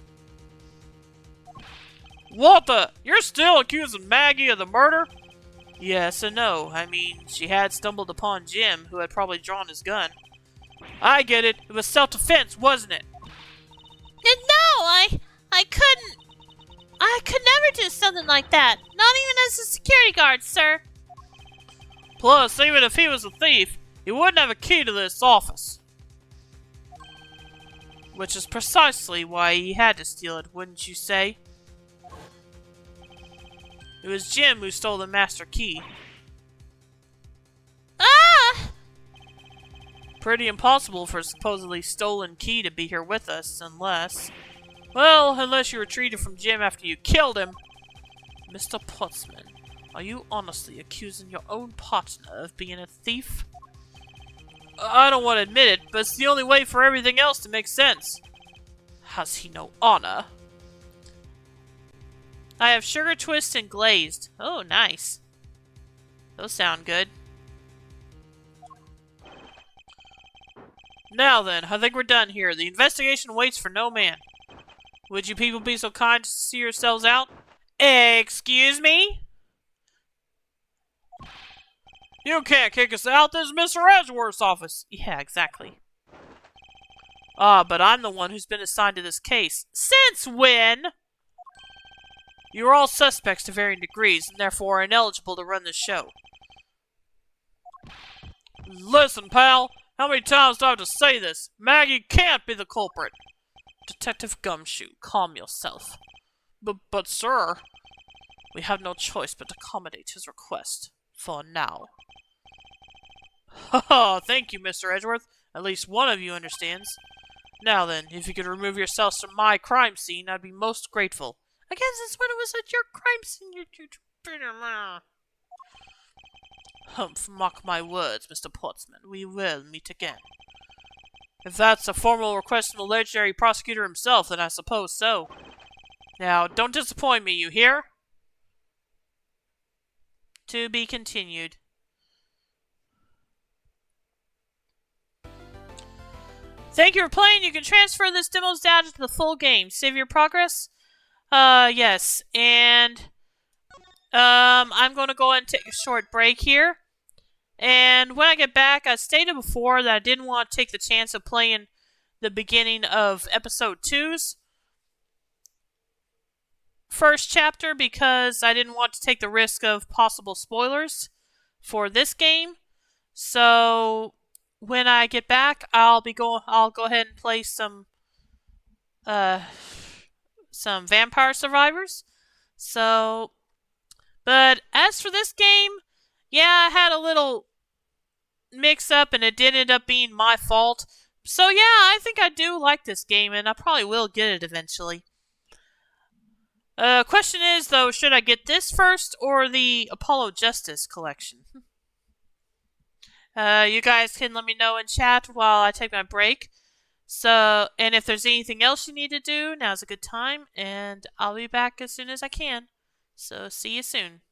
What the? You're still accusing Maggie of the murder? Yes and no. I mean, she had stumbled upon Jim, who had probably drawn his gun. I get it. It was self-defense, wasn't it? No, I couldn't. I could never do something like that. Not even as a security guard, sir. Plus, even if he was a thief, he wouldn't have a key to this office. Which is precisely why he had to steal it, wouldn't you say? It was Jim who stole the master key. Ah! Pretty impossible for a supposedly stolen key to be here with us, unless... Well, unless you retreated from Jim after you killed him. Mr. Portsman, are you honestly accusing your own partner of being a thief? I don't want to admit it, but it's the only way for everything else to make sense. Has he no honor? I have sugar twist and glazed. Oh, nice. Those sound good. Now then, I think we're done here. The investigation waits for no man. Would you people be so kind to see yourselves out? Excuse me? You can't kick us out. This is Mr. Edgeworth's office. Yeah, exactly. But I'm the one who's been assigned to this case. Since when? You are all suspects to varying degrees, and therefore are ineligible to run this show. Listen, pal. How many times do I have to say this? Maggie can't be the culprit. Detective Gumshoe, calm yourself. But sir, we have no choice but to accommodate his request. For now. Ha! Thank you, Mr. Edgeworth. At least one of you understands. Now then, if you could remove yourselves from my crime scene, I'd be most grateful. I guess it's when it was at your crime scene you... Humph, mark my words, Mr. Portsman. We will meet again. If that's a formal request from the legendary prosecutor himself, then I suppose so. Now, don't disappoint me, you hear? To be continued. Thank you for playing. You can transfer this demo's data to the full game. Save your progress? Yes. And, I'm going to go ahead and take a short break here. And when I get back, I stated before that I didn't want to take the chance of playing the beginning of episode 2's first chapter because I didn't want to take the risk of possible spoilers for this game. So when I get back, I'll go ahead and play some Vampire Survivors. So, but as for this game, yeah, I had a little mix up and it did end up being my fault. So yeah, I think I do like this game and I probably will get it eventually. Question is though, should I get this first or the Apollo Justice collection? You guys can let me know in chat while I take my break. So, and if there's anything else you need to do, now's a good time, and I'll be back as soon as I can. So, see you soon.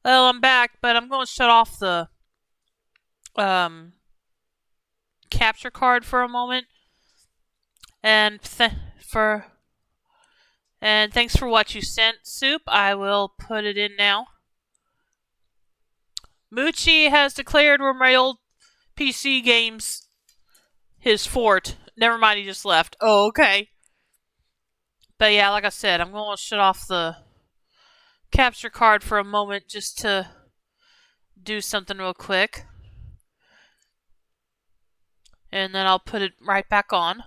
Well, I'm back, but I'm going to shut off the capture card for a moment. And thanks for what you sent, Soup. I will put it in now. Moochie has declared one of my old PC games his fort. Never mind, he just left. Oh, okay. But yeah, like I said, I'm going to shut off the capture card for a moment just to do something real quick. And then I'll put it right back on.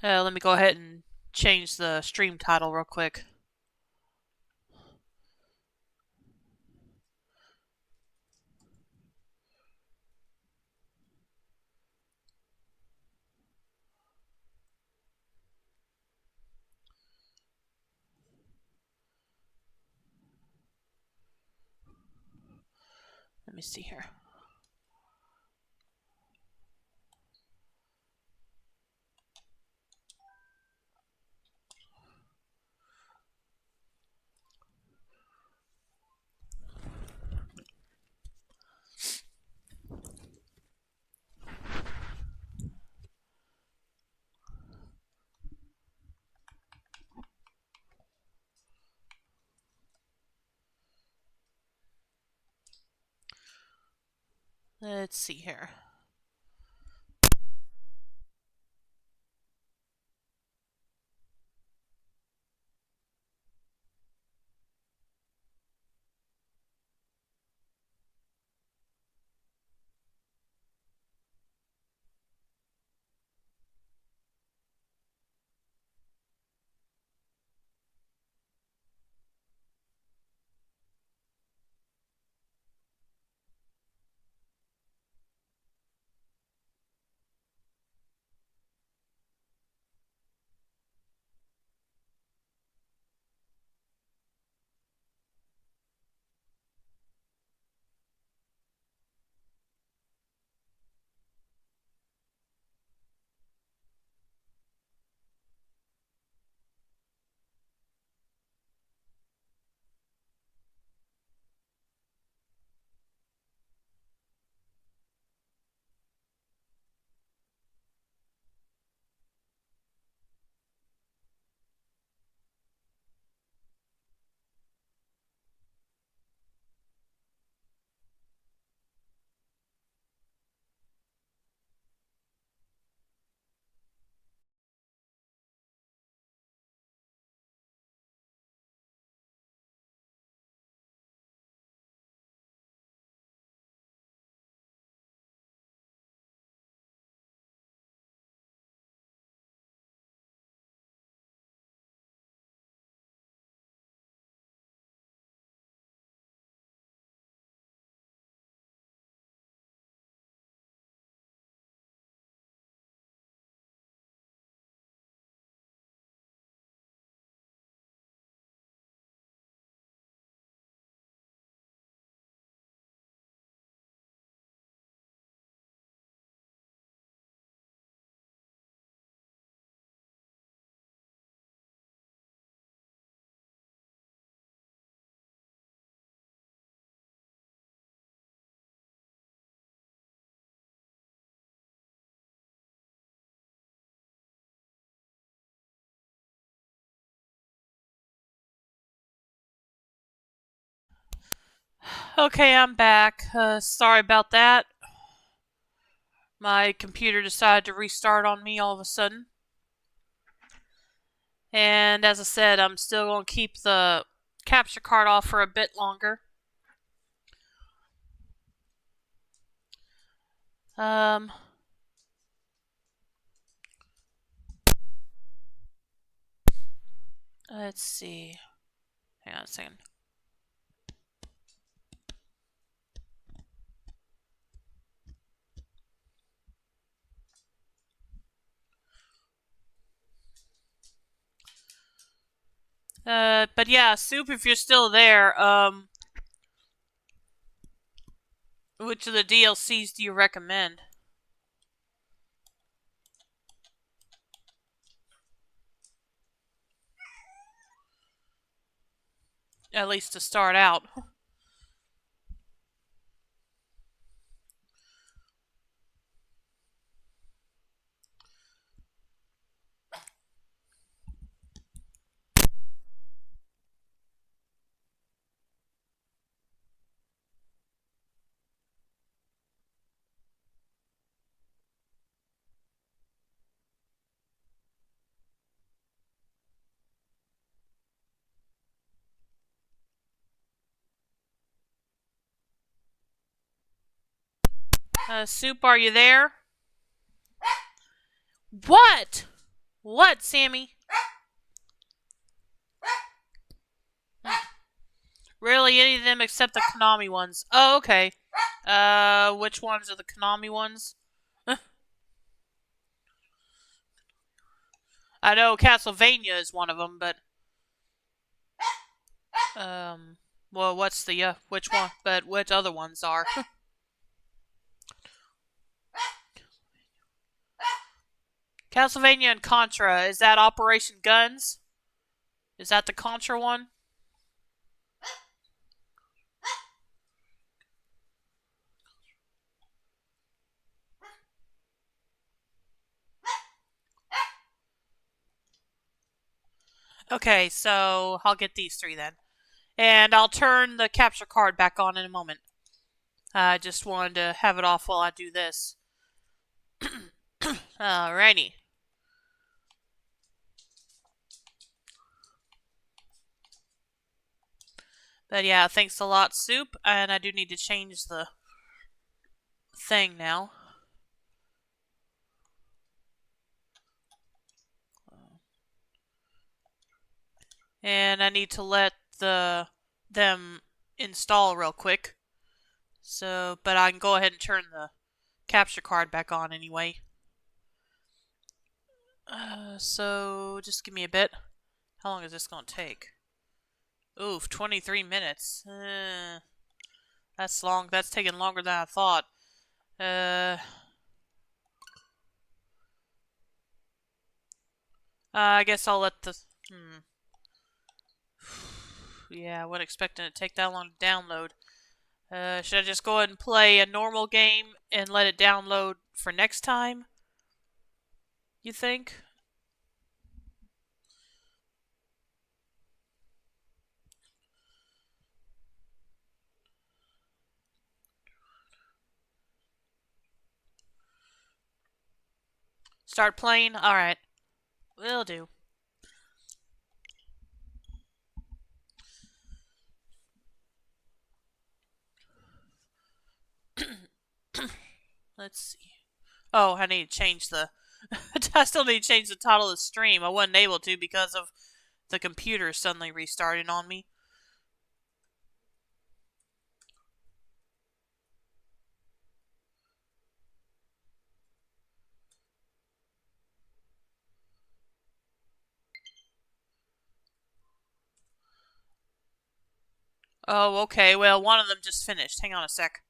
Let me go ahead and change the stream title real quick. Let me see here. Let's see here. Okay, I'm back. Sorry about that. My computer decided to restart on me all of a sudden. And as I said, I'm still going to keep the capture card off for a bit longer. Let's see. Hang on a second. But yeah, Soup, if you're still there, which of the DLCs do you recommend? at least to start out. Soup, are you there? What? What, Sammy? Really, any of them except the Konami ones. Oh, okay. Which ones are the Konami ones? I know Castlevania is one of them, but well, what's the which one? But which other ones are? Castlevania and Contra. Is that Operation Guns? Is that the Contra one? Okay, so I'll get these three then. And I'll turn the capture card back on in a moment. I just wanted to have it off while I do this. Alrighty. But yeah, thanks a lot, Soup. And I do need to change the thing now. And I need to let them install real quick. So, but I can go ahead and turn the capture card back on anyway. So just give me a bit. How long is this going to take? Oof, 23 minutes. That's long. That's taking longer than I thought. I guess I'll let the... Yeah, I wasn't expecting it to take that long to download. Should I just go ahead and play a normal game and let it download for next time? You think? Start playing? Alright. Will do. Let's see. Oh, I need to change the... I still need to change the title of the stream. I wasn't able to because of the computer suddenly restarting on me. Oh, okay. Well, one of them just finished. Hang on a sec.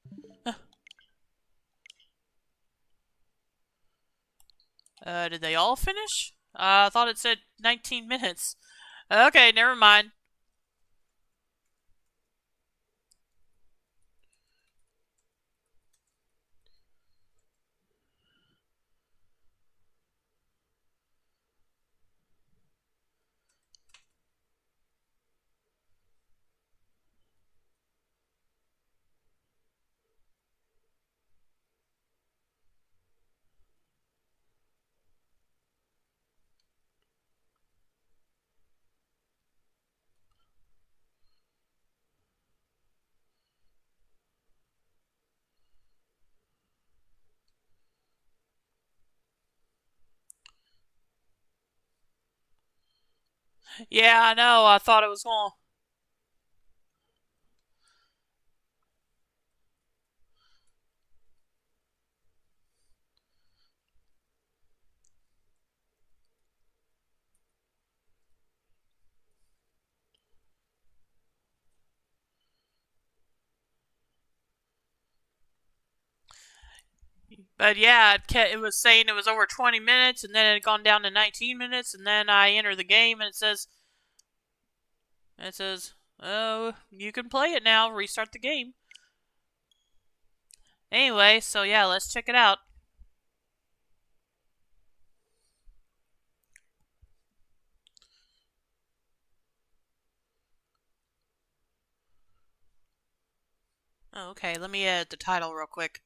Did they all finish? I thought it said 19 minutes. Okay, never mind. Yeah, I know. I thought it was going. But yeah, it was saying it was over 20 minutes, and then it had gone down to 19 minutes, and then I enter the game, and it says, Oh, you can play it now. Restart the game. Anyway, so yeah, let's check it out. Oh, okay, let me edit the title real quick.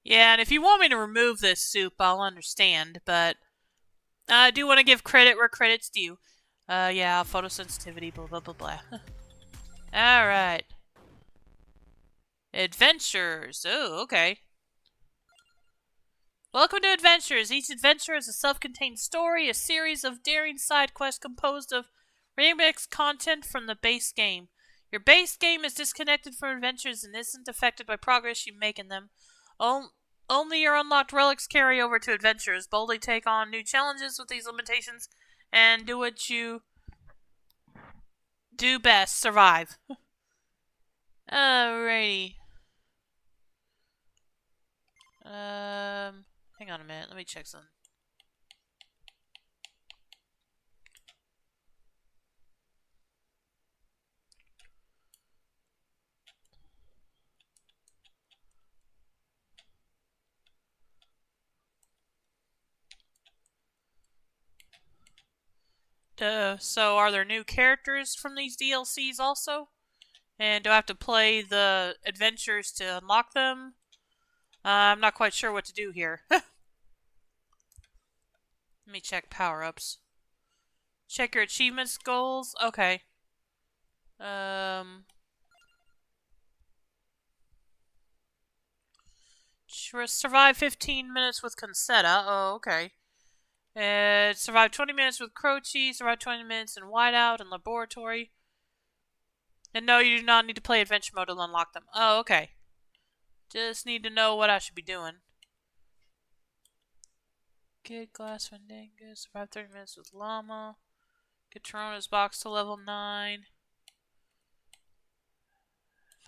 Yeah, and if you want me to remove this soup, I'll understand, but I do want to give credit where credit's due. Yeah, photosensitivity, blah, blah, blah, blah. Alright. Adventures. Oh, okay. Welcome to Adventures. Each adventure is a self-contained story, a series of daring side quests composed of remixed content from the base game. Your base game is disconnected from adventures and isn't affected by progress you make in them. Only your unlocked relics carry over to adventures. Boldly take on new challenges with these limitations and do what you do best. Survive. Alrighty. Hang on a minute. Let me check something. So are there new characters from these DLCs also? And do I have to play the adventures to unlock them? I'm not quite sure what to do here. Let me check power-ups. Check your achievements goals. Okay. Survive 15 minutes with Concetta. Oh, okay. Survive 20 minutes with Croce. Survive 20 minutes in Whiteout and Laboratory. And no, you do not need to play Adventure Mode to unlock them. Oh, okay. Just need to know what I should be doing. Get Glass Fandango. Survive 30 minutes with Llama. Get Torona's box to level 9.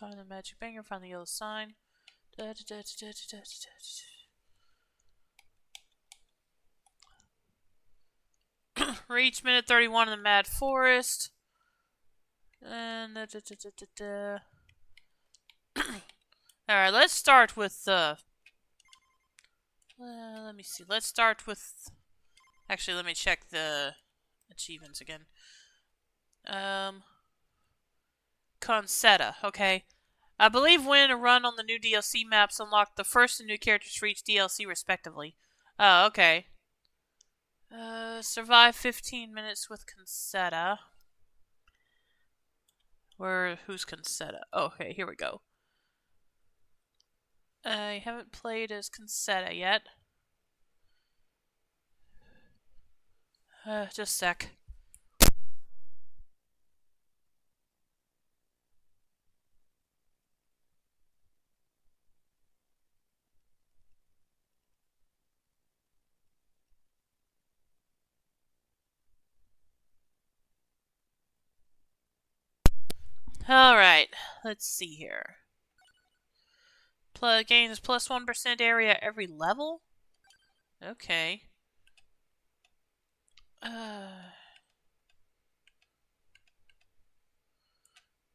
Find the magic banger. Find the yellow sign. Reach minute 31 in the Mad Forest. And alright, let's start with let me see. Let's start with actually let me check the achievements again. Concetta, okay. I believe win a run on the new DLC maps unlock the first and new characters for each DLC respectively. Oh, okay. Survive 15 minutes with Concetta. Who's Concetta? Oh, okay, here we go. I haven't played as Concetta yet. Just a sec. Alright, let's see here. Gains plus 1% area every level? Okay.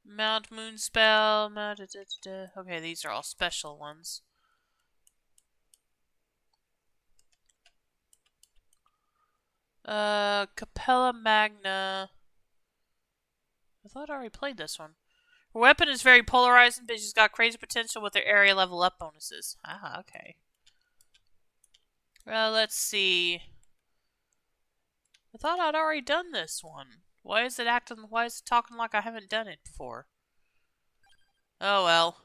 Mount Moonspell. Okay, these are all special ones. Capella Magna. I thought I already played this one. Her weapon is very polarizing, but she's got crazy potential with her area level up bonuses. Ah, okay. Well, let's see. I thought I'd already done this one. Why is it talking like I haven't done it before? Oh well.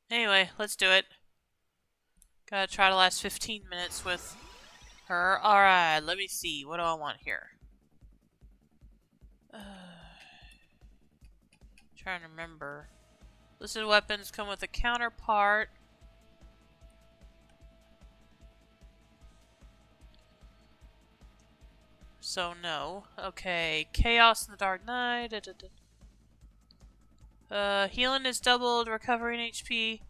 Anyway, let's do it. Gotta try to last 15 minutes with her. Alright, let me see. What do I want here? trying to remember. Listed weapons come with a counterpart. So no. Okay. Chaos in the Dark Knight. Healing is doubled. Recovering HP.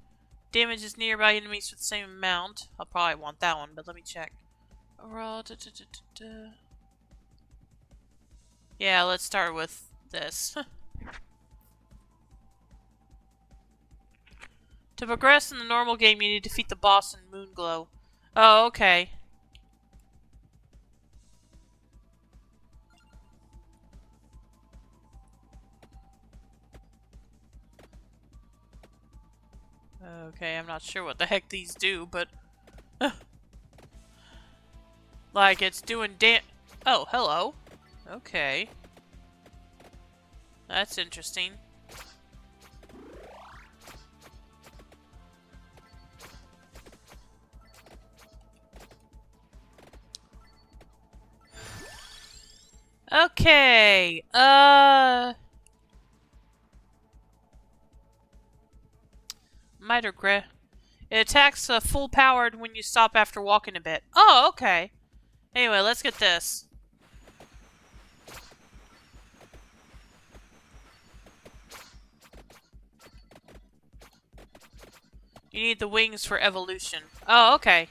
Damages nearby enemies for the same amount. I'll probably want that one, but let me check. Overall. Yeah, let's start with this. To progress in the normal game, you need to defeat the boss in Moonglow. Oh, okay. Okay, I'm not sure what the heck these do, but... like, it's doing Oh, hello. Okay. That's interesting. Okay, might regret. It attacks full powered when you stop after walking a bit. Oh, okay. Anyway, let's get this. You need the wings for evolution. Oh, okay.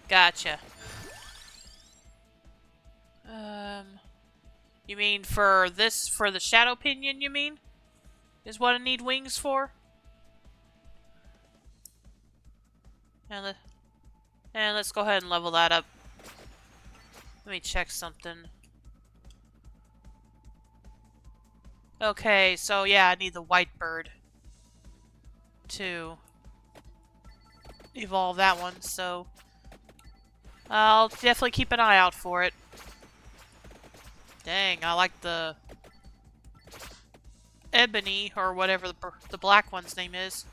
Gotcha. You mean for this, for the Shadow Pinion, you mean? Is what I need wings for? And let's go ahead and level that up. Let me check something. Okay, so yeah, I need the white bird to evolve that one, so I'll definitely keep an eye out for it. Dang, I like the Ebony, or whatever the black one's name is.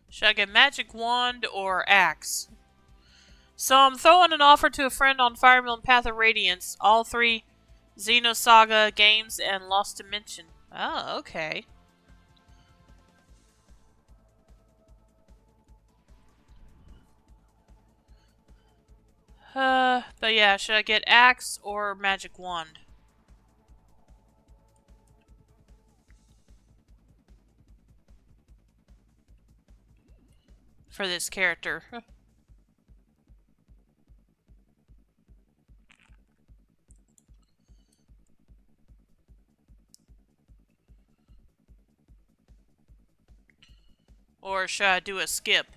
Should I get Magic Wand or Axe? So I'm throwing an offer to a friend on Fire Emblem Path of Radiance, all 3 Xenosaga games and Lost Dimension. Oh, okay. But yeah, should I get Axe or Magic Wand? For this character. Or should I do a skip?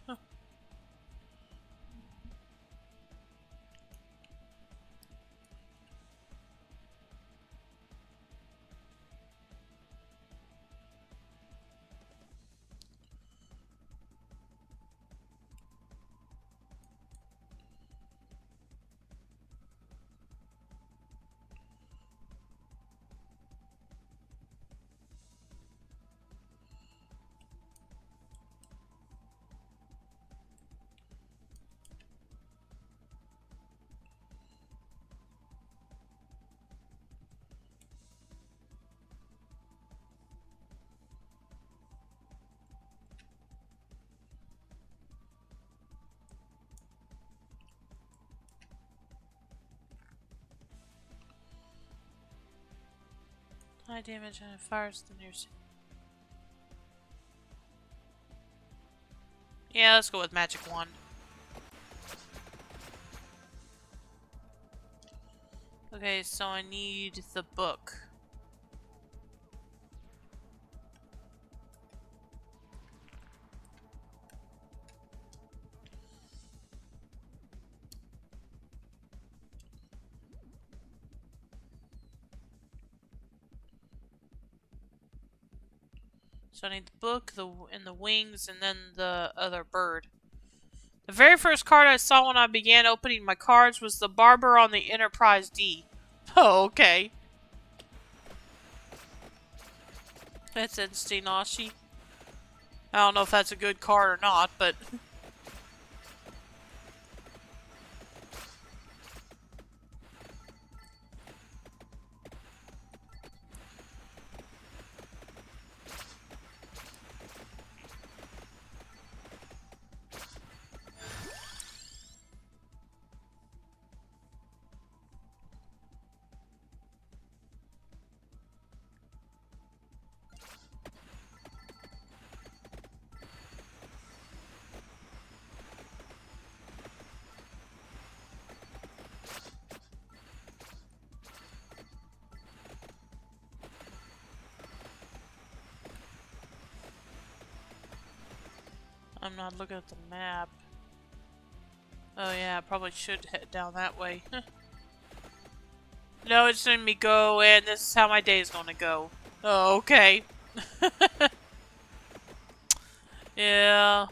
High damage and it fires the nearest. Yeah, let's go with Magic Wand. Okay, so I need the book. So I need the book, and the wings, and then the other bird. The very first card I saw when I began opening my cards was the Barber on the Enterprise D. Oh, okay. That's interesting, Ashi. I don't know if that's a good card or not, but... I'm not looking at the map. Oh yeah, I probably should head down that way. No, it's letting me go, and this is how my day is gonna go. Oh, okay. Yeah.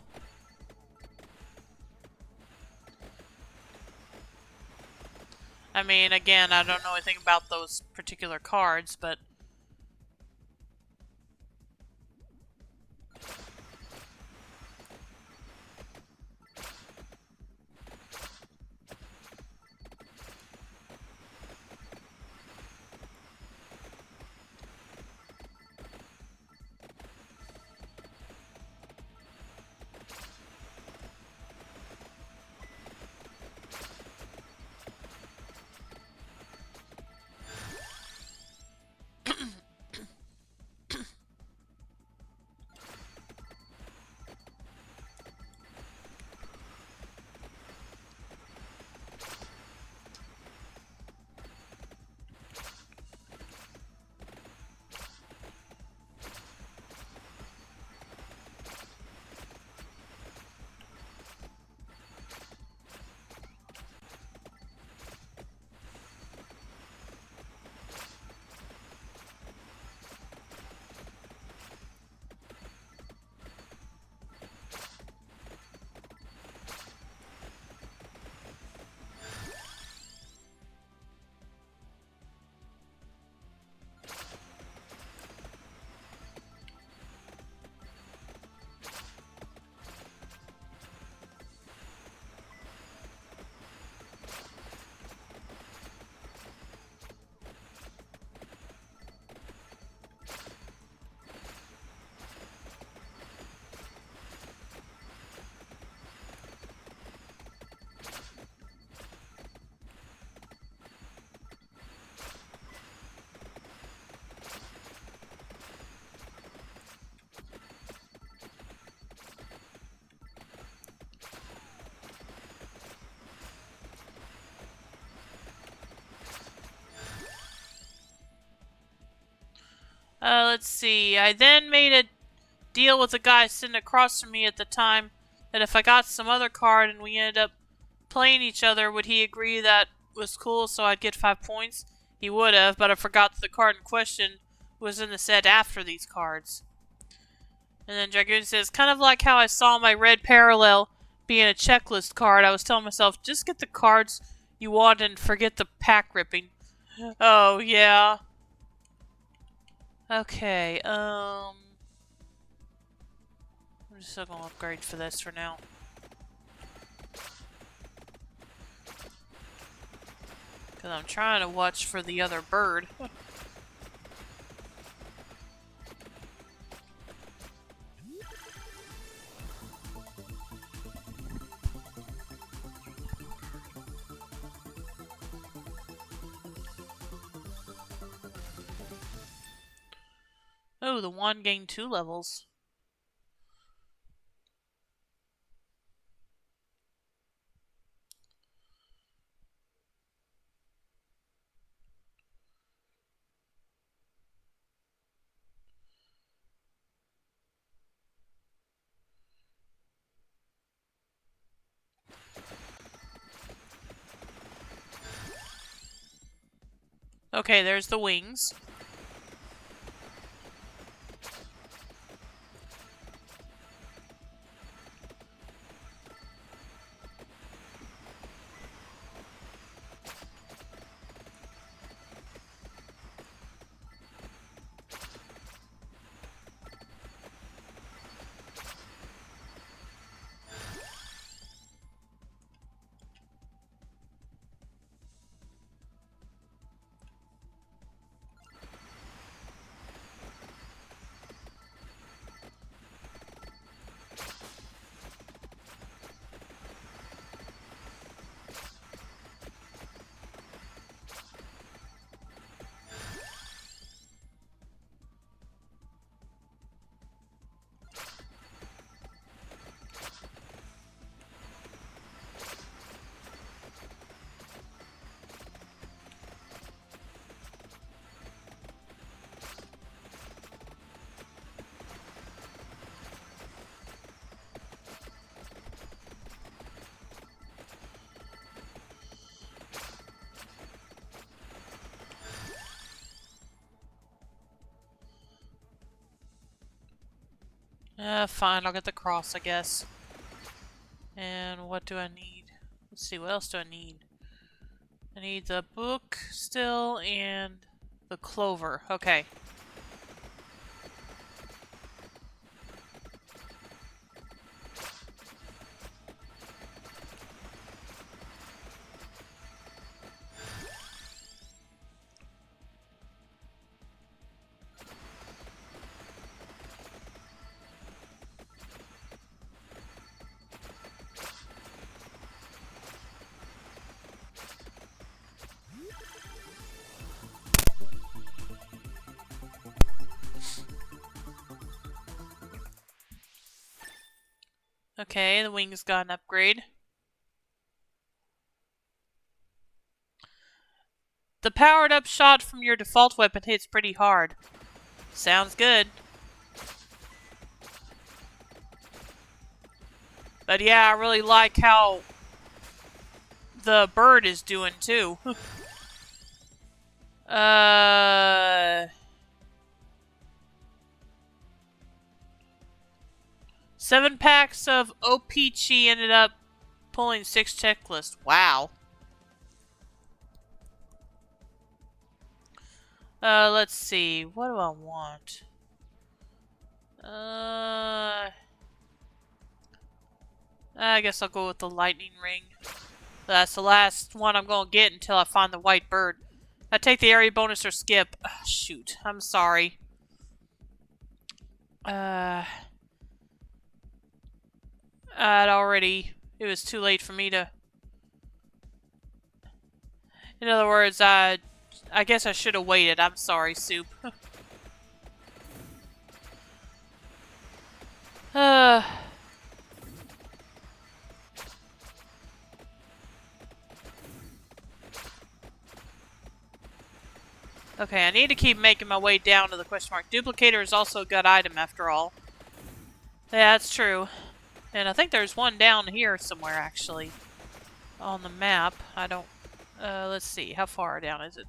I mean, again, I don't know anything about those particular cards, but... let's see. I then made a deal with a guy sitting across from me at the time that if I got some other card and we ended up playing each other, would he agree that was cool so I'd get 5 points? He would have, but I forgot that the card in question was in the set after these cards. And then Dragoon says, kind of like how I saw my red parallel being a checklist card, I was telling myself, just get the cards you want and forget the pack ripping. Oh, yeah. Okay, I'm just still gonna upgrade for this for now. Because I'm trying to watch for the other bird. Oh, the wand gained 2 levels. Okay, there's the wings. Fine, I'll get the cross, I guess. And what do I need? Let's see, what else do I need? I need the book still and the clover. Okay. Okay, the wings got an upgrade. The powered up shot from your default weapon hits pretty hard. Sounds good. But yeah, I really like how the bird is doing too. 7 packs of OPC ended up pulling 6 checklists. Wow. Let's see. What do I want? I guess I'll go with the lightning ring. That's the last one I'm gonna get until I find the white bird. I take the area bonus or skip. Ugh, shoot. I'm sorry. It was too late for me to... In other words, I guess I should have waited. I'm sorry, Soup. Okay, I need to keep making my way down to the question mark. Duplicator is also a good item after all. Yeah, that's true. And I think there's one down here somewhere, actually. On the map. I don't... let's see. How far down is it?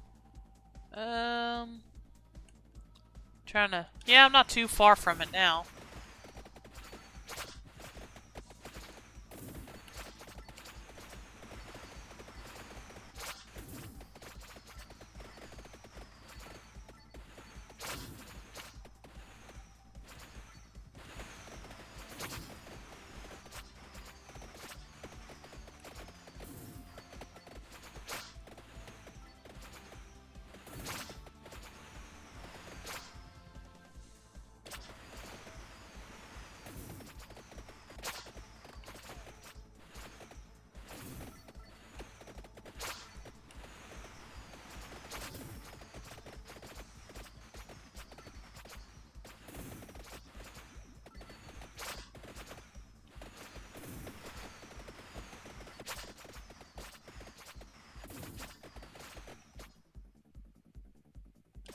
Trying to... Yeah, I'm not too far from it now.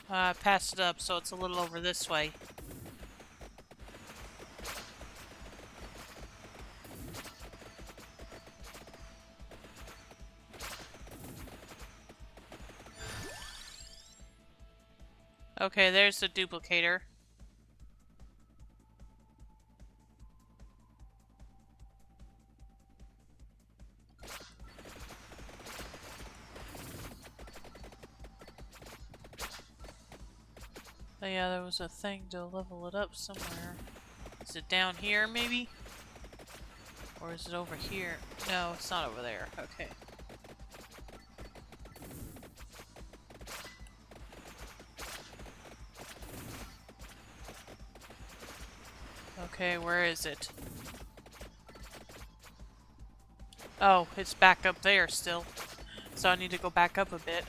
I passed it up, so it's a little over this way. Okay, there's the duplicator. Oh yeah, there was a thing to level it up somewhere. Is it down here, maybe? Or is it over here? No, it's not over there. Okay. Okay, where is it? Oh, it's back up there still. So I need to go back up a bit.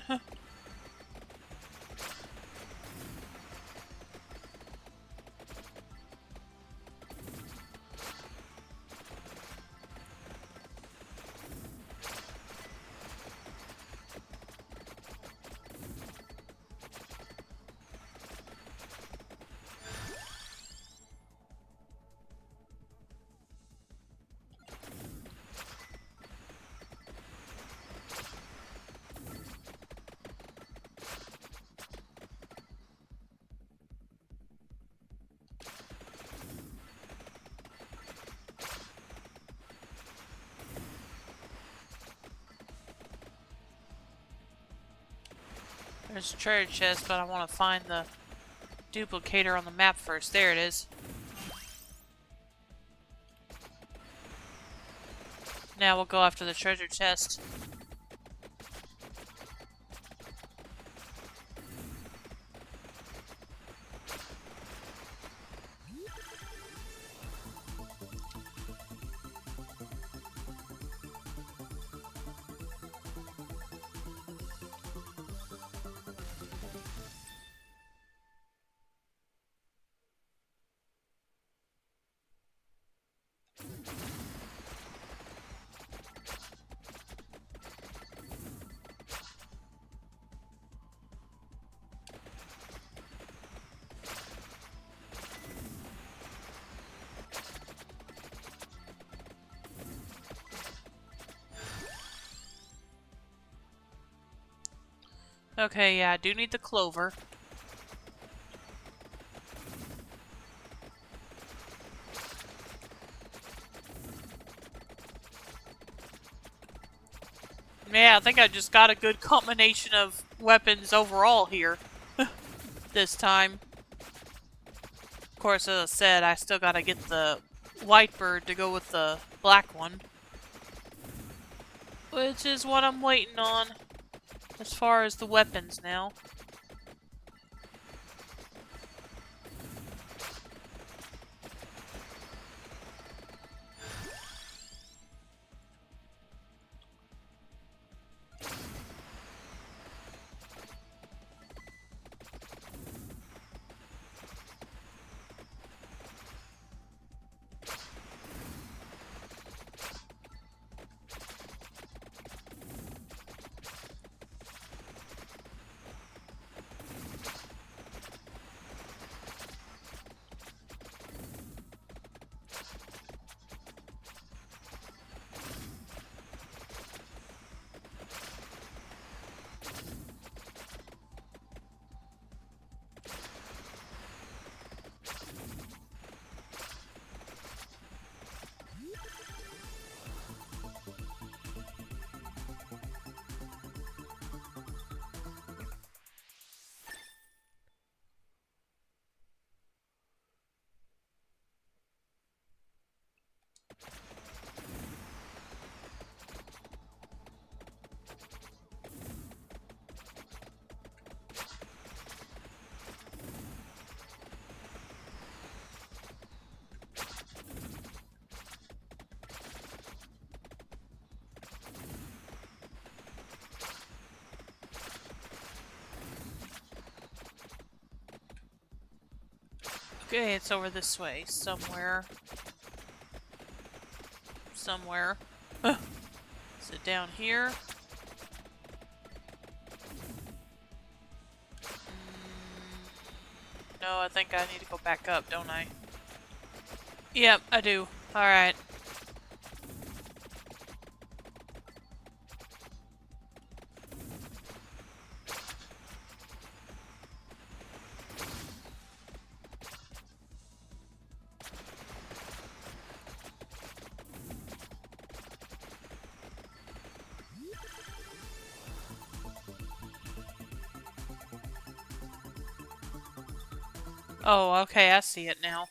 There's a treasure chest, but I want to find the duplicator on the map first. There it is. Now we'll go after the treasure chest. Okay, yeah, I do need the clover. Yeah, I think I just got a good combination of weapons overall here. This time. Of course, as I said, I still gotta get the white bird to go with the black one. Which is what I'm waiting on. As far as the weapons now. Okay, it's over this way, somewhere. Somewhere. Is it down here? No, I think I need to go back up, don't I? Yep, I do. Alright. Oh, okay, I see it now.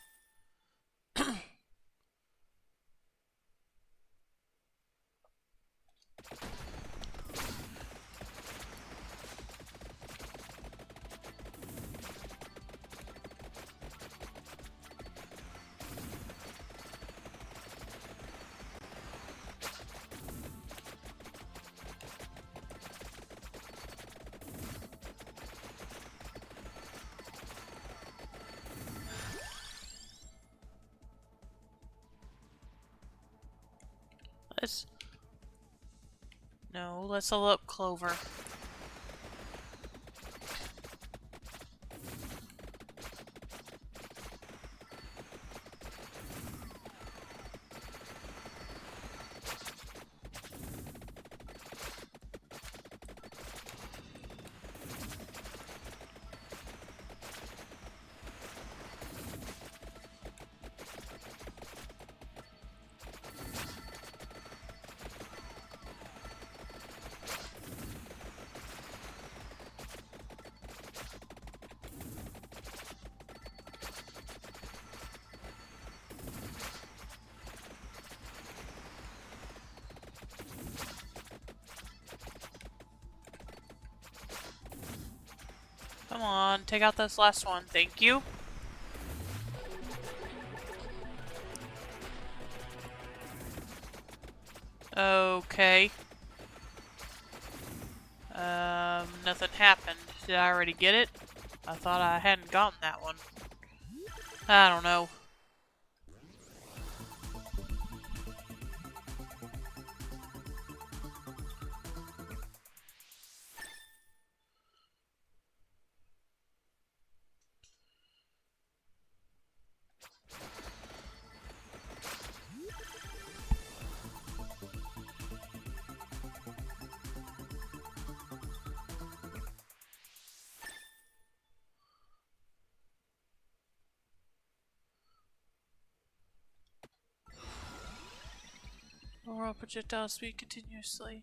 Let's level up Clover. Come on, take out this last one. Thank you. Okay. Nothing happened. Did I already get it? I thought I hadn't gotten that one. I don't know. Overall projectile speed continuously.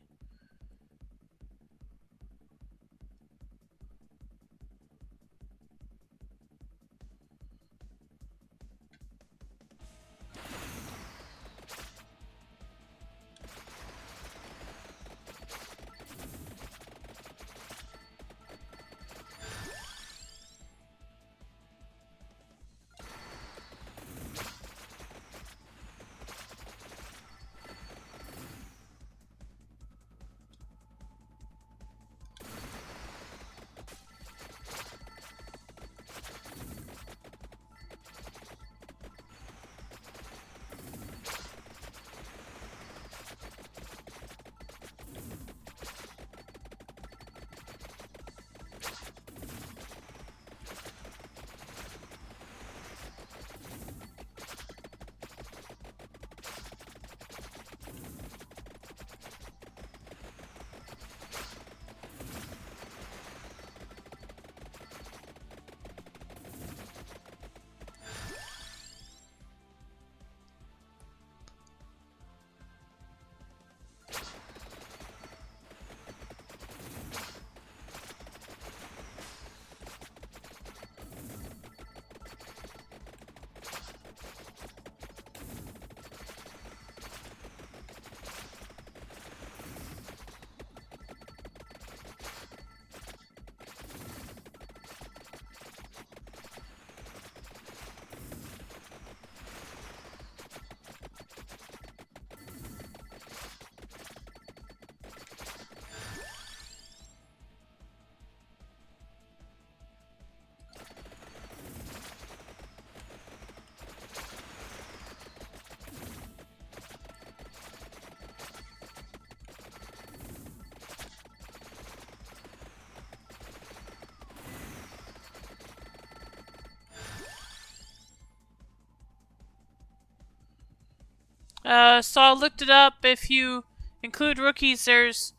So I looked it up. If you include rookies, there's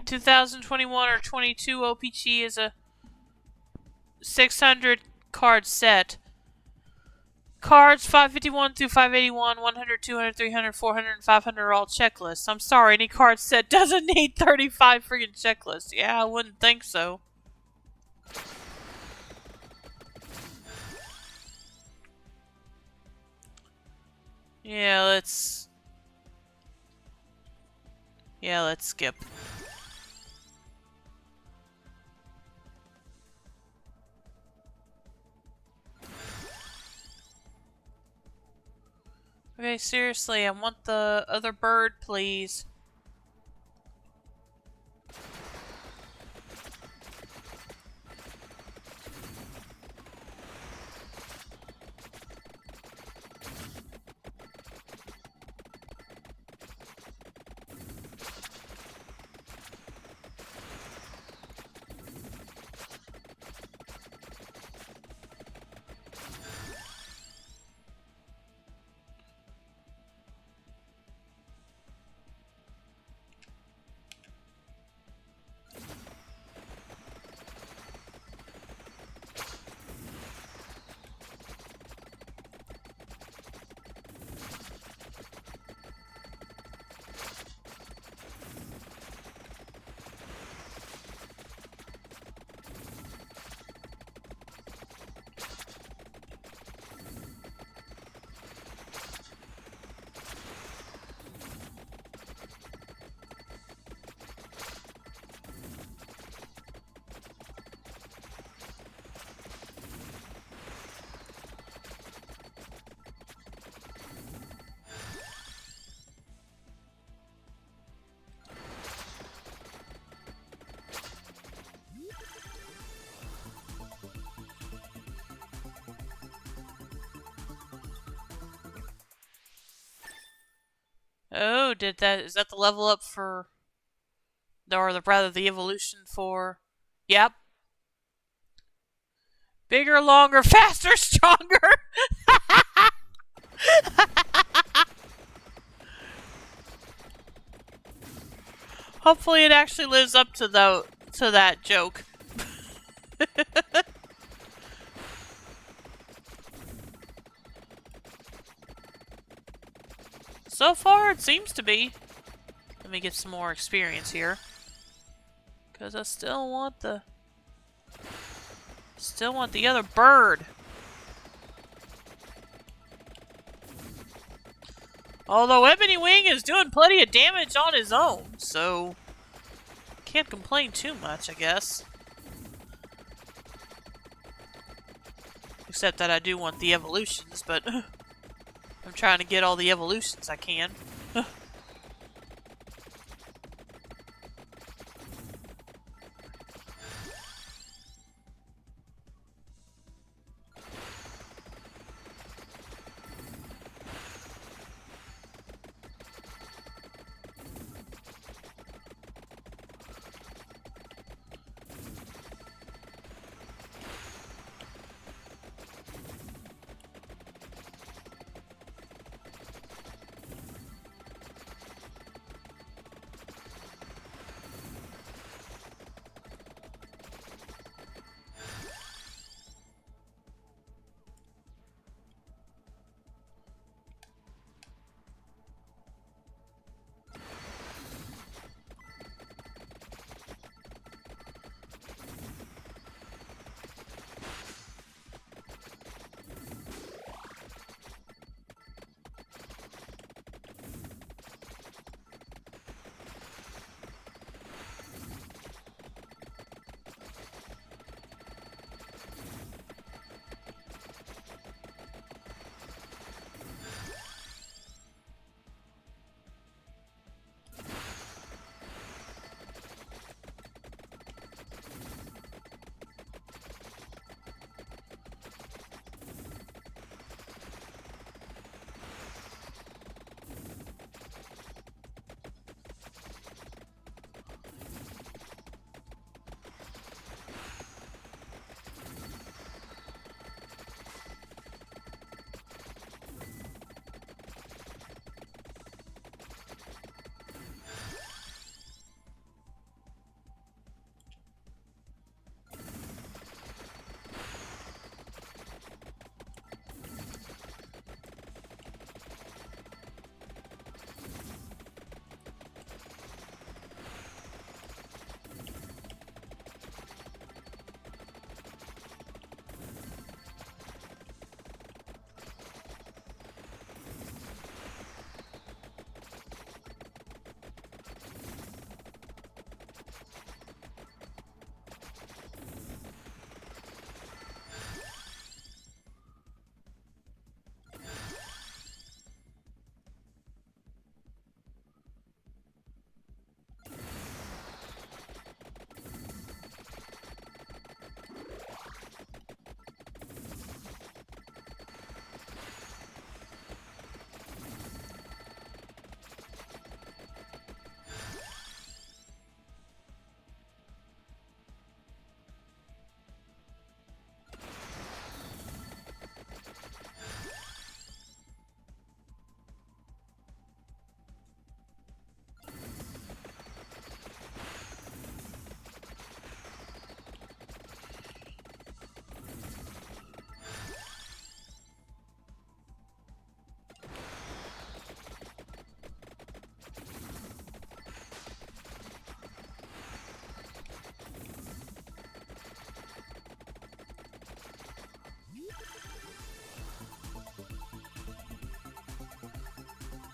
2021 or 22 OPG is a 600 card set. Cards 551 through 581, 100, 200, 300, 400, and 500 are all checklists. I'm sorry, any card set doesn't need 35 freaking checklists. Yeah, I wouldn't think so. Yeah, let's skip. Okay, seriously, I want the other bird, please. Oh, is that the level up for, or rather the evolution for, yep. Bigger, longer, faster, stronger! Hopefully it actually lives up to that joke. So far, it seems to be. Let me get some more experience here. Because I still want the other bird. Although Ebony Wing is doing plenty of damage on his own, so can't complain too much, I guess. Except that I do want the evolutions, but I'm trying to get all the evolutions I can.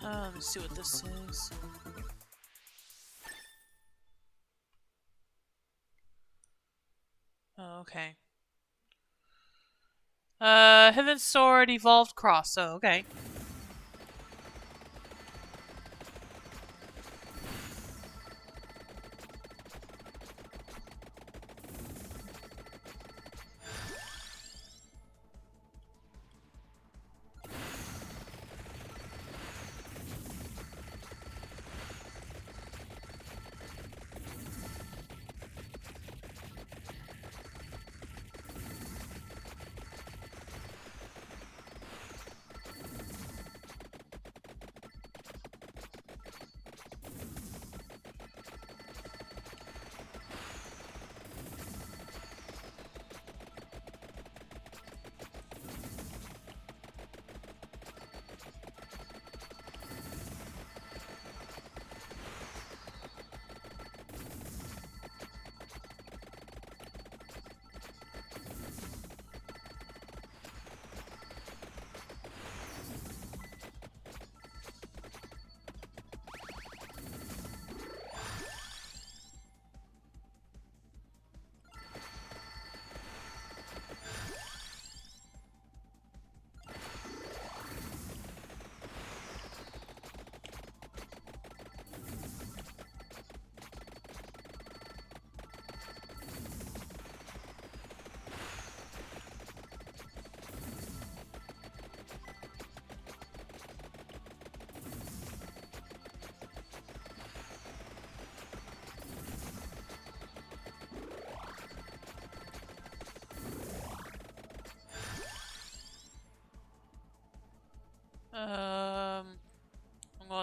Let me see what this is. Oh, okay. Heaven's Sword Evolved Cross. Oh, okay.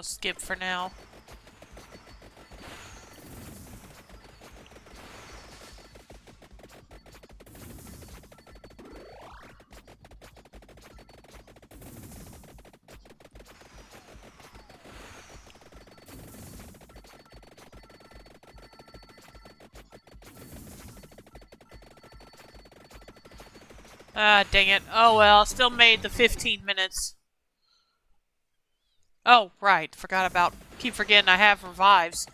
skip for now. Ah, dang it. Oh well, still made the 15 minutes. Oh, right. Keep forgetting I have revives.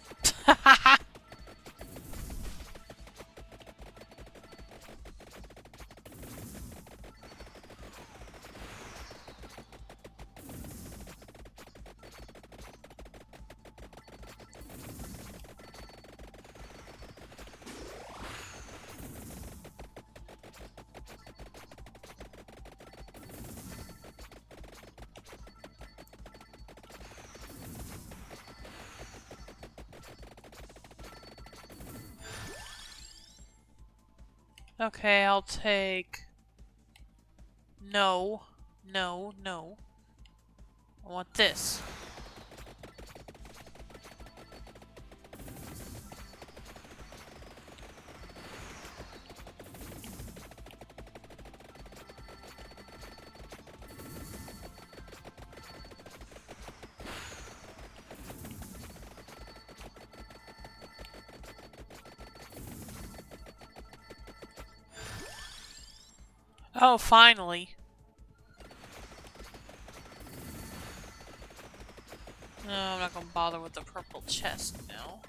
Okay, I'll take... No. No, no. I want this. Oh, finally. No, I'm not gonna bother with the purple chest now.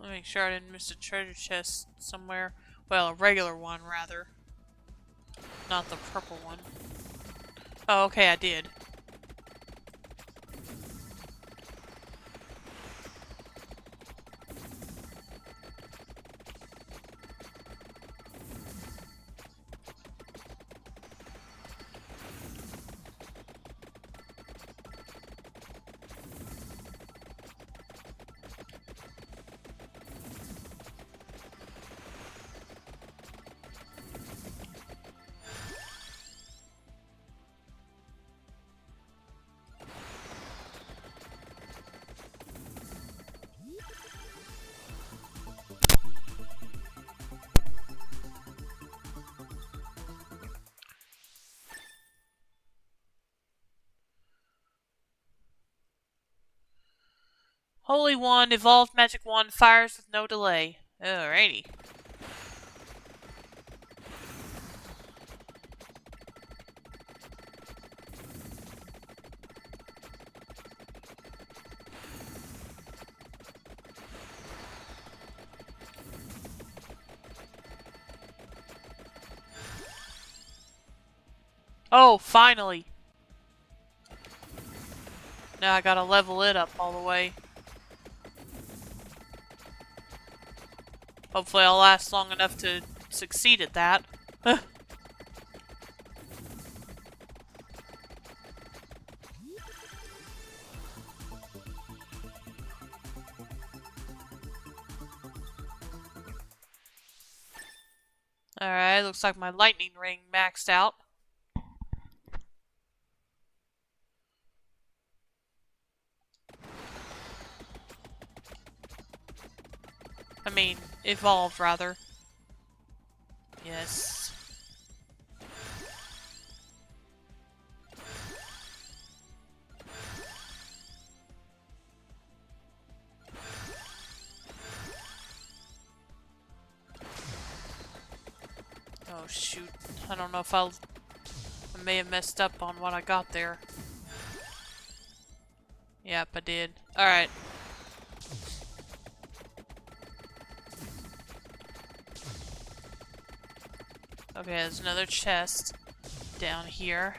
Let me make sure I didn't miss a treasure chest somewhere. Well, a regular one, rather. Not the purple one. Oh, okay, I did. Holy One, Evolved Magic Wand, fires with no delay. Alrighty. Oh, finally! Now I gotta level it up all the way. Hopefully I'll last long enough to succeed at that. Alright, looks like my lightning ring maxed out. I mean, evolved, rather. Yes. Oh, shoot. I don't know if I may have messed up on what I got there. Yep, I did. Alright. Okay, there's another chest down here.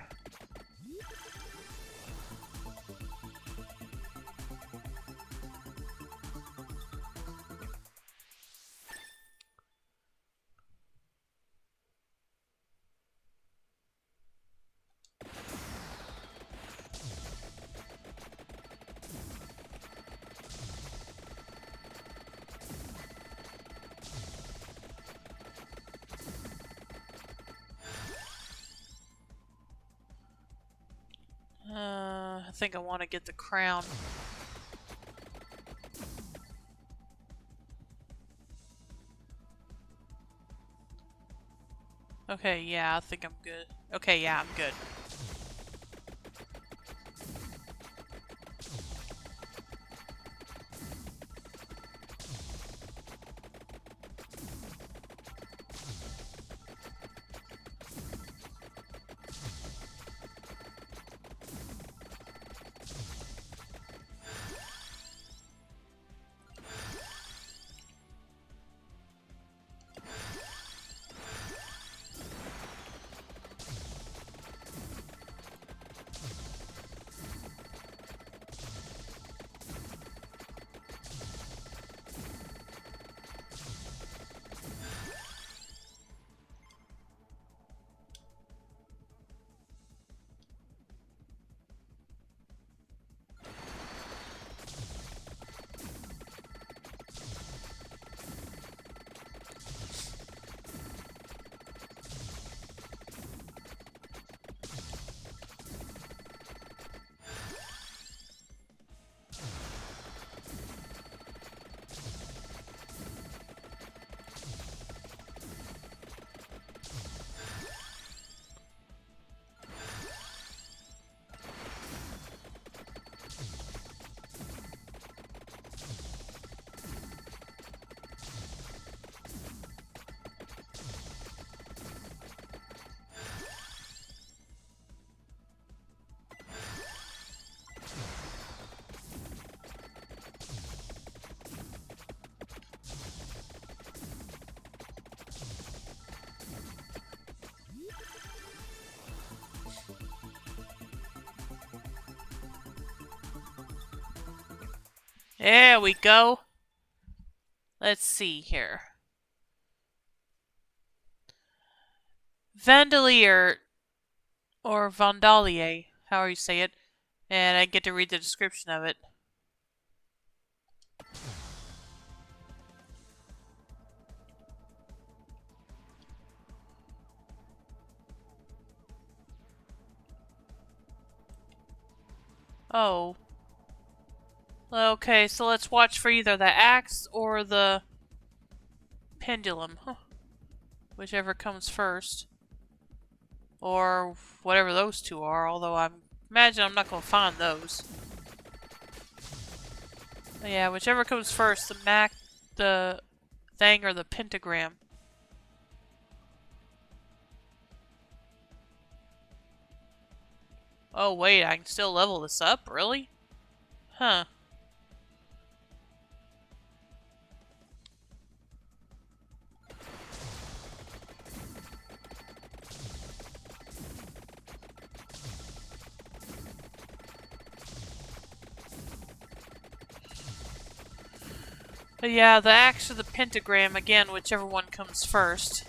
think I want to get the crown. Okay, yeah, I think I'm good. Okay, yeah, I'm good. There we go. Let's see here. Vandalier, or Vandalier, however you say it, and I get to read the description of it. Oh. Okay, so let's watch for either the axe or the pendulum. Huh. Whichever comes first. Or whatever those two are, although I imagine I'm not going to find those. But yeah, whichever comes first, the thing, or the pentagram. Oh wait, I can still level this up? Really? Huh. But yeah, the axe or the pentagram, again, whichever one comes first.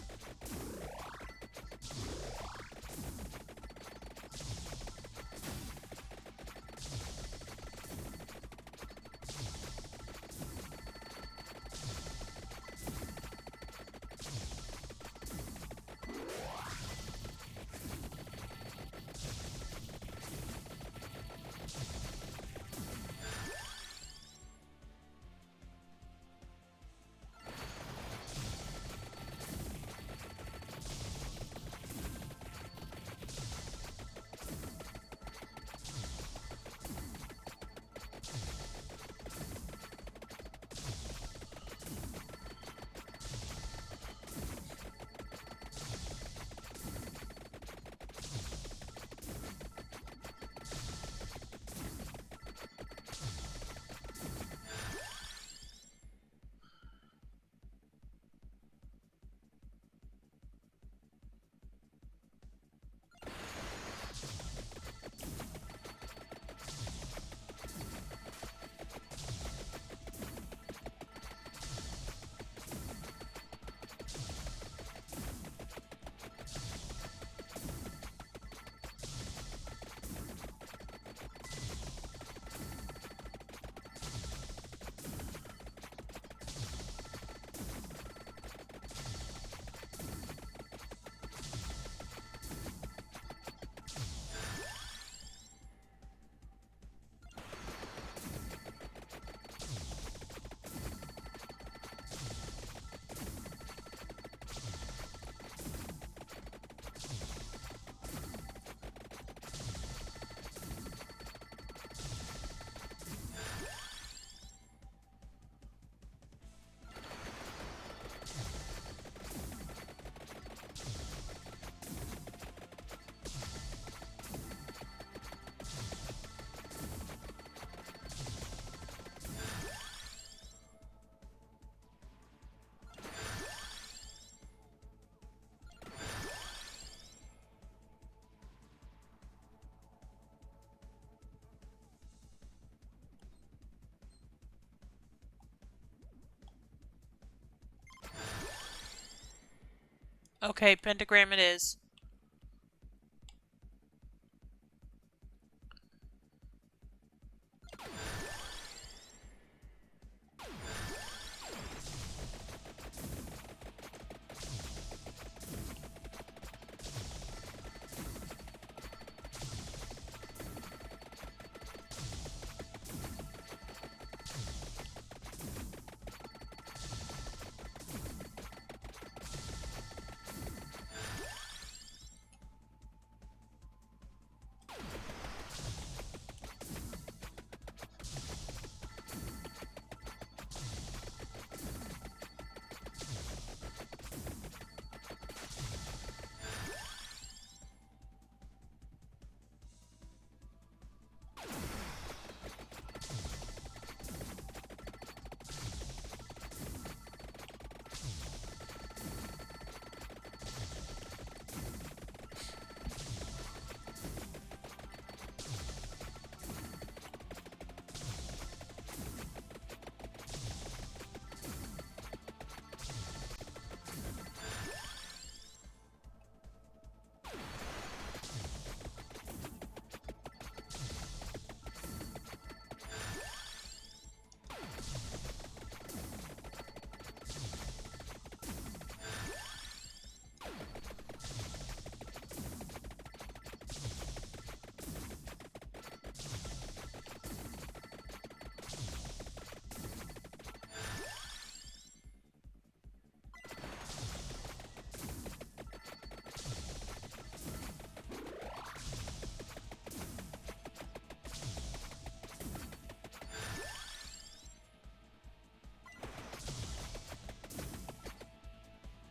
Okay, pentagram it is.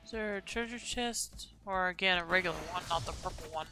Is there a treasure chest? Or again, a regular one, not the purple one?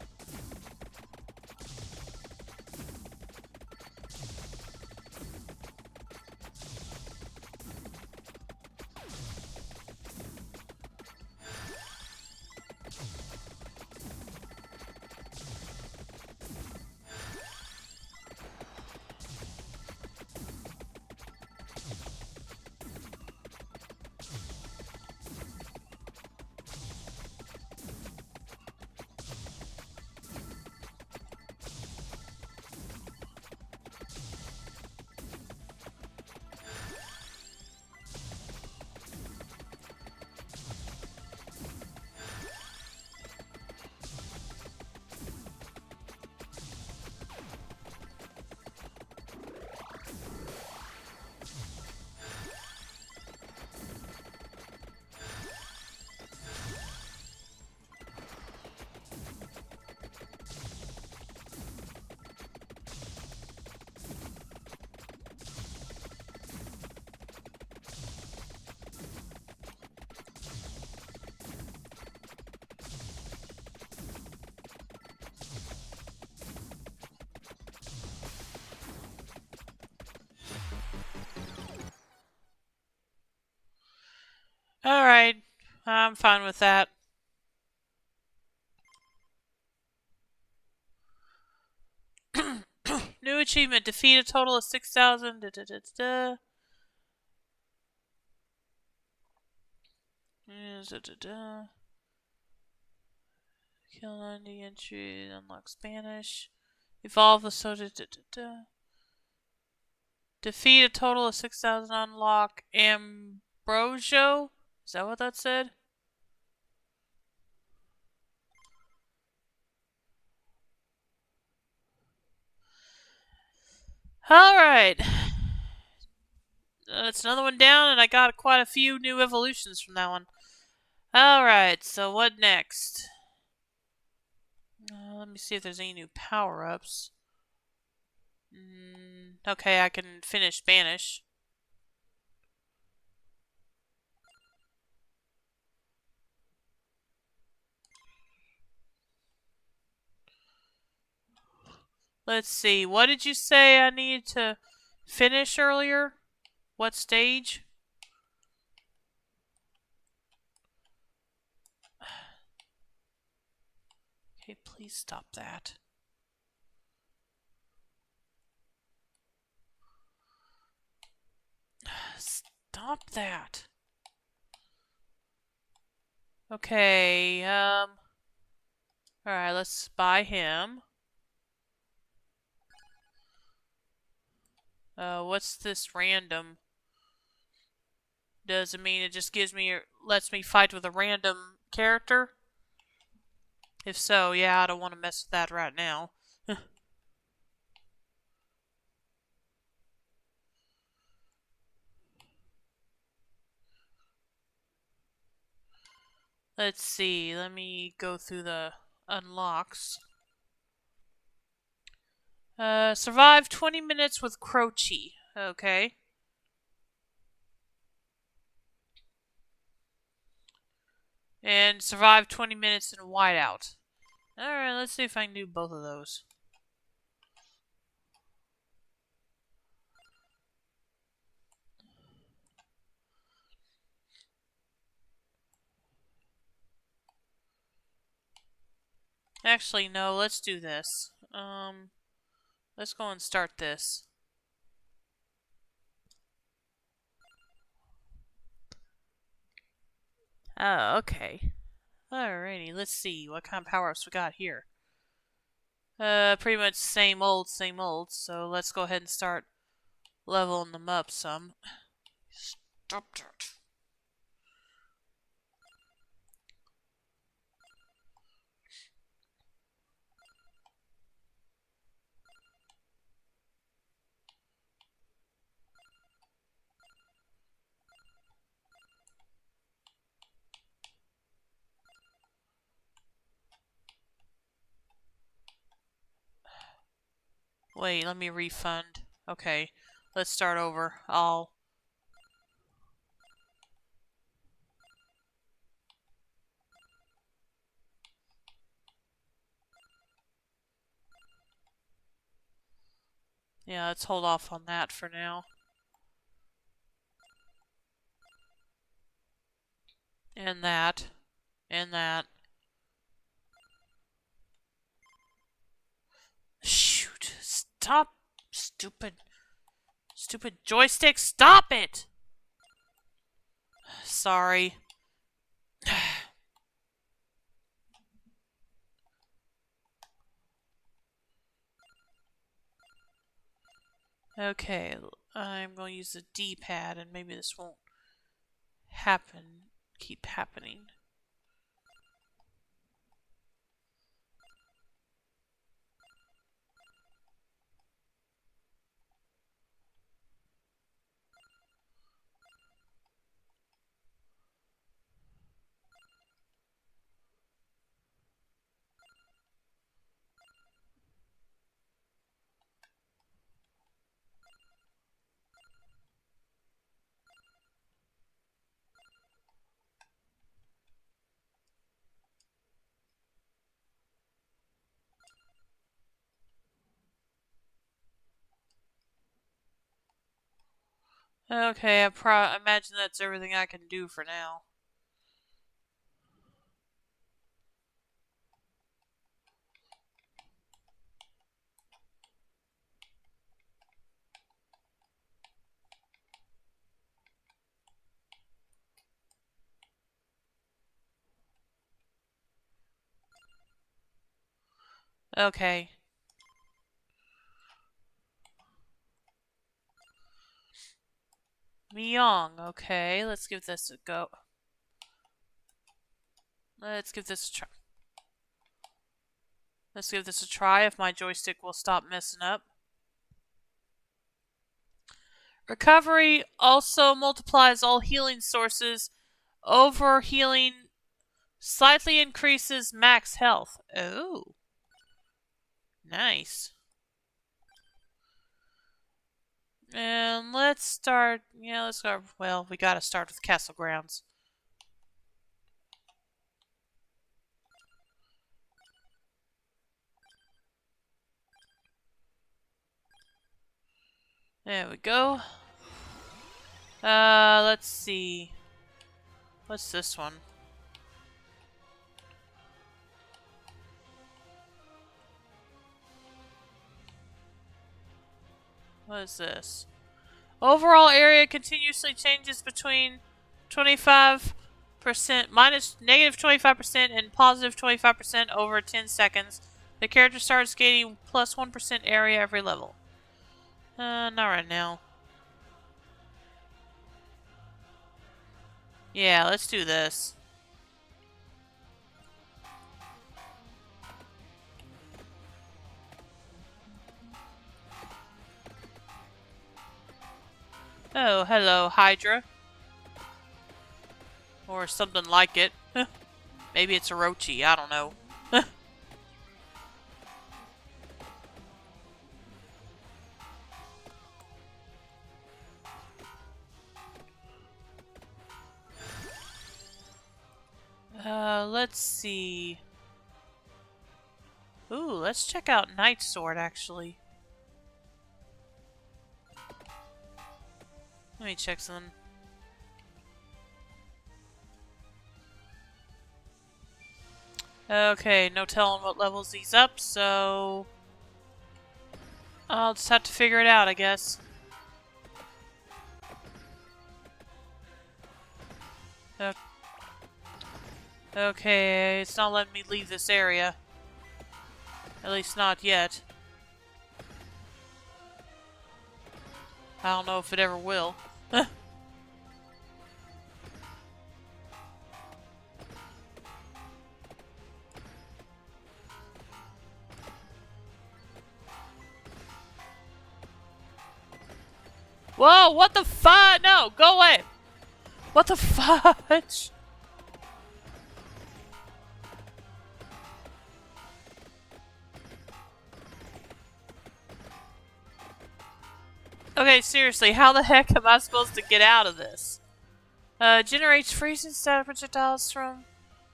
Alright, I'm fine with that. New achievement, defeat a total of 6,000. Kill 90 entry, unlock Spanish. Evolve the soda. Defeat a total of 6,000, unlock Ambrosio. Is that what that said? Alright. That's another one down, and I got quite a few new evolutions from that one. Alright, so what next? Let me see if there's any new power-ups. Okay, I can finish Spanish. Let's see, what did you say I needed to finish earlier? What stage? Okay, please stop that. Stop that. Okay, alright, let's buy him. What's this random? Does it mean it just gives me, lets me fight with a random character? If so, yeah, I don't want to mess with that right now. Let's see, let me go through the unlocks. Survive 20 minutes with Croce. Okay. And survive 20 minutes in Whiteout. Alright, let's see if I can do both of those. Actually, no, let's do this. Let's go and start this. Oh, okay. Alrighty, let's see what kind of power-ups we got here. Pretty much same old, so let's go ahead and start leveling them up some. Stop that. Wait, let me refund. Okay, let's start over. Yeah, let's hold off on that for now. And that. And that. Shoot. Stop. Stupid joystick. Stop it! Sorry. Okay, I'm going to use the D-pad and maybe this won't keep happening. Okay, I imagine that's everything I can do for now. Okay. Myong, okay, let's give this a go. Let's give this a try. Let's give this a try if my joystick will stop messing up. Recovery also multiplies all healing sources. Overhealing slightly increases max health. Oh. Nice. And let's start, well, we gotta start with Castle Grounds. There we go. Let's see. What's this one? What is this? Overall area continuously changes between 25 minus negative 25% and positive 25% over 10 seconds. The character starts gaining plus 1% area every level. Not right now. Yeah, let's do this. Oh, hello, Hydra. Or something like it. Maybe it's Orochi, I don't know. Let's see. Ooh, let's check out Night Sword, actually. Let me check something. Okay, no telling what levels these up, so I'll just have to figure it out, I guess. Okay, it's not letting me leave this area. At least not yet. I don't know if it ever will. Whoa, what the fudge? No, go away! What the fudge? Okay, seriously, how the heck am I supposed to get out of this? Generates freezing static projectiles from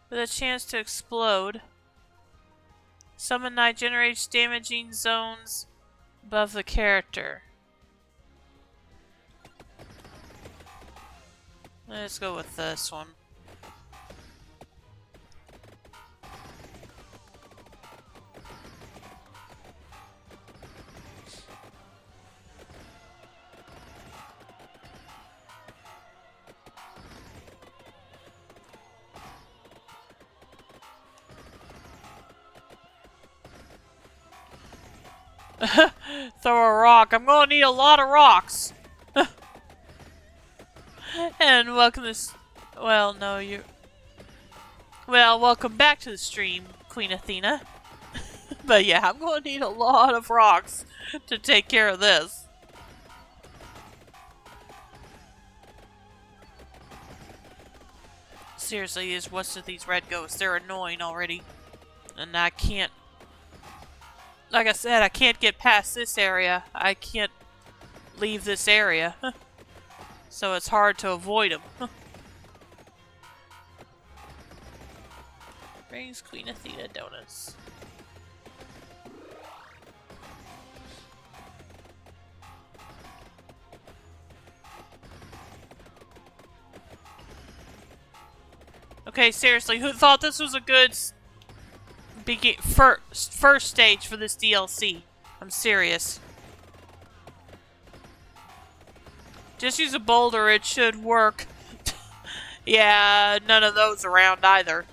with a chance to explode. Summon Night generates damaging zones above the character. Let's go with this one. Throw a rock. I'm gonna need a lot of rocks. And welcome this. Well, no, you. Well, welcome back to the stream, Queen Athena. But yeah, I'm gonna need a lot of rocks to take care of this. Seriously, what's with these red ghosts? They're annoying already. And I can't. Like I said, I can't get past this area. I can't leave this area. So it's hard to avoid them. Brings Queen Athena donuts. Okay, seriously, who thought this was a good first stage for this DLC? I'm serious. Just use a boulder, it should work. Yeah, none of those around either.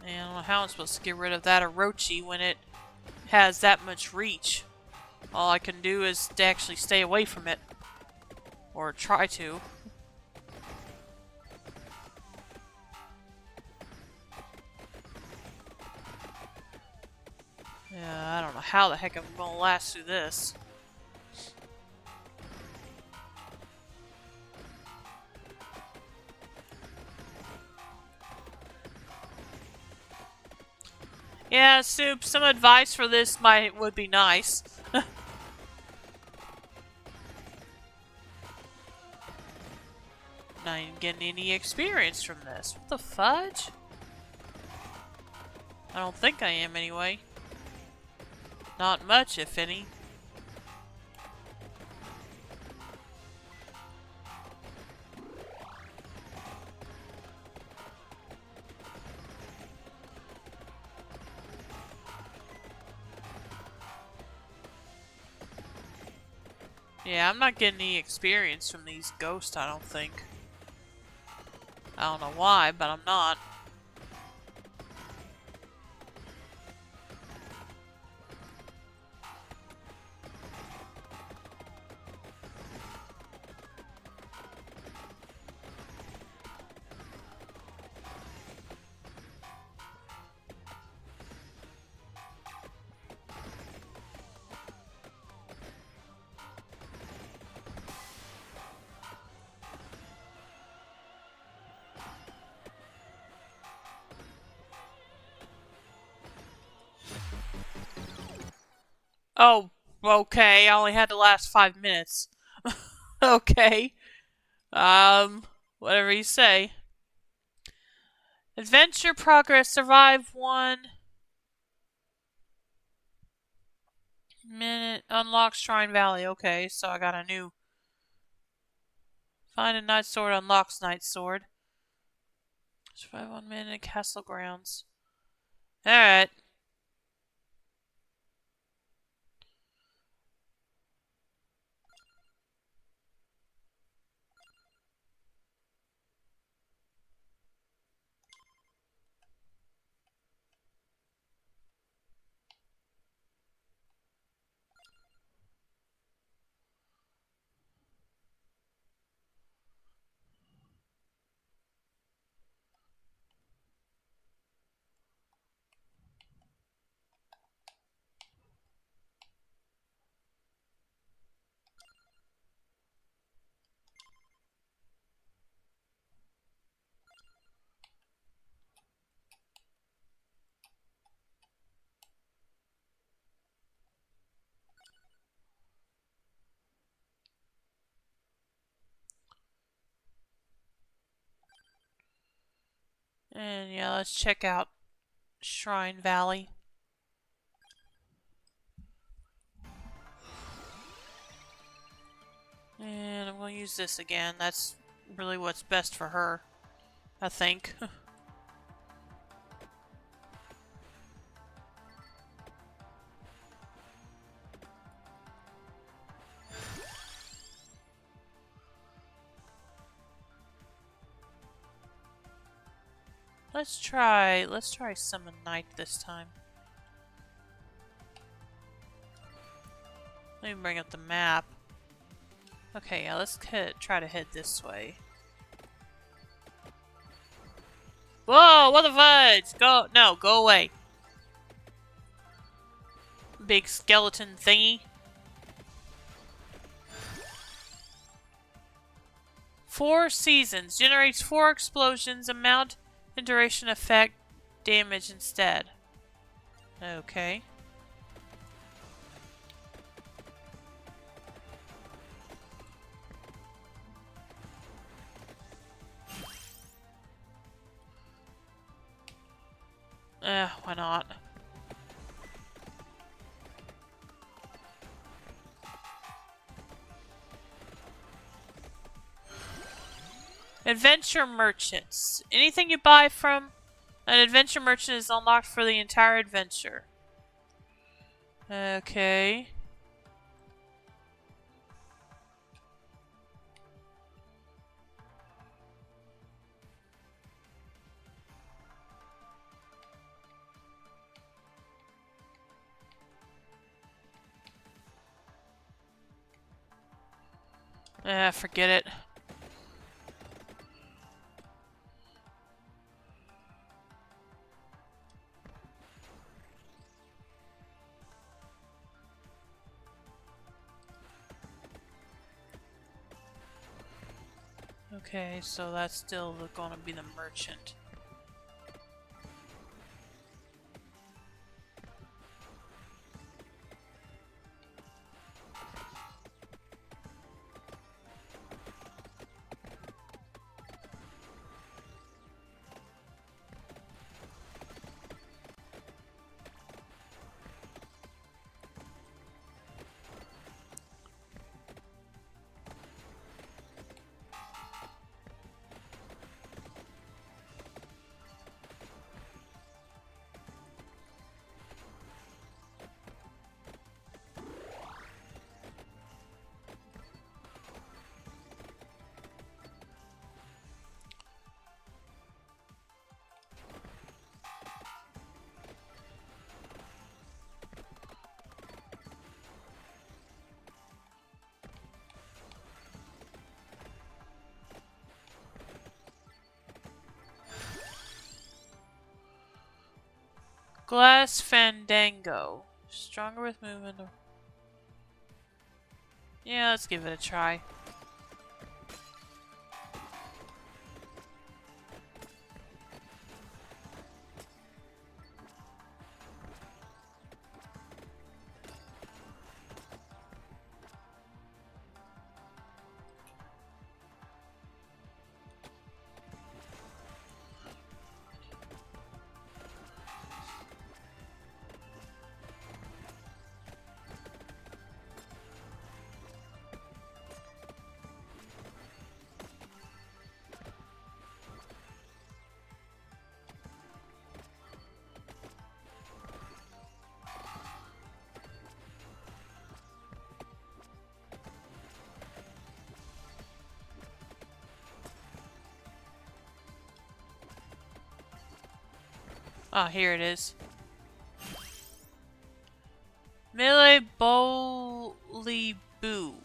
I don't know how I'm supposed to get rid of that Orochi when it has that much reach. All I can do is to actually stay away from it. Or try to. Yeah, I don't know how the heck I'm gonna last through this. Yeah, Soup, some advice for this would be nice. Not even getting any experience from this. What the fudge? I don't think I am anyway. Not much, if any. Yeah, I'm not getting any experience from these ghosts, I don't think. I don't know why, but I'm not. Oh, okay, I only had to last 5 minutes. Okay. Whatever you say. Adventure progress, survive 1 minute, unlock Shrine Valley. Okay, so I got a new... Find a Night Sword, unlocks Night Sword. Survive 1 minute, Castle Grounds. Alright. And yeah, let's check out Shrine Valley. And I'm going to use this again. That's really what's best for her, I think. Let's try Summon Knight this time. Let me bring up the map. Okay, yeah, let's try to head this way. Whoa, what the fudge? Go away. Big skeleton thingy. 4 seasons. Generates 4 explosions. Amount and duration affect damage instead. Okay. Why not? Adventure merchants. Anything you buy from an adventure merchant is unlocked for the entire adventure. Okay. Forget it. Okay, so that's still gonna be the merchant. Glass Fandango. Stronger with movement. Yeah, let's give it a try. Ah, here it is. Melee Bowly Boo.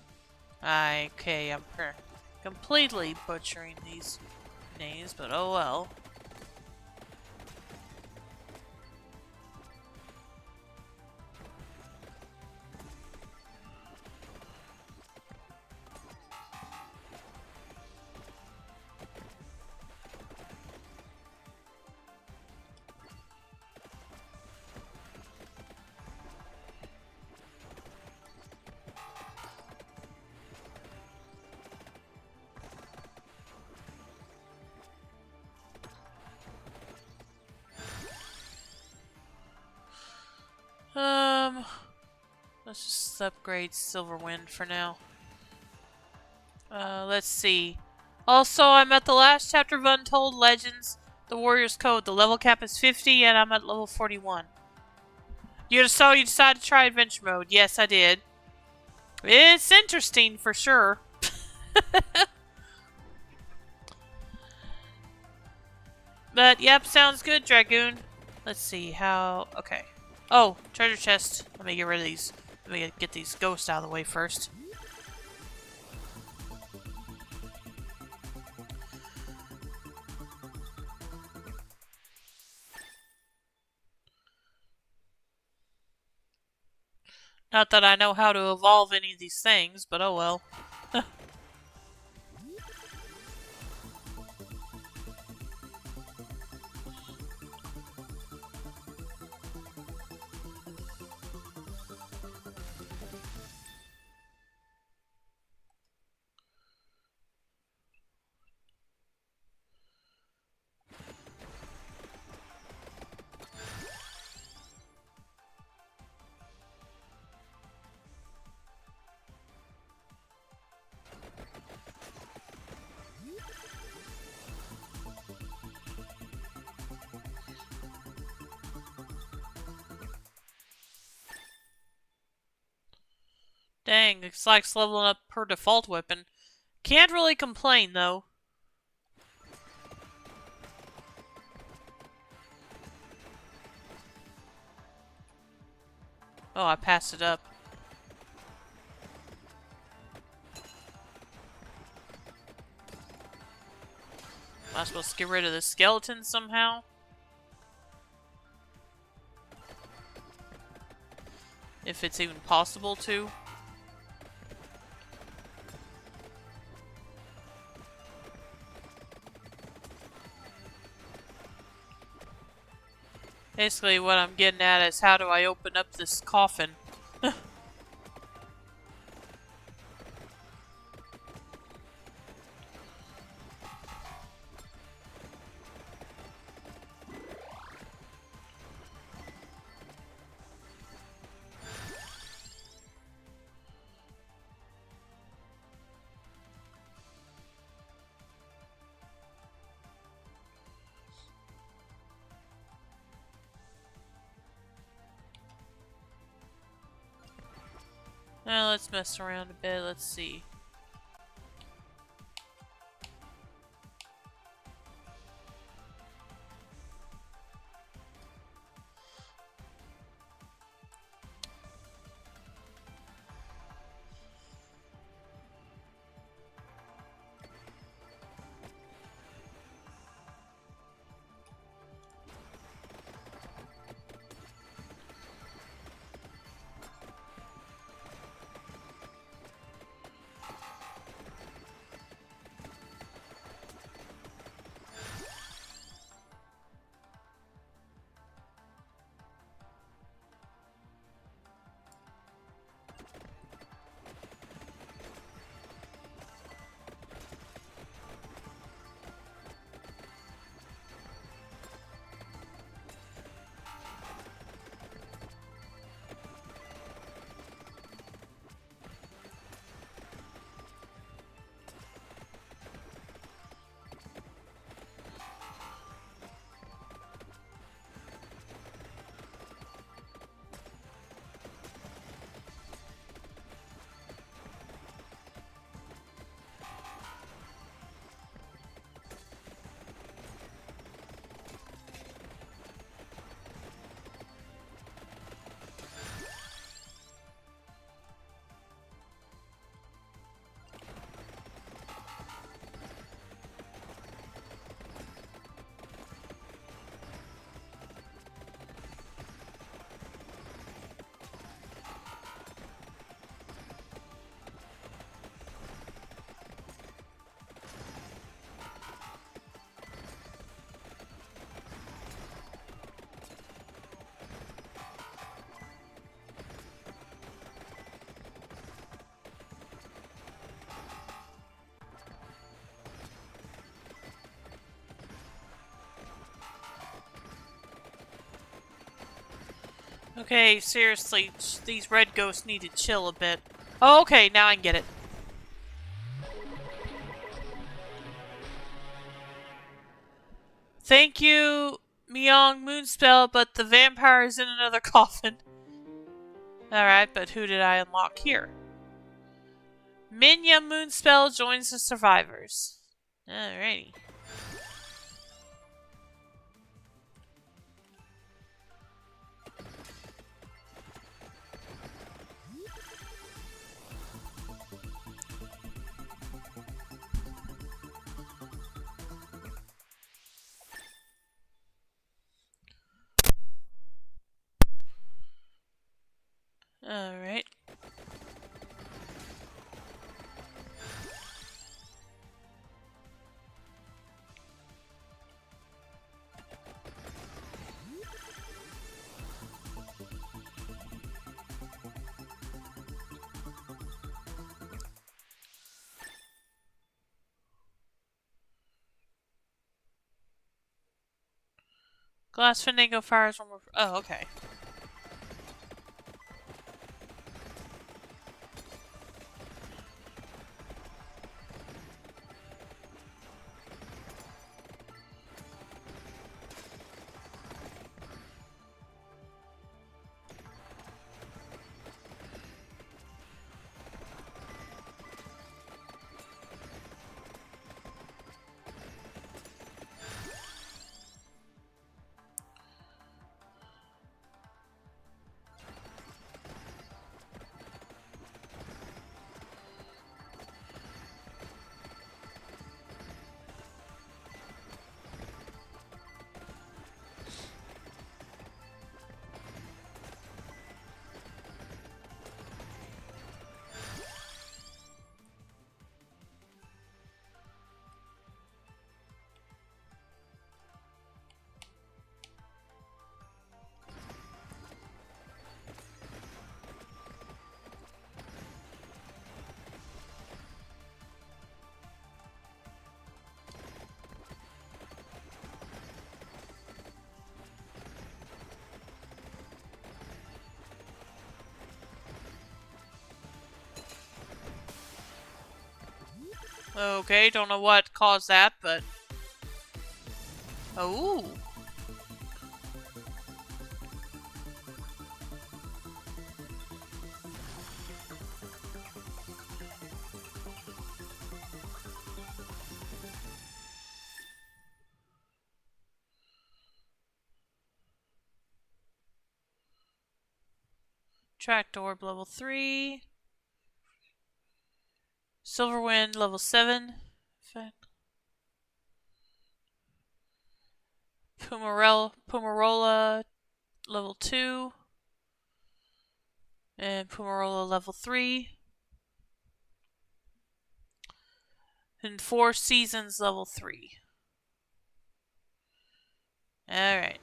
Okay, I'm completely butchering these names, but oh well. Let's just upgrade Silverwind for now. Let's see. Also, I'm at the last chapter of Untold Legends, The Warrior's Code. The level cap is 50 and I'm at level 41. So you decided to try adventure mode. Yes, I did. It's interesting for sure. But, yep, sounds good, Dragoon. Let's see how... Okay. Oh, treasure chest. Let me get rid of these. Let me get these ghosts out of the way first. Not that I know how to evolve any of these things, but oh well. Dang, it's like leveling up per default weapon. Can't really complain, though. Oh, I passed it up. Am I supposed to get rid of the skeleton somehow? If it's even possible to. Basically, what I'm getting at is how do I open up this coffin? Now let's mess around a bit. Let's see. Okay, seriously, these red ghosts need to chill a bit. Oh, okay, now I can get it. Thank you, Myong Moonspell, but the vampire is in another coffin. Alright, but who did I unlock here? Minya Moonspell joins the survivors. Alrighty. Alright. Glass Fandango fires one more. Oh, okay. Okay, don't know what caused that, but... Oh! Tracked orb level 3. Silverwind level 7. Pumarola level 2. And Pumarola level 3. And 4 Seasons level 3. Alright.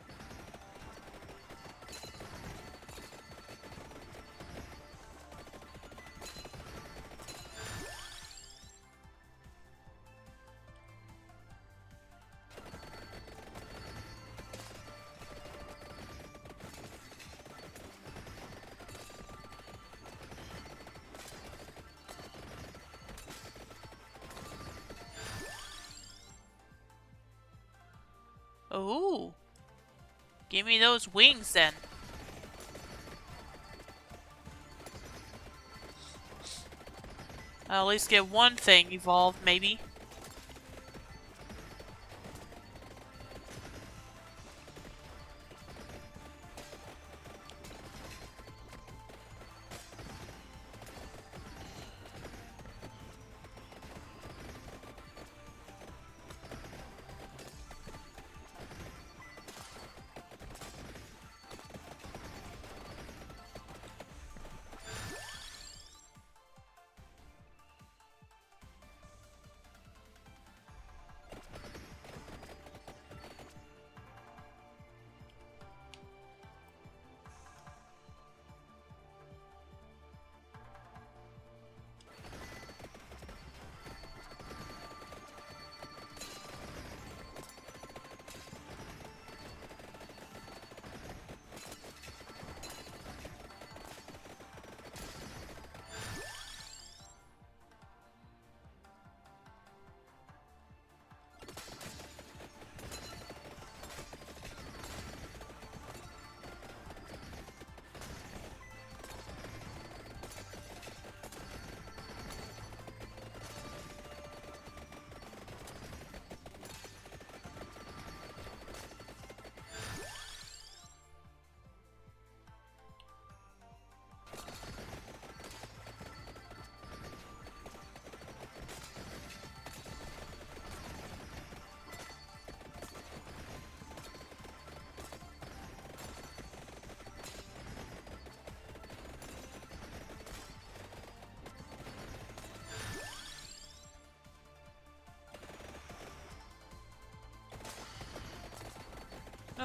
Oh, give me those wings then. I'll at least get one thing evolved, maybe.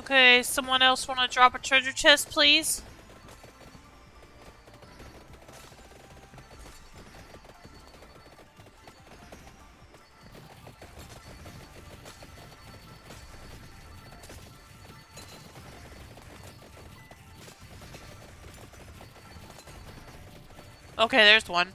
Okay, someone else want to drop a treasure chest, please? Okay, there's one.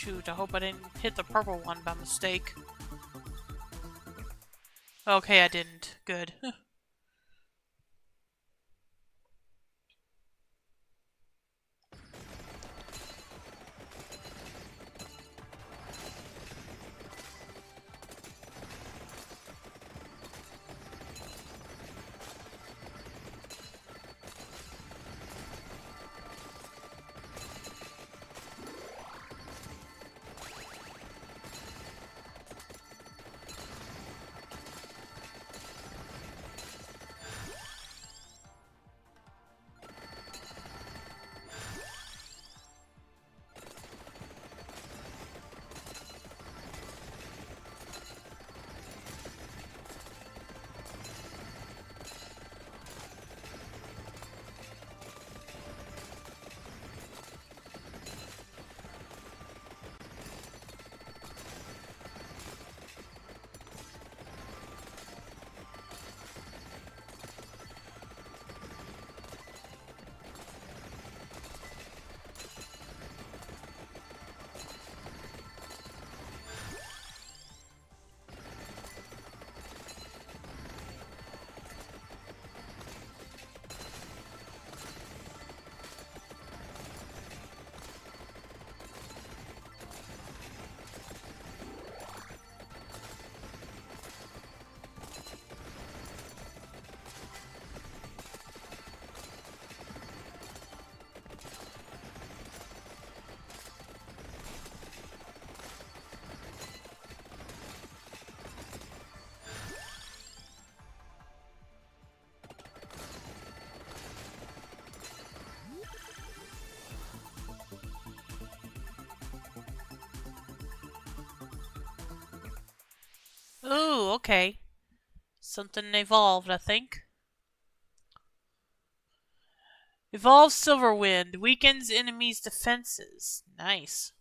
shoot, I hope I didn't hit the purple one by mistake. Okay, I didn't. Good. Ooh, okay. Something evolved, I think. Evolve Silverwind. Weakens enemies' defenses. Nice.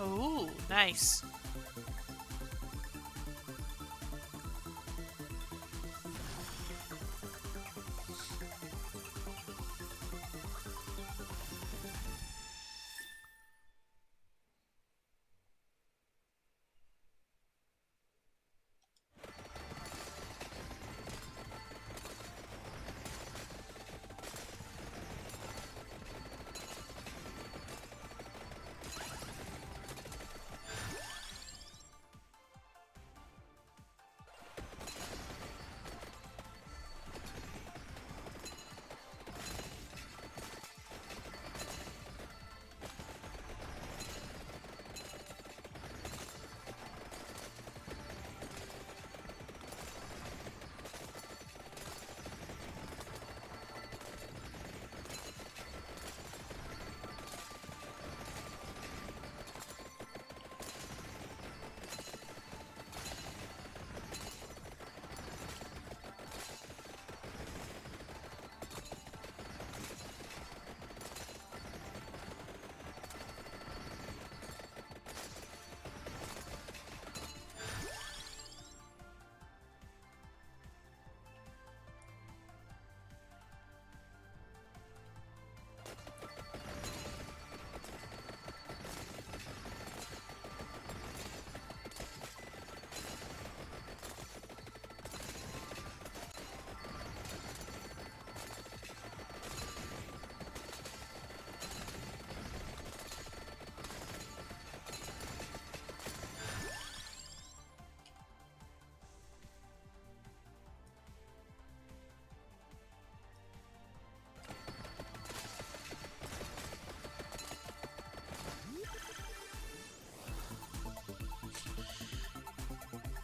Ooh, nice.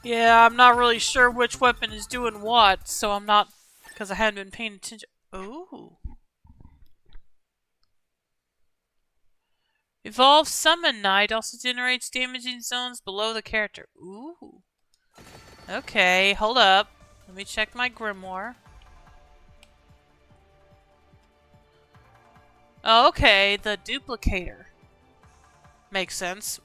Yeah, I'm not really sure which weapon is doing what, so I'm not... Because I hadn't been paying attention. Ooh. Evolve Summon Knight also generates damaging zones below the character. Ooh. Okay, hold up. Let me check my grimoire. Oh, okay, the duplicator. Makes sense.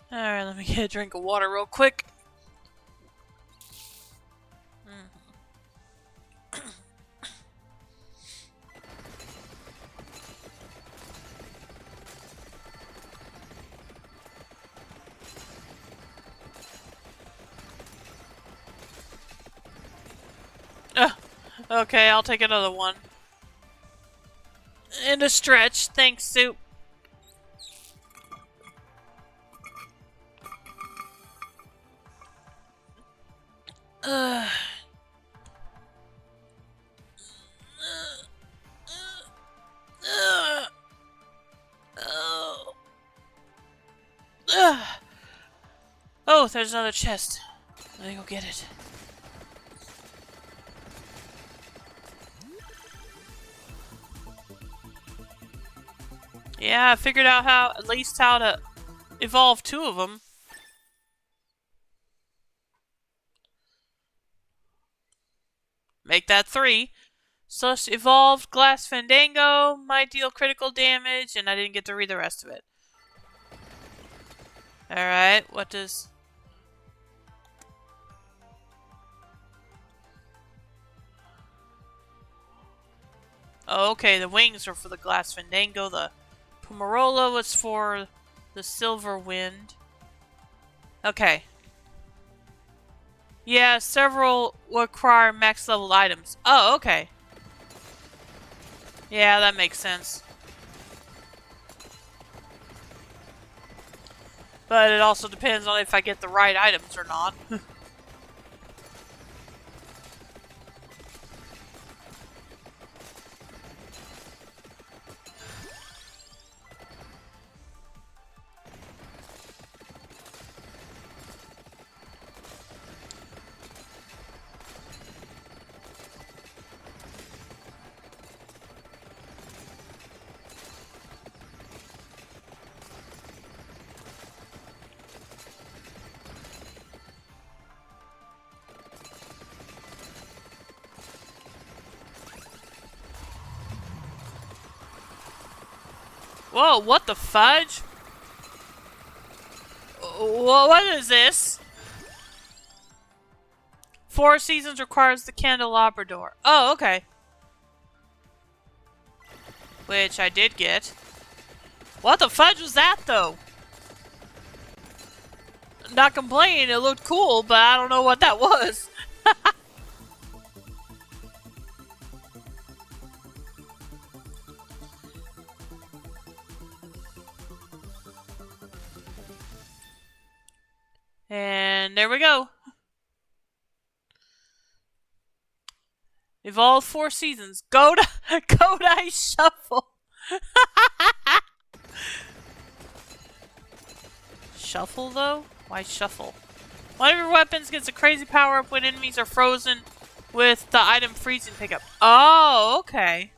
Alright, let me get a drink of water real quick. Okay, I'll take another one. And a stretch. Thanks, Soup. Oh, there's another chest. Let me go get it. Yeah, I figured out at least how to evolve 2 of them. Make that 3. Slush evolved, Glass Fandango might deal critical damage, and I didn't get to read the rest of it. Alright, what does... Oh, okay, the wings are for the Glass Fandango, the Pumarola was for the Silver Wind. Okay. Yeah, several require max level items. Oh, okay. Yeah, that makes sense. But it also depends on if I get the right items or not. Whoa, what the fudge? What is this? 4 seasons requires the candelabra door. Oh, okay. Which I did get. What the fudge was that, though? Not complaining, it looked cool, but I don't know what that was. And there we go. Evolve 4 seasons. Godai Shuffle. Shuffle though? Why shuffle? One of your weapons gets a crazy power up when enemies are frozen with the item freezing pickup. Oh, okay.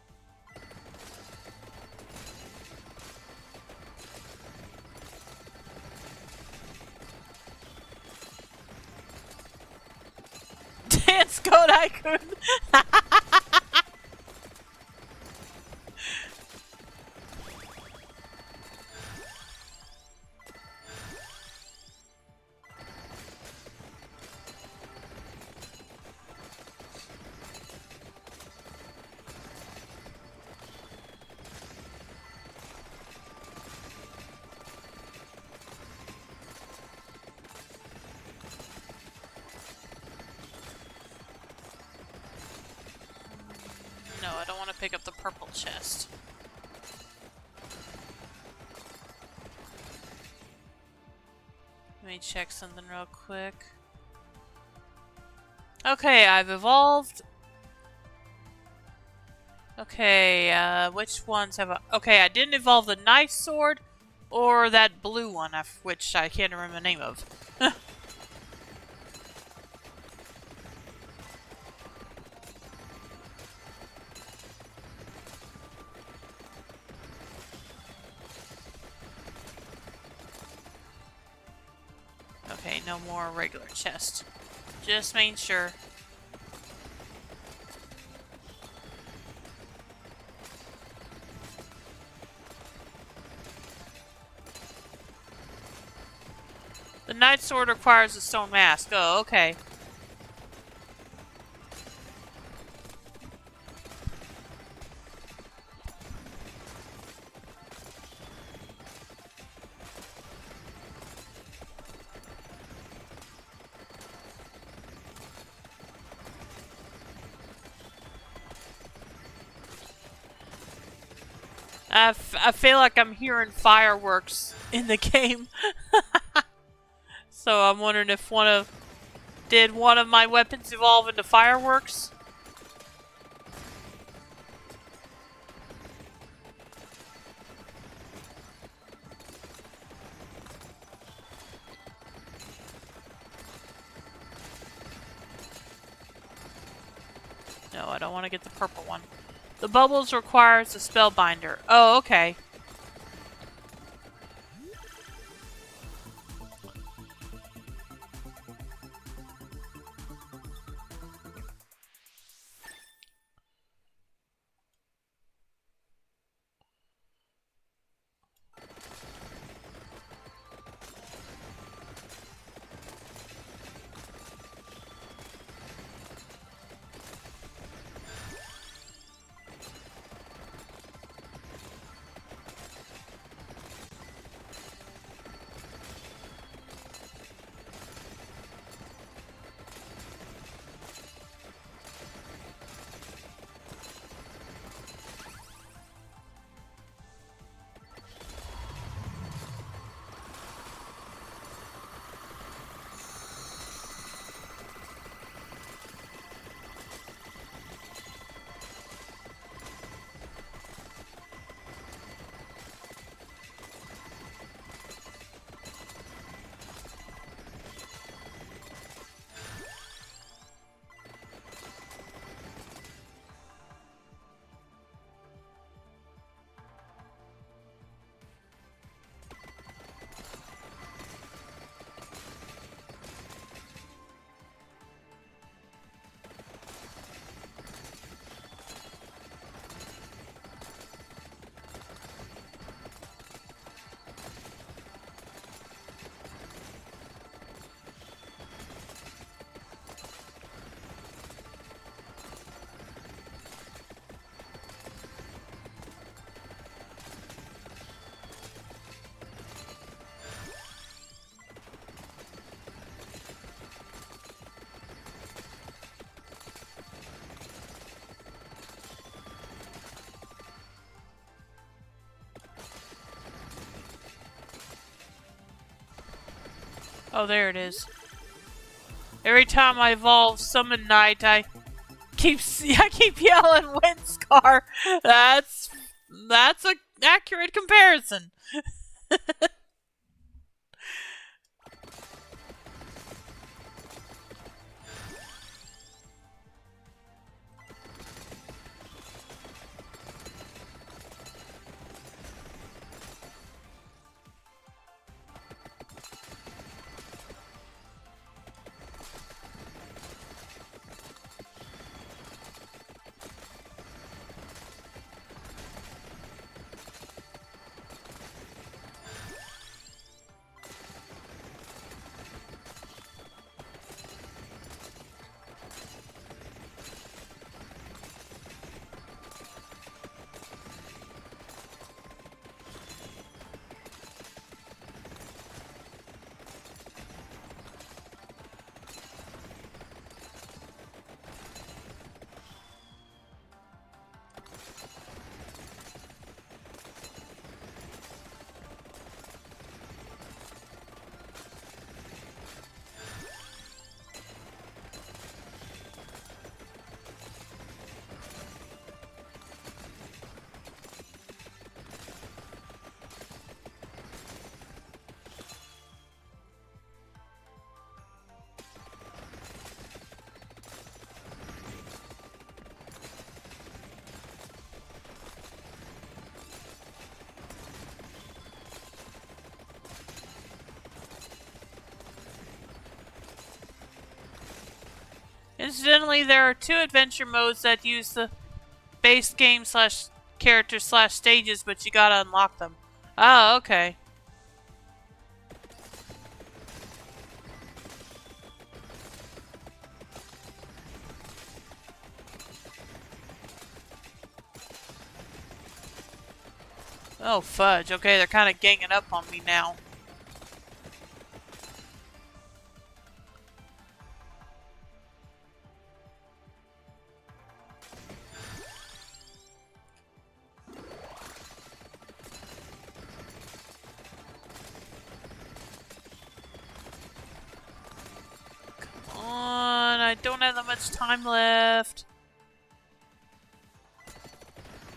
Dance Godai-kun. No, I don't want to pick up the purple chest. Let me check something real quick. Okay, I've evolved. Okay, which ones have I... Okay, I didn't evolve the knife sword or that blue one, which I can't remember the name of. Okay, no more regular chest. Just making sure. The Night Sword requires a stone mask. Oh, okay. I feel like I'm hearing fireworks in the game. So I'm wondering if did one of my weapons evolve into fireworks? No, I don't want to get the purple one. The bubbles requires a spellbinder. Oh, okay. Oh, there it is. Every time I evolve Summon Knight, I keep yelling Windscar. That's an accurate comparison. Incidentally, there are 2 adventure modes that use the base game slash character slash stages, but you gotta unlock them. Oh, okay. Oh, fudge. Okay, they're kind of ganging up on me now. Come on, I don't have that much time left.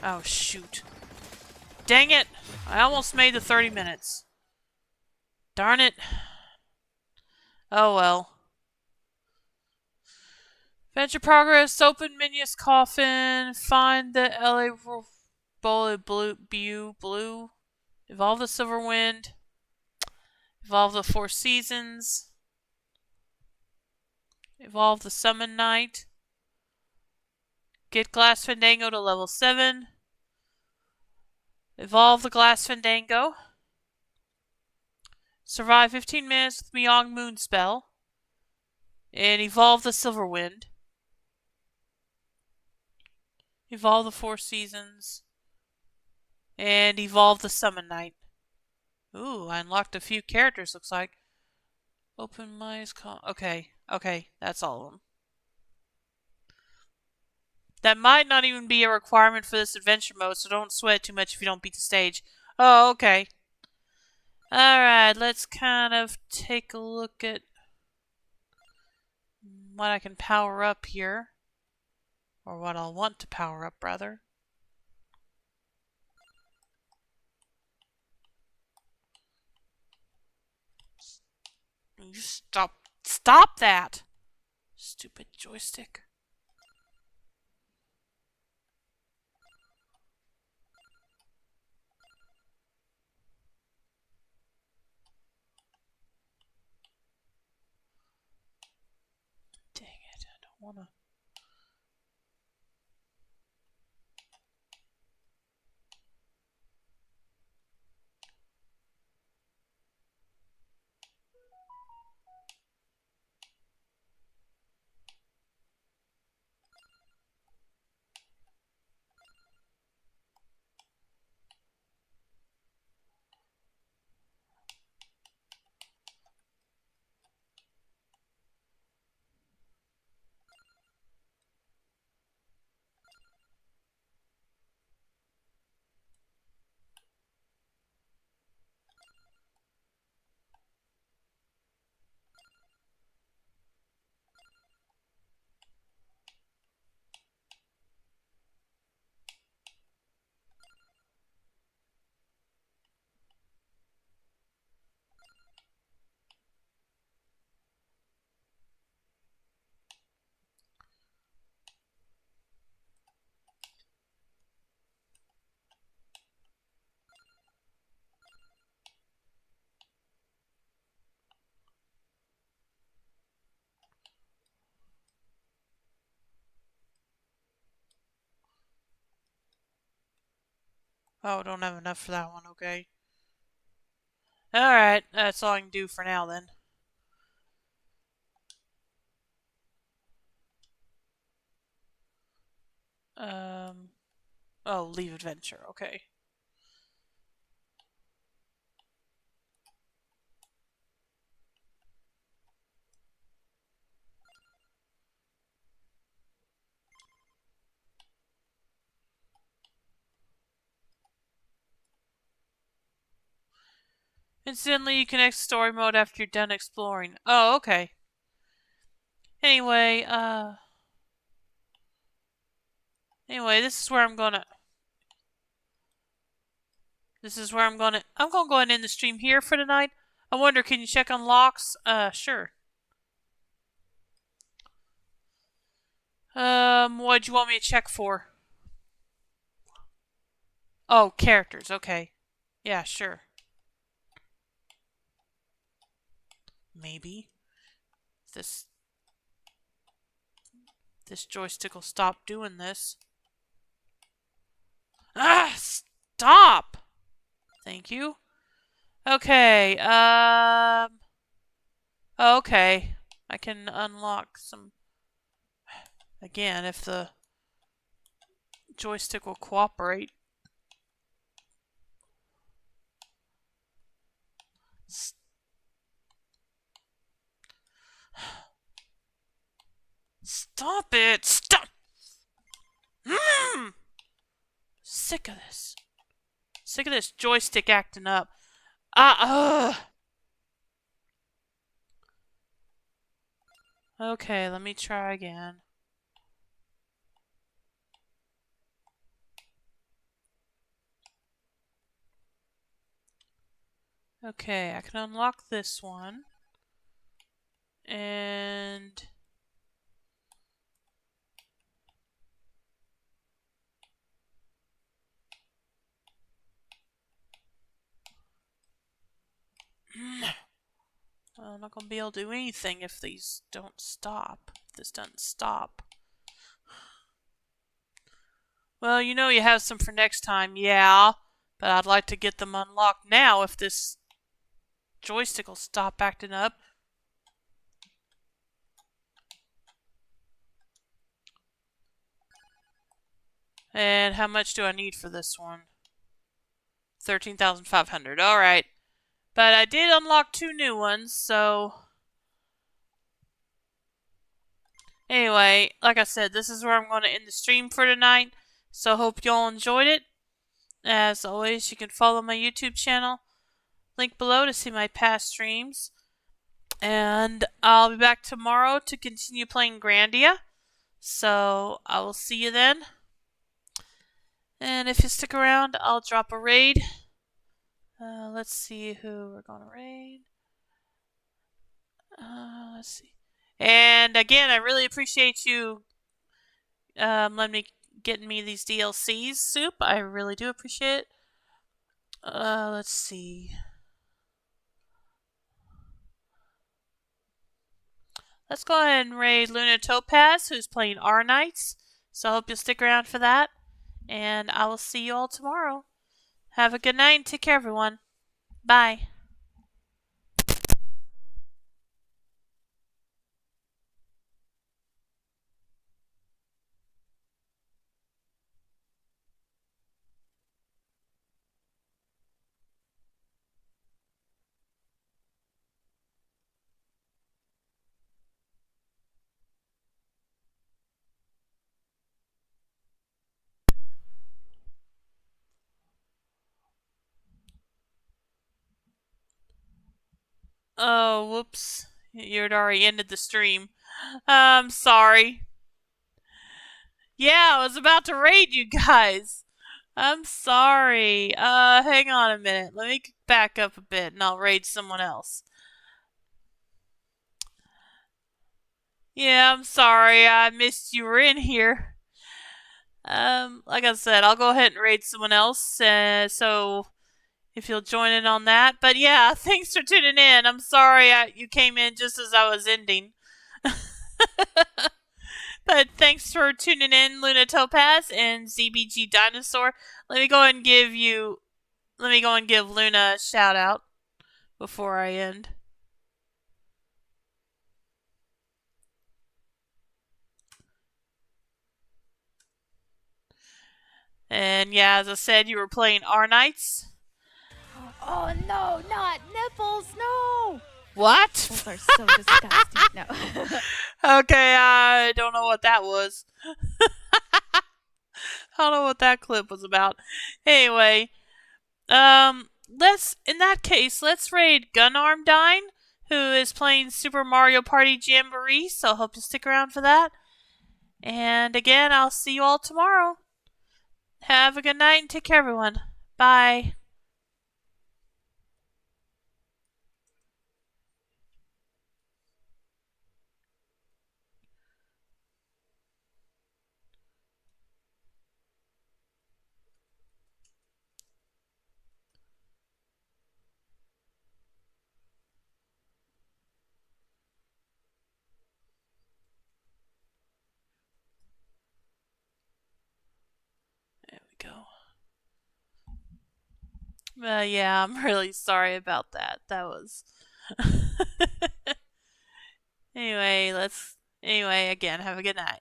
Oh, shoot. Dang it! I almost made the 30 minutes. Darn it. Oh well. Venture progress, open Minius coffin, find the LA Bullet Blue, evolve the Silverwind, evolve the Four Seasons, evolve the Summon Knight, get Glass Fandango to level 7, evolve the Glass Fandango, survive 15 minutes with Myong Moon spell, and evolve the Silverwind. Evolve the Four Seasons. And evolve the Summon Knight. Ooh, I unlocked a few characters, looks like. Open my... Okay, that's all of them. That might not even be a requirement for this adventure mode, so don't sweat too much if you don't beat the stage. Oh, okay. Alright, let's kind of take a look at what I can power up here. Or what I'll want to power up, rather. You stop that! Stupid joystick. Dang it, I don't wanna... Oh, don't have enough for that one, okay. Alright, that's all I can do for now then. Oh, leave adventure, okay. Instantly, you can exit story mode after you're done exploring. Oh, okay. Anyway, this is where I'm gonna... I'm gonna go ahead and end the stream here for tonight. I wonder, can you check on locks? Sure. What'd you want me to check for? Oh, characters, okay. Yeah, sure. Maybe. This joystick will stop doing this. Ah, stop! Thank you. Okay, okay. I can unlock some... Again, if the joystick will cooperate. Stop it! Stop! Sick of this. Sick of this joystick acting up. Okay, let me try again. Okay, I can unlock this one. And... I'm not gonna be able to do anything if these don't stop. If this doesn't stop. Well, you know you have some for next time, yeah. But I'd like to get them unlocked now if this joystick will stop acting up. And how much do I need for this one? 13,500. Alright. But I did unlock 2 new ones, so... Anyway, like I said, this is where I'm going to end the stream for tonight. So hope y'all enjoyed it. As always, you can follow my YouTube channel. Link below to see my past streams. And I'll be back tomorrow to continue playing Grandia. So I will see you then. And if you stick around, I'll drop a raid. Let's see who we're going to raid. Let's see. And again, I really appreciate you getting me these DLCs, Soup. I really do appreciate it. Let's see. Let's go ahead and raid Luna Topaz, who's playing R-Knights. So I hope you'll stick around for that. And I will see you all tomorrow. Have a good night and take care, everyone. Bye. Oh, whoops. You had already ended the stream. I'm sorry. Yeah, I was about to raid you guys. I'm sorry. Hang on a minute. Let me back up a bit and I'll raid someone else. Yeah, I'm sorry. I missed you were in here. Like I said, I'll go ahead and raid someone else. So if you'll join in on that. But yeah, thanks for tuning in. I'm sorry you came in just as I was ending. But thanks for tuning in, Luna Topaz and ZBG Dinosaur. Let me go and give Luna a shout out before I end. And yeah, as I said, you were playing R-Knights. Oh no, not nipples, no! What? Nipples are so disgusting. No. Okay, I don't know what that was. I don't know what that clip was about. Anyway, in that case, let's raid Gunarmdine, who is playing Super Mario Party Jamboree, so hope you stick around for that. And again, I'll see you all tomorrow. Have a good night and take care, everyone. Bye. There we go. Yeah, I'm really sorry about that. That was... Anyway, again, have a good night.